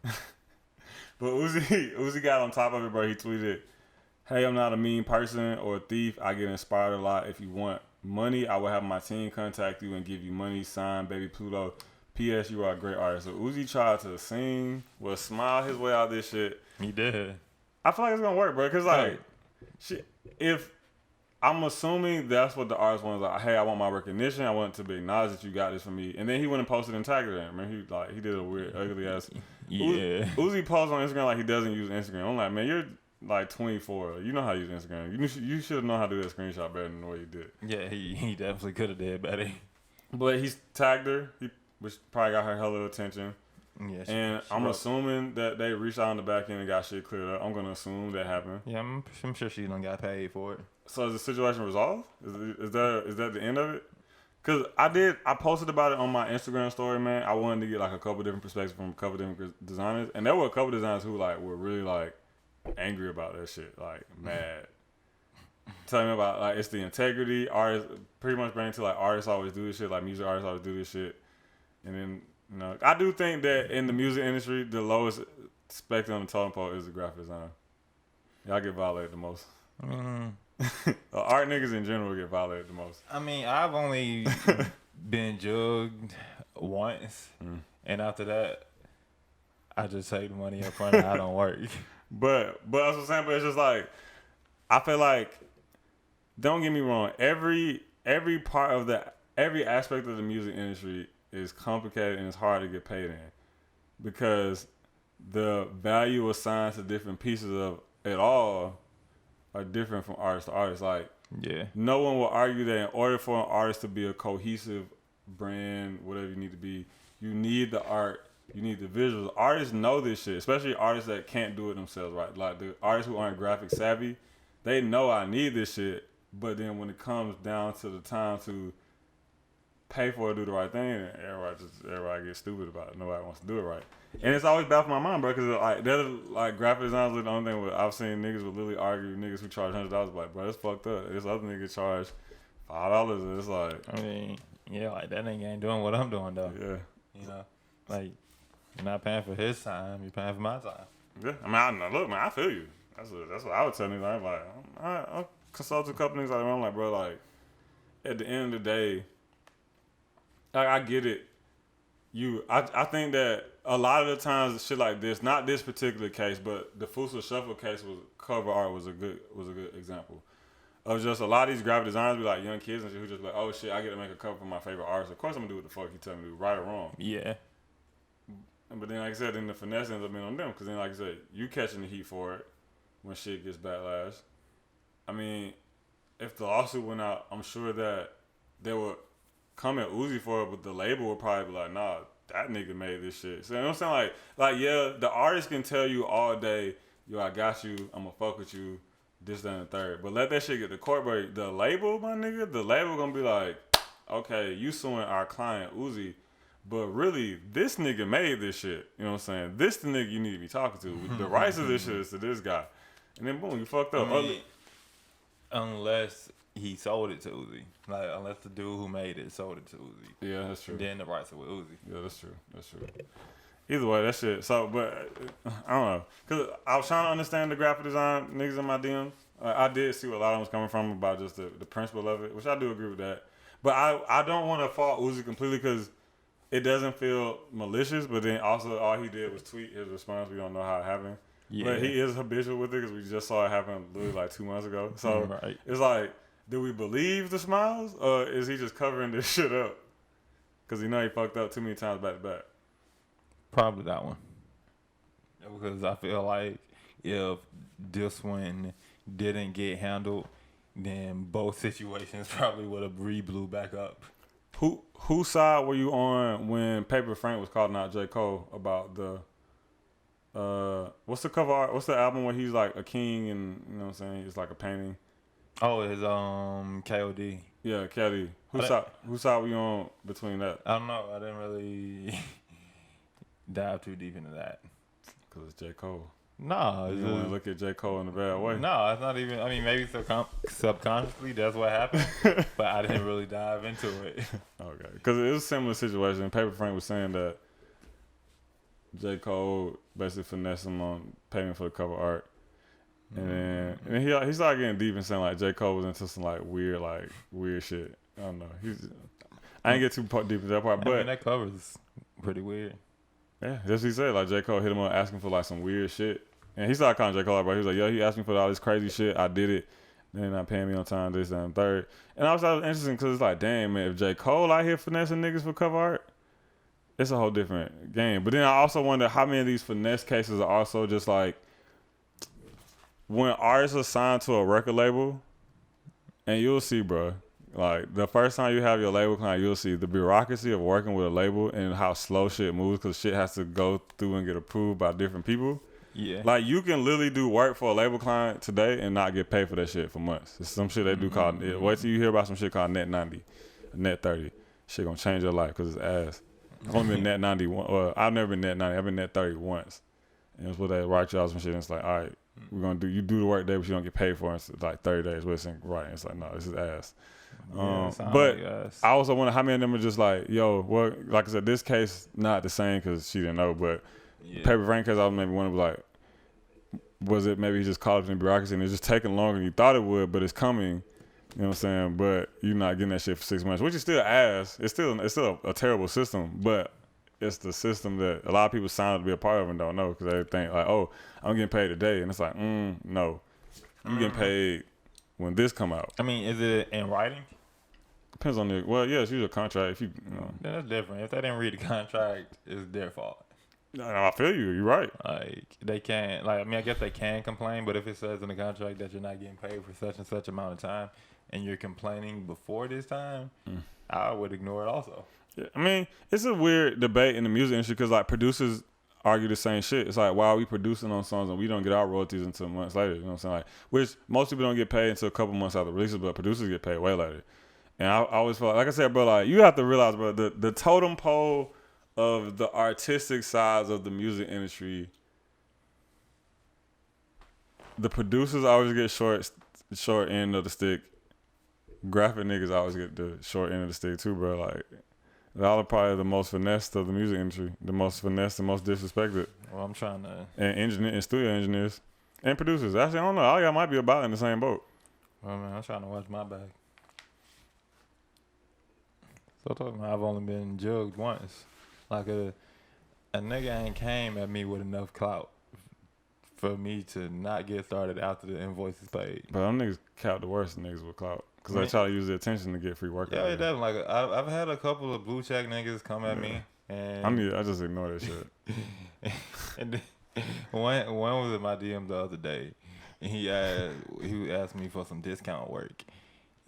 A: But Uzi got on top of it, bro. He tweeted, "Hey, I'm not a mean person or a thief. I get inspired a lot. If you want money, I will have my team contact you and give you money. Signed, Baby Pluto. P.S. You are a great artist." So Uzi tried to sing, smile his way out this shit.
B: He did.
A: I feel like it's gonna work, bro. Cause like, if I'm assuming that's what the artist wants, like, hey, I want my recognition. I want to be acknowledged that you got this for me. And then he went and posted and tagged her. Man, he did a weird, ugly ass.
B: Yeah.
A: Uzi posts on Instagram like he doesn't use Instagram. I'm like, man, you're like 24. You know how to use Instagram. You should know how to do that screenshot better than the way you did.
B: Yeah, he definitely could have did better.
A: But he's tagged her, which probably got her hella attention.
B: Yeah,
A: and I'm assuming that they reached out on the back end and got shit cleared up. I'm gonna assume that happened.
B: Yeah, I'm sure she done got paid for it.
A: So is the situation resolved? Is that the end of it? Cause I posted about it on my Instagram story, man. I wanted to get like a couple different perspectives from a couple different designers, and there were a couple designers who like were really like angry about that shit, like mad. Telling me about like it's the integrity. Artists pretty much bring to like artists always do this shit, like music artists always do this shit, and then. No, I do think that in the music industry, the lowest spectrum on the totem pole is the graphic designer. Y'all get violated the most. Art niggas in general get violated the most.
B: I mean, I've only been jugged once, and after that, I just take the money up front and I don't work.
A: But that's what I'm saying. But it's just like, I feel like, don't get me wrong. Every part of every aspect of the music industry is complicated and it's hard to get paid in because the value assigned to different pieces of it all are different from artist to artist. Like, no one will argue that in order for an artist to be a cohesive brand, whatever you need to be, you need the art, you need the visuals. Artists know this shit, especially artists that can't do it themselves, right? Like the artists who aren't graphic savvy, they know I need this shit, but then when it comes down to the time to pay for it, do the right thing, and everybody gets stupid about it. Nobody wants to do it right. And it's always baffled my mind, bro, because like, like graphic designers are the only thing where I've seen niggas would literally argue, niggas who charge $100, like, bro, that's fucked up. This other nigga charge $5, and it's like.
B: I mean, yeah, like that nigga ain't doing what I'm doing, though.
A: Yeah.
B: You know? Like, you're not paying for his time, you're paying for my time.
A: Yeah. I mean, look, man, I feel you. That's what I would tell niggas. I'm like, I'll consult a couple niggas like that. I'm like, bro, like, at the end of the day, I get it. I think that a lot of the times shit like this, not this particular case, but the Fusa Shuffle case cover art was a good example of just a lot of these graphic designers be like young kids and shit who just be like, oh shit, I get to make a cover for my favorite artist. Of course I'm gonna do what the fuck he tell me to do, right or wrong.
B: Yeah.
A: But then like I said, then the finesse ends up being on them because then like I said, you catching the heat for it when shit gets backlash. I mean, if the lawsuit went out, I'm sure that they would come at Uzi for it, but the label would probably be like, nah, that nigga made this shit. So you know what I'm saying? Like yeah, the artist can tell you all day, yo, I got you, I'm gonna fuck with you, this, that, and the third. But let that shit get to court, but the label, my nigga, the label gonna be like, okay, you suing our client Uzi, but really, this nigga made this shit. You know what I'm saying? This the nigga you need to be talking to. The rights of this shit is to this guy. And then boom, you fucked up.
B: I mean, unless he sold it to Uzi. Like, unless the dude who made it sold it to Uzi.
A: Yeah, that's true.
B: Then the rights are with Uzi.
A: Yeah, that's true. That's true. Either way, that shit. So, but I don't know, cause I was trying to understand the graphic design niggas in my DMs. I did see where a lot of them was coming from about just the principle of it, which I do agree with that. But I don't want to fault Uzi completely because it doesn't feel malicious. But then also all he did was tweet his response. We don't know how it happened. Yeah. But he is habitual with it because we just saw it happen literally like 2 months ago. So It's like, do we believe the smiles or is he just covering this shit up? Because he fucked up too many times back to back.
B: Probably that one. Because I feel like if this one didn't get handled, then both situations probably would have blew back up.
A: Whose side were you on when Paper Frank was calling out J. Cole about the what's the cover art? What's the album where he's like a king and you know what I'm saying? It's like a painting.
B: Oh, it's KOD.
A: Yeah, KOD. Whose side were you on between that?
B: I don't know. I didn't really dive too deep into that.
A: Because it's J. Cole.
B: No,
A: you want to look at J. Cole in a bad way.
B: No, it's not even. I mean, maybe subconsciously that's what happened, but I didn't really dive into it. Okay, because
A: it was a similar situation. Paper Frank was saying that J. Cole basically finessed him on paying for the cover art, and he started getting deep and saying like J. Cole was into some like weird shit. I don't know. I ain't get too deep into that part, but
B: that cover is pretty weird.
A: Yeah, that's what he said. Like J. Cole hit him up asking for like some weird shit. And he started calling J. Cole out, bro. He was like, yo, he asked me for all this crazy shit. I did it. They're not paying me on time, this, that, and third. And I was interesting because it's like, damn, man, if J. Cole out here finessing niggas for cover art, it's a whole different game. But then I also wonder how many of these finesse cases are also just like when artists are signed to a record label, and you'll see, bro, like the first time you have your label client, you'll see the bureaucracy of working with a label and how slow shit moves because shit has to go through and get approved by different people. Yeah. Like you can literally do work for a label client today and not get paid for that shit for months. It's some shit they do called, wait till you hear about some shit called net 90, net 30. Shit gonna change your life because it's ass. I've only been net 90 once. Well, I've never been net 90. I've been net 30 once. And it's what they write you out some shit and it's like, all right, we're gonna do, you do the work day but you don't get paid for it. It's like 30 days. But right. It's like, no, this is ass. But I also wonder how many of them are just like, yo, well, like I said, this case not the same because she didn't know, but Paper Frank case, I was maybe wondering like, was it maybe he just caught up in the bureaucracy and it's just taking longer than you thought it would, but it's coming, you know what I'm saying? But you're not getting that shit for 6 months, which is still ass. It's still a terrible system, but it's the system that a lot of people sign up to be a part of and don't know because they think like, oh, I'm getting paid today, and it's like, no, you getting paid when this come out.
B: I mean, is it in writing?
A: Depends on well, yeah, it's usually a contract. If you know.
B: Then that's different. If they didn't read the contract, it's their fault.
A: No, I feel you. You're right.
B: Like they can't. Like I mean, I guess they can complain, but if it says in the contract that you're not getting paid for such and such amount of time, and you're complaining before this time, I would ignore it also.
A: Yeah, I mean, it's a weird debate in the music industry because like producers argue the same shit. It's like, why are we producing on songs and we don't get our royalties until months later? You know what I'm saying? Like, which most people don't get paid until a couple months after the release, but producers get paid way later. And I always felt like I said, bro, like you have to realize, bro, the totem pole of the artistic sides of the music industry, the producers always get short end of the stick. Graphic niggas always get the short end of the stick too, bro. Like y'all are probably the most finessed of the music industry, the most finessed and most disrespected.
B: Well, I'm trying to
A: and studio engineers and producers. Actually, I don't know. All y'all might be about in the same boat.
B: Well, man, I'm trying to watch my back. So talking about I've only been jugged once. Like a nigga ain't came at me with enough clout for me to not get started after the invoice is paid.
A: But them niggas count the worst niggas with clout because they try to use the attention to get free work.
B: Yeah, it definitely. Like I've had a couple of blue check niggas come at me, and
A: I just ignore that shit.
B: And then, one was in my DM the other day, and he asked me for some discount work,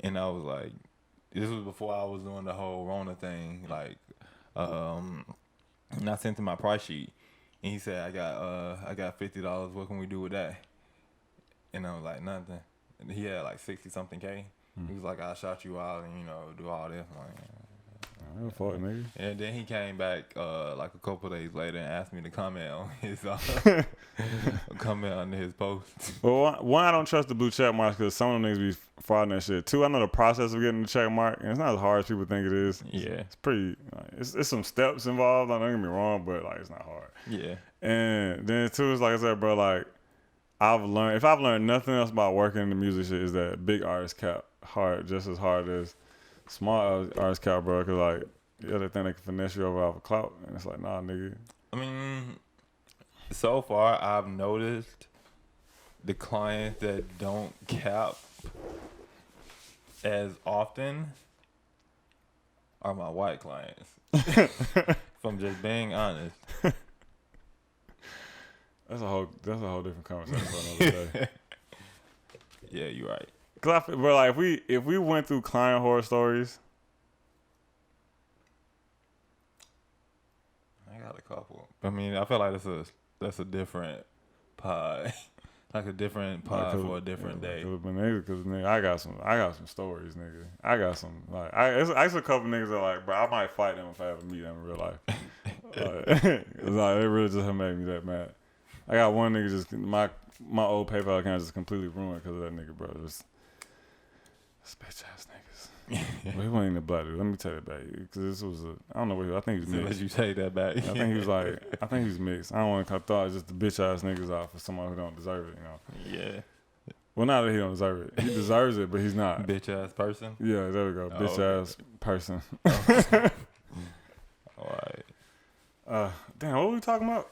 B: and I was like, this was before I was doing the whole Rona thing, like. And I sent him my price sheet, and he said, I got $50. What can we do with that? And I was like, nothing. And he had like 60 something K. He was like, I shot you out and do all this. I'm like,
A: Real fuck, nigga.
B: And then he came back like a couple days later and asked me to comment on his comment on his post.
A: Well, one, I don't trust the blue check marks because some of them niggas be frauding that shit. Two, I know the process of getting the check mark, and it's not as hard as people think it is.
B: Yeah.
A: It's pretty. Like, it's some steps involved. Like, don't get me wrong, but like it's not hard.
B: Yeah.
A: And then two is like I said, bro. Like I've learned nothing else about working in the music shit is that big artists cap hard just as hard as small artists cap, bro. Cause like yeah, they think they can finesse you over off a clout, and it's like nah, nigga.
B: I mean, so far I've noticed the clients that don't cap as often are my white clients. If I'm just being honest.
A: That's a whole different conversation for another day.
B: Yeah, you're right.
A: Cause I feel, bro, like if we went through client horror stories,
B: I got a couple. I mean, I feel like that's a different pod, like a different pod for a different day.
A: Cause nigga, I got some stories, nigga. I got some like I a couple niggas that like, bro, I might fight them if I ever meet them in real life. It's like they really just made me that mad. I got one nigga just my old PayPal account just completely ruined because of that nigga, bro. This bitch ass niggas. Well, he wasn't even a black dude. Let me take that back because this was I don't know what he was. I think he was mixed.
B: Let you take that back.
A: I think he was mixed. I don't want to throw just the bitch ass niggas off for someone who don't deserve it, you know.
B: Yeah.
A: Well, not that he don't deserve it. He deserves it, but he's not.
B: Bitch ass person.
A: Yeah, there we go. Bitch ass person.
B: All right.
A: Damn, what were we talking about?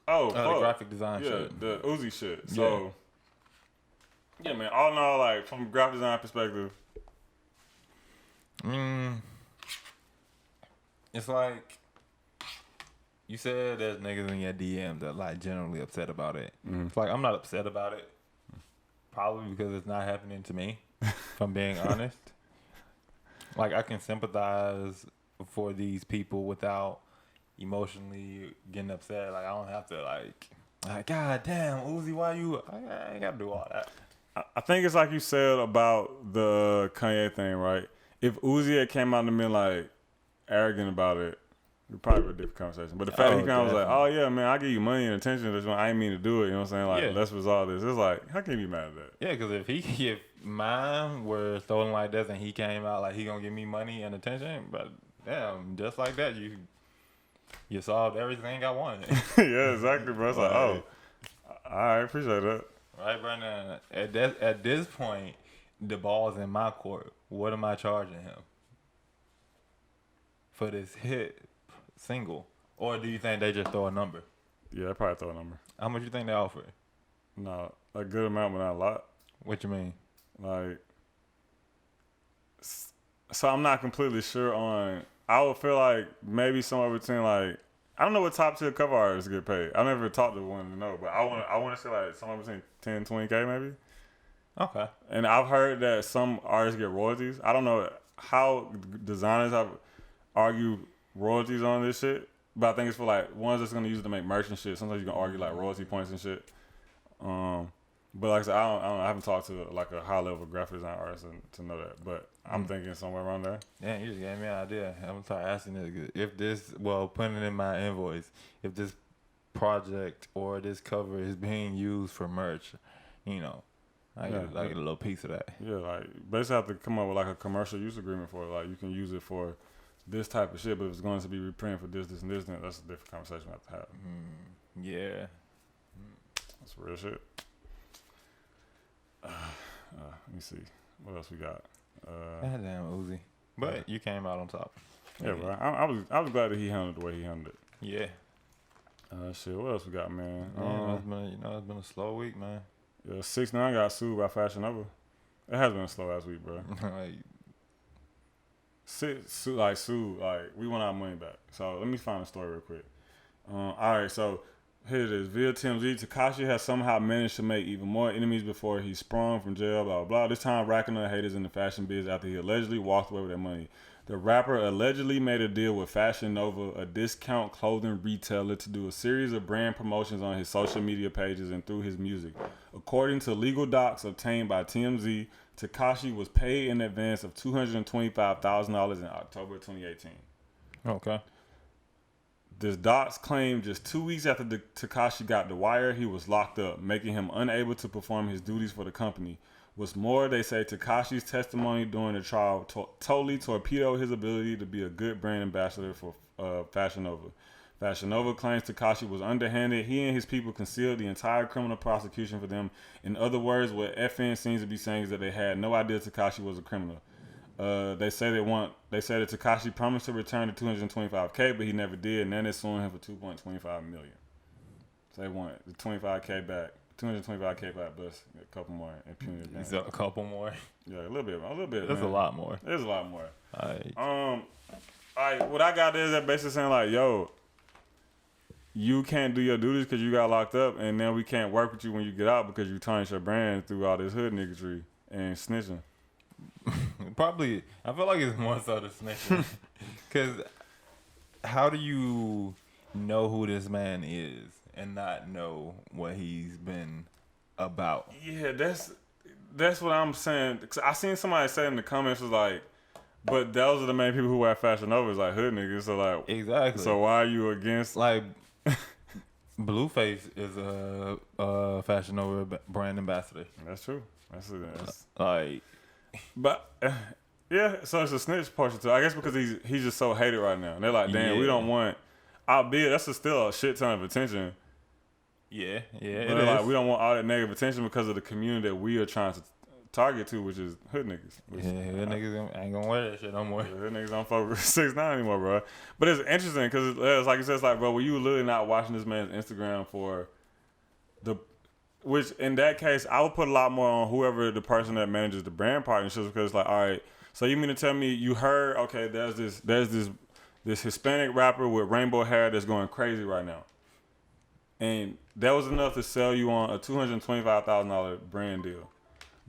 B: The graphic design shit.
A: The Uzi shit. So, yeah, man. All in all, like from a graphic design perspective,
B: it's like you said there's niggas in your DM that like generally upset about it.
A: Mm-hmm.
B: It's like I'm not upset about it, probably because it's not happening to me. If I'm being honest, like I can sympathize for these people without emotionally getting upset. Like I don't have to like God damn Uzi, why you? I ain't gotta do all that.
A: I think it's like you said about the Kanye thing, right? If Uzi had came out and been like arrogant about it, it'd probably be a different conversation. But the fact that he kind of was like, "Oh yeah, man, I give you money and attention. I ain't mean to do it." You know what I'm saying? Like, let's resolve this. It's like, how can you be mad at that?
B: Yeah, because if mine were stolen like this and he came out like he gonna give me money and attention, but damn, just like that, you solved everything I wanted.
A: Yeah, exactly, bro. It's like, oh, I appreciate that.
B: Right, Brandon. At this point, the ball's in my court. What am I charging him for this hit single? Or do you think they just throw a number?
A: Yeah, they probably throw a number.
B: How much you think they offer?
A: No, a good amount, but not a lot.
B: What you mean?
A: Like, so I'm not completely sure on. I would feel like maybe somewhere between like, I don't know what top tier cover artists get paid. I never talked to one to know, but I want to say like somewhere between 10, 20K maybe.
B: Okay.
A: And I've heard that some artists get royalties. I don't know how designers have argued royalties on this shit, but I think it's for like ones that's gonna use it to make merch and shit. Sometimes you can argue like royalty points and shit. But like I said, I haven't talked to like a high level graphic design artist to know that, but I'm thinking somewhere around there.
B: Yeah, you just gave me an idea. I'm gonna start asking this. If this, putting it in my invoice, if this project or this cover is being used for merch, you know, I get a little piece of that. Yeah,
A: like basically have to come up with like a commercial use agreement for it. Like you can use it for this type of shit, but if it's going to be reprinted for this, and this, then that's a different conversation we have to have.
B: Yeah.
A: That's real shit. Let me see. What else we got?
B: God damn Uzi. But you came out on top.
A: Yeah, bro. I was glad that he handled it the way he handled it.
B: Yeah.
A: Shit. What else we got, man?
B: It's been a slow week, man.
A: Yeah, 6ix9ine got sued by Fashion Nova. It has been a slow ass week, bro. Sued. We want our money back. So let me find the story real quick. All right, so here it is. Via TMZ, Tekashi has somehow managed to make even more enemies before he sprung from jail, blah, blah, blah. This time racking up haters in the fashion biz after he allegedly walked away with their money. The rapper allegedly made a deal with Fashion Nova, a discount clothing retailer, to do a series of brand promotions on his social media pages and through his music. According to legal docs obtained by TMZ, Tekashi was paid in advance of $225,000 in October 2018.
B: Okay.
A: This docs claim just 2 weeks after Tekashi got the wire, he was locked up, making him unable to perform his duties for the company. What's more, they say Tekashi's testimony during the trial totally torpedoed his ability to be a good brand ambassador for Fashion Nova. Fashion Nova claims Tekashi was underhanded. He and his people concealed the entire criminal prosecution for them. In other words, what FN seems to be saying is that they had no idea Tekashi was a criminal. They say that Tekashi promised to return the $225K, but he never did, and then they're suing him for $2.25 million. So they want the $25K back. $225K back plus a couple more in punitive damage.
B: A couple more?
A: Yeah, a little bit.
B: That's a lot more.
A: There's a lot more.
B: All
A: right. What I got there is that basically saying like, yo, you can't do your duties because you got locked up, and then we can't work with you when you get out because you tarnish your brand through all this hood niggatry and snitching.
B: Probably, I feel like it's more so the snitching. Because how do you know who this man is and not know what he's been about?
A: Yeah, that's what I'm saying. Cause I seen somebody say in the comments was like, but those are the main people who wear Fashion Nova is like hood niggas. So like,
B: exactly.
A: So why are you against
B: like? Blueface is a Fashion Nova brand ambassador.
A: That's true. That's
B: like,
A: but. Yeah, so it's a snitch portion too. I guess because he's just so hated right now. And they're like, damn, we don't want. Albeit that's still a shit ton of attention.
B: Yeah.
A: But they're like, we don't want all that negative attention because of the community that we are trying to target to, which is hood niggas.
B: Hood niggas ain't gonna wear that shit no more.
A: Hood niggas don't fuck with 6ix9ine anymore, bro. But it's interesting because it's like you said, it's like, bro, were you literally not watching this man's Instagram for the? Which in that case, I would put a lot more on whoever the person that manages the brand partnerships because it's like, all right. So you mean to tell me you heard, okay, there's this Hispanic rapper with rainbow hair that's going crazy right now. And that was enough to sell you on a $225,000 brand deal.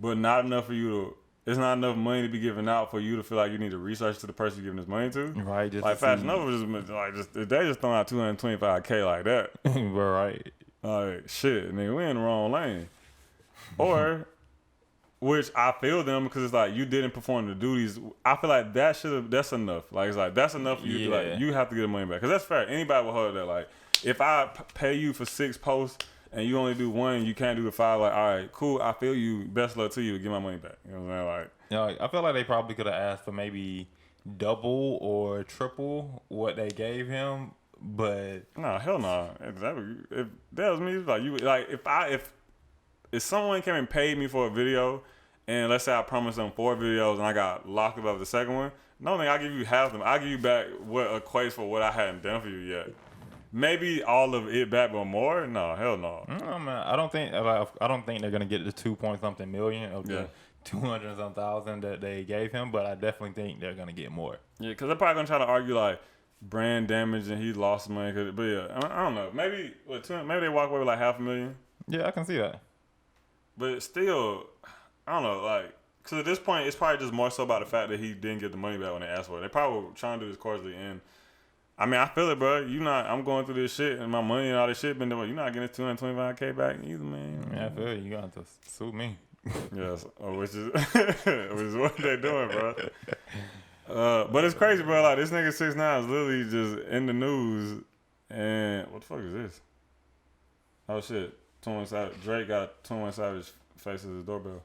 A: But not enough for you to, it's not enough money to be given out for you to feel like you need to research to the person you're giving this money to.
B: Right. Just
A: like Fashion Nova they just throwing out $225K like that.
B: Right.
A: Like, shit, nigga, we in the wrong lane. Or... Which I feel them because it's like you didn't perform the duties. I feel like that's enough. Like it's like that's enough for you to like you have to get the money back because that's fair. Anybody will hold that. Like if I pay you for 6 posts and you only do 1, you can't do the 5. Like all right, cool. I feel you. Best luck to you. Get my money back. You know what I'm saying?
B: Like I feel like they probably could have asked for maybe double or triple what they gave him, but
A: no, hell no. If that was me, like you like if someone came and paid me for a video, and let's say I promised them 4 videos and I got locked up after the second one, no, nigga, I'll give you half of them. I'll give you back what equates for what I hadn't done for you yet. Maybe all of it back, but more? No, hell no.
B: No, man, I don't think they're gonna get the 2-point-something million of the 200-some thousand that they gave him, but I definitely think they're gonna get more.
A: Yeah, because they're probably gonna try to argue like brand damage and he lost money. But yeah, I don't know. Maybe they walk away with like $500,000.
B: Yeah, I can see that.
A: But still, I don't know, like, because at this point, it's probably just more so about the fact that he didn't get the money back when they asked for it. They probably were trying to do this cordially, and I mean, I feel it, bro. I'm going through this shit, and my money and all this shit been doing. You're not getting this $225K back either, man.
B: Yeah, I feel it. You got to sue me.
A: Yes, which is what they're doing, bro. But it's crazy, bro. Like, this nigga 6ix9ine is literally just in the news, and what the fuck is this? Oh, shit. Drake got 21 Savage face as his doorbell.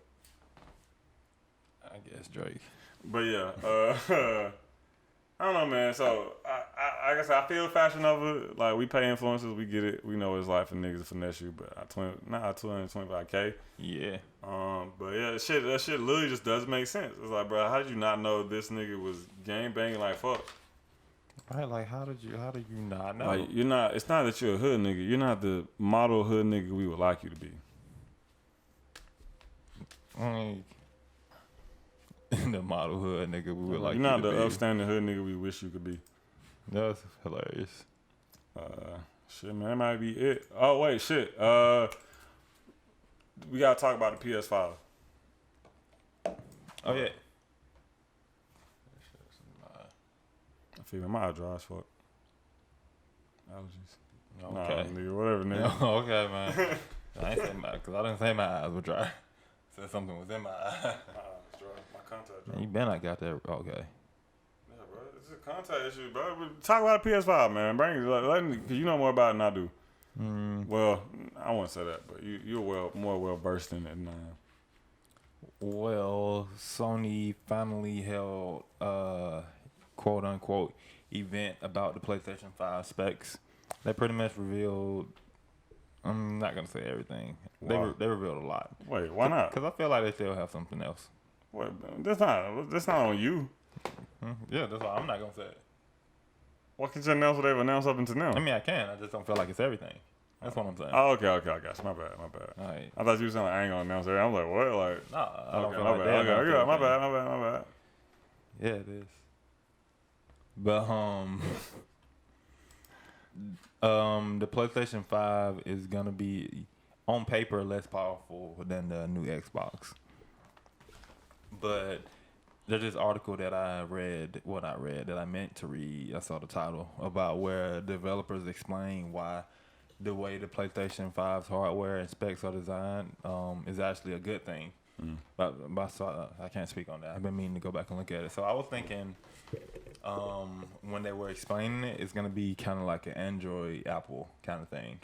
B: I guess Drake.
A: But yeah, I don't know, man. So I guess I feel Fashion Nova. Like we pay influencers, we get it. We know it's life for niggas to finesse you. But $225K.
B: Yeah.
A: But yeah, that shit literally just doesn't make sense. It's like, bro, how did you not know this nigga was gang banging like fuck?
B: Right, like how did you not know?
A: Like you're not. It's not that you're a hood nigga. You're not the model hood nigga we would like you to be.
B: The model hood nigga we would like.
A: You're not the
B: be.
A: upstanding hood nigga we wish you could be.
B: That's hilarious.
A: Shit, man, that might be it. Oh wait, shit. We gotta talk about the PS5.
B: Oh yeah.
A: Female, my eye dry as fuck. Allergies.
B: Okay.
A: Nah, nigga, whatever, nigga.
B: Okay, man. I ain't say my, because I didn't say my eyes were dry. Said something was in my eye.
A: My eyes dry. My contact dry.
B: You been I got that. Okay.
A: Yeah, bro. It's a contact issue, bro. Talk about the PS5, man. Bring it. Let me, because you know more about it than I do. Well, I won't say that, but you're more well versed in it than I am.
B: Well, Sony finally held quote unquote event about the PlayStation 5 specs. They pretty much revealed. I'm not gonna say everything. They revealed a lot.
A: Wait, why not?
B: Because I feel like they still have something else.
A: Wait, that's not on you.
B: Yeah, that's why I'm not gonna say it.
A: Why can't you announce what they've announced up until now?
B: I mean, I can. I just don't feel like it's everything. That's what I'm saying.
A: Oh, okay, I got you. My bad.
B: All right.
A: I thought you were saying like, I ain't gonna announce it. I'm like, what? Like,
B: Nah, I don't feel
A: my
B: like
A: bad.
B: they announced
A: Okay, my
B: everything.
A: bad.
B: Yeah, it is. But the PlayStation 5 is gonna be on paper less powerful than the new Xbox. But there's this article that I read, that I meant to read. I saw the title about where developers explain why the way the PlayStation 5's hardware and specs are designed is actually a good thing. But I can't speak on that. I've been meaning to go back and look at it. So I was thinking when they were explaining it, it's going to be kind of like an Android Apple kind of thing.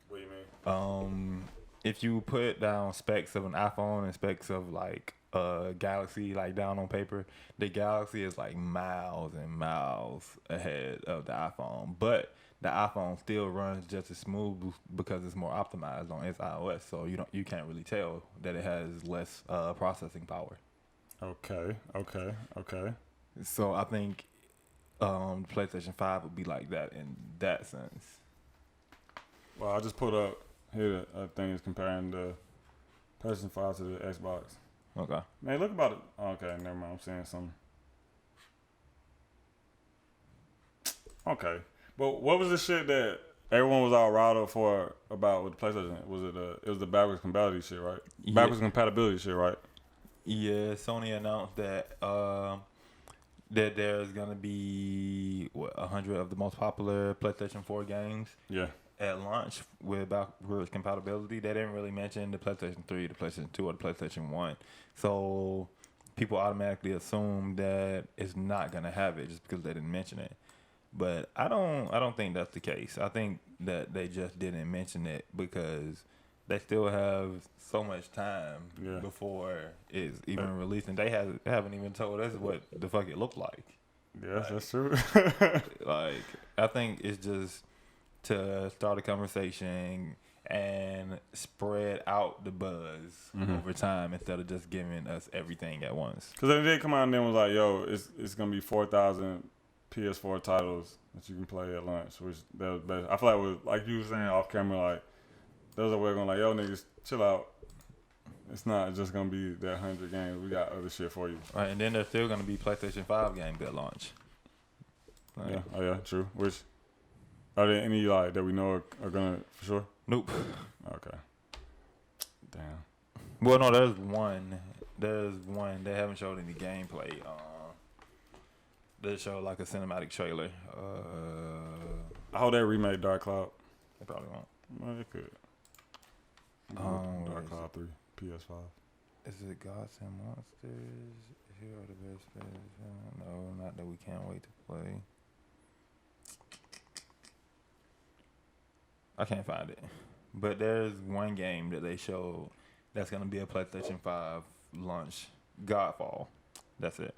A: What do you mean?
B: If you put down specs of an iPhone and specs of like a Galaxy, like down on paper, the Galaxy is like miles and miles ahead of the iPhone. But the iPhone still runs just as smooth because it's more optimized on its iOS. So you can't really tell that it has less processing power.
A: Okay.
B: So I think PlayStation 5 would be like that in that sense.
A: Well, I just put up here a thing is comparing the PlayStation 5 to the Xbox.
B: Okay.
A: Man, look about it. Okay, never mind. I'm saying something. Okay. But what was the shit that everyone was all riled up for about with the PlayStation? It was the backwards compatibility shit, right?
B: Yeah.
A: Backwards compatibility shit, right?
B: Yeah, Sony announced that that there's gonna be 100 of the most popular PlayStation 4 games.
A: Yeah.
B: At launch with backwards compatibility. They didn't really mention the PlayStation 3, the PlayStation 2, or the PlayStation 1. So people automatically assume that it's not gonna have it just because they didn't mention it. But I don't think that's the case. I think that they just didn't mention it because they still have so much time before it's even released, and they haven't even told us what the fuck it looked like.
A: Yes, that's true.
B: Like, I think it's just to start a conversation and spread out the buzz over time instead of just giving us everything at once.
A: Because they did come out and then was like, yo, it's gonna be 4,000 PS4 titles that you can play at launch, which that was better. I feel like it was like you were saying off camera, like there was a way going like, yo niggas, chill out. It's not just gonna be that 100 games. We got other shit for you.
B: Right, and then there's still gonna be PlayStation 5 games at launch. Like,
A: yeah. Oh yeah, true. Which are there any like that we know are gonna for sure?
B: Nope.
A: Okay. Damn.
B: Well, no, there's one. They haven't showed any gameplay. They showed like a cinematic trailer.
A: I hope they remake Dark Cloud.
B: They probably won't.
A: Well, they could. Dark Cloud 3, PS5.
B: Is it Gods and Monsters? Here are the best players. No, not that we can't wait to play. I can't find it. But there's one game that they showed that's going to be a PlayStation 5 launch. Godfall. That's it.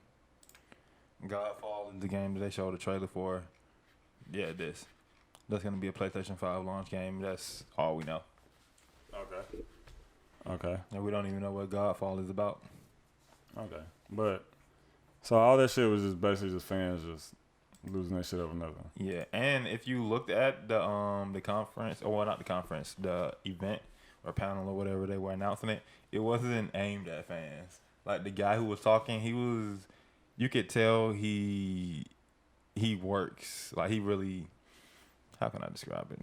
B: Godfall is the game that they showed the trailer for. Yeah, this. That's going to be a PlayStation 5 launch game. That's all we know.
A: Okay.
B: And we don't even know what Godfall is about.
A: Okay. But, so all that shit was just basically just fans just losing their shit over nothing.
B: Yeah, and if you looked at the conference, or well, not the conference, the event or panel or whatever they were announcing it wasn't aimed at fans. Like the guy who was talking, you could tell he works, like he really, how can I describe it?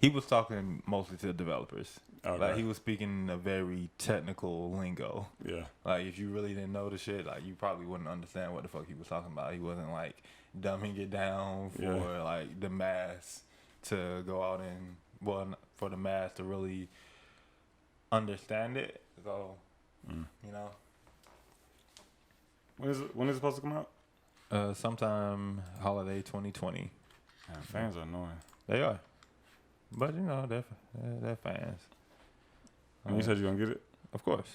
B: He was talking mostly to the developers.
A: Okay.
B: Like he was speaking a very technical lingo.
A: Yeah.
B: Like if you really didn't know the shit, like you probably wouldn't understand what the fuck he was talking about. He wasn't like dumbing it down for like the mass to go out and for the mass to really understand it. So you know,
A: when is it supposed to come out?
B: Sometime holiday 2020.
A: Man, fans are annoying.
B: They are, but you know they're fans.
A: And you said you gonna get it?
B: Of course.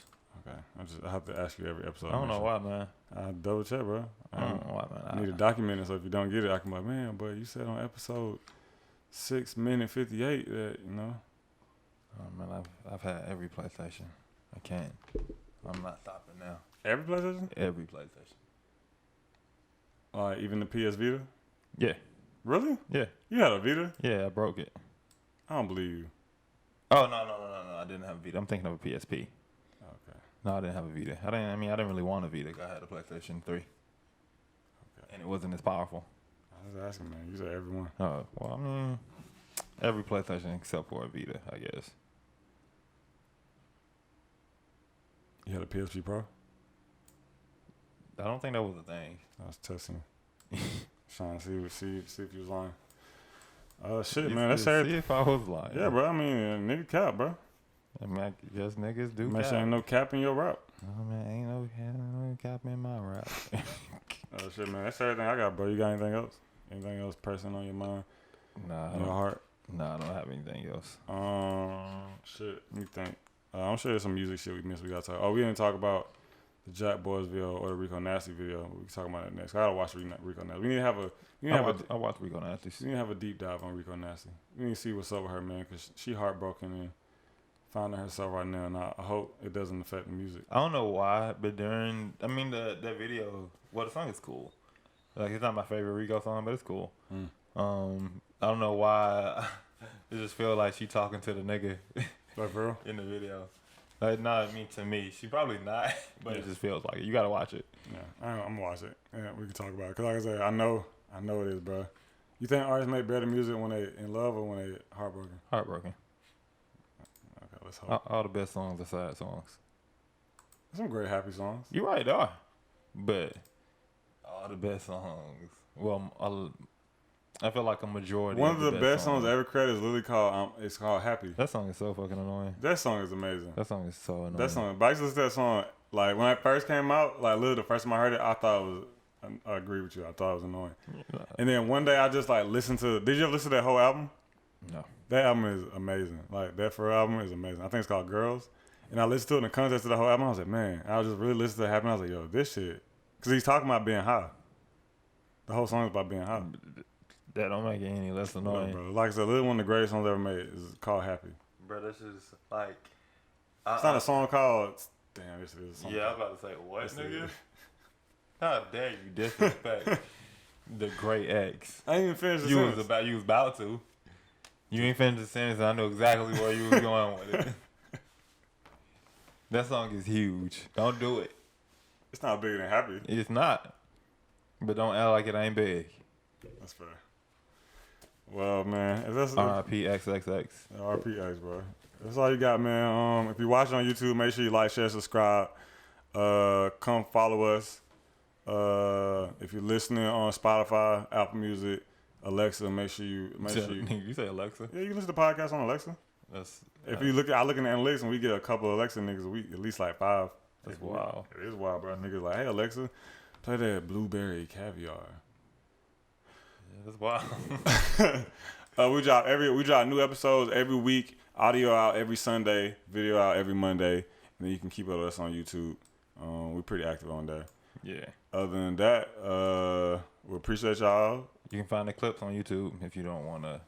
A: Okay, I have to ask you every episode.
B: I don't know why, man.
A: I double check, bro.
B: I don't know why, man.
A: I need to document it, so if you don't get it, I can be like, man, but you said on episode 6:58 that, you know.
B: Oh man, I've had every PlayStation. I can't. I'm not stopping now.
A: Every PlayStation?
B: Every PlayStation.
A: Even the PS Vita?
B: Yeah.
A: Really?
B: Yeah.
A: You had a Vita?
B: Yeah, I broke it.
A: I don't believe you.
B: Oh no! I didn't have a Vita. I'm thinking of a PSP.
A: Okay.
B: No, I didn't have a Vita. I didn't really want a Vita. I had a PlayStation 3. Okay. And it wasn't as powerful.
A: I was asking, man. You said everyone.
B: Oh, well, I mean, every PlayStation except for a Vita, I guess.
A: You had a PSP Pro?
B: I don't think that was a thing.
A: I was testing. Trying to see if you was lying. Shit, man. That's everything.
B: See if I was lying.
A: Yeah, bro. I mean, nigga cap, bro.
B: I mean, I guess niggas do
A: Make
B: cap.
A: sure ain't no cap in your rap.
B: Oh, man, ain't no cap in my rap.
A: Oh, shit, man. That's everything I got, bro. You got anything else? Anything else pressing on your mind?
B: Nah.
A: In your heart?
B: Nah, I don't have anything else.
A: Shit. Let me think. I'm sure there's some music shit we missed. We got to talk. Oh, we didn't talk about the Jack Boys video or the Rico Nasty video. We can talk about that next. I gotta watch Rico Nasty. We need to have a.
B: I watched Rico Nasty.
A: We need to have a deep dive on Rico Nasty. We need to see what's up with her, man, because she heartbroken and finding herself right now. And I hope it doesn't affect the music.
B: I don't know why, but that video. Well, the song is cool. Like, it's not my favorite Rico song, but it's cool. I don't know why. It just feel like she talking to the nigga.
A: Like, for real?
B: In the video. Like, not to me. She probably not, but it just feels like it. You gotta watch it.
A: Yeah, I'm gonna watch it. Yeah, we can talk about it. Cause like I said, I know it is, bro. You think artists make better music when they in love or when they heartbroken?
B: Heartbroken.
A: Okay, let's hope.
B: All the best songs are sad songs.
A: Some great happy songs.
B: You're right, they are. But all the best songs. Well, I feel like a majority.
A: One of the best songs ever created is literally called it's called Happy.
B: That song is so fucking annoying.
A: That song is amazing.
B: That song is so annoying.
A: That song, but I used to listen to that song like when it first came out. Like literally the first time I heard it, I thought it was. I agree with you. I thought it was annoying. And then one day I just like listened to. Did you ever listen to that whole album?
B: No.
A: That album is amazing. Like that for album is amazing. I think it's called Girls. And I listened to it in the context of the whole album. I was like, man, I was just really listening to it happen. I was like, yo, this shit. Because he's talking about being high. The whole song is about being high.
B: That don't make it any less annoying.
A: No, bro. Like I said, literally one of the greatest songs ever made is called Happy.
B: Bro, this is like...
A: It's not a song called... Damn, yes it is a song.
B: Yeah, I was about to say, what, nigga? How dare you disrespect the great X?
A: I ain't even finished the sentence.
B: You was about to. You ain't finished the sentence. I know exactly where you was going with it. That song is huge. Don't do it.
A: It's not bigger than Happy.
B: It's not. But don't act like it ain't big.
A: That's fair. Well, man, if that's
B: R.I.P. XXX.
A: R.I.P. X, bro. That's all you got, man. If you're watching on YouTube, make sure you like, share, subscribe. Come follow us. If you're listening on Spotify, Apple Music, Alexa, make sure you.
B: You say Alexa?
A: Yeah, you can listen to podcasts on Alexa. You look, I look in the analytics and we get a couple of Alexa niggas a week, at least like 5.
B: That's wild.
A: It is wild, bro. Niggas like, hey Alexa, play that Blueberry Caviar.
B: That's wild.
A: We drop new episodes every week. Audio out every Sunday, video out every Monday, and then you can keep up with us on YouTube. We're pretty active on there.
B: Yeah.
A: Other than that, we appreciate y'all.
B: You can find the clips on YouTube if you don't want to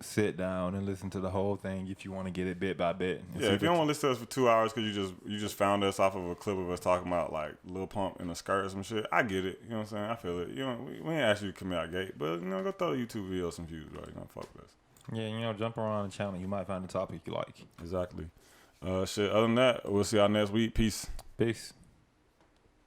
B: sit down and listen to the whole thing. If you want to get it bit by bit.
A: Yeah, if you don't want to listen to us for 2 hours because you just found us off of a clip of us talking about like Lil Pump in a skirt or some shit, I get it. You know what I'm saying? I feel it. You know, we ain't ask you to come out gate, but go throw the YouTube video some views, bro. Fuck with us.
B: Yeah, jump around the channel. You might find a topic you like.
A: Exactly. Shit. Other than that, we'll see y'all next week. Peace.
B: Peace.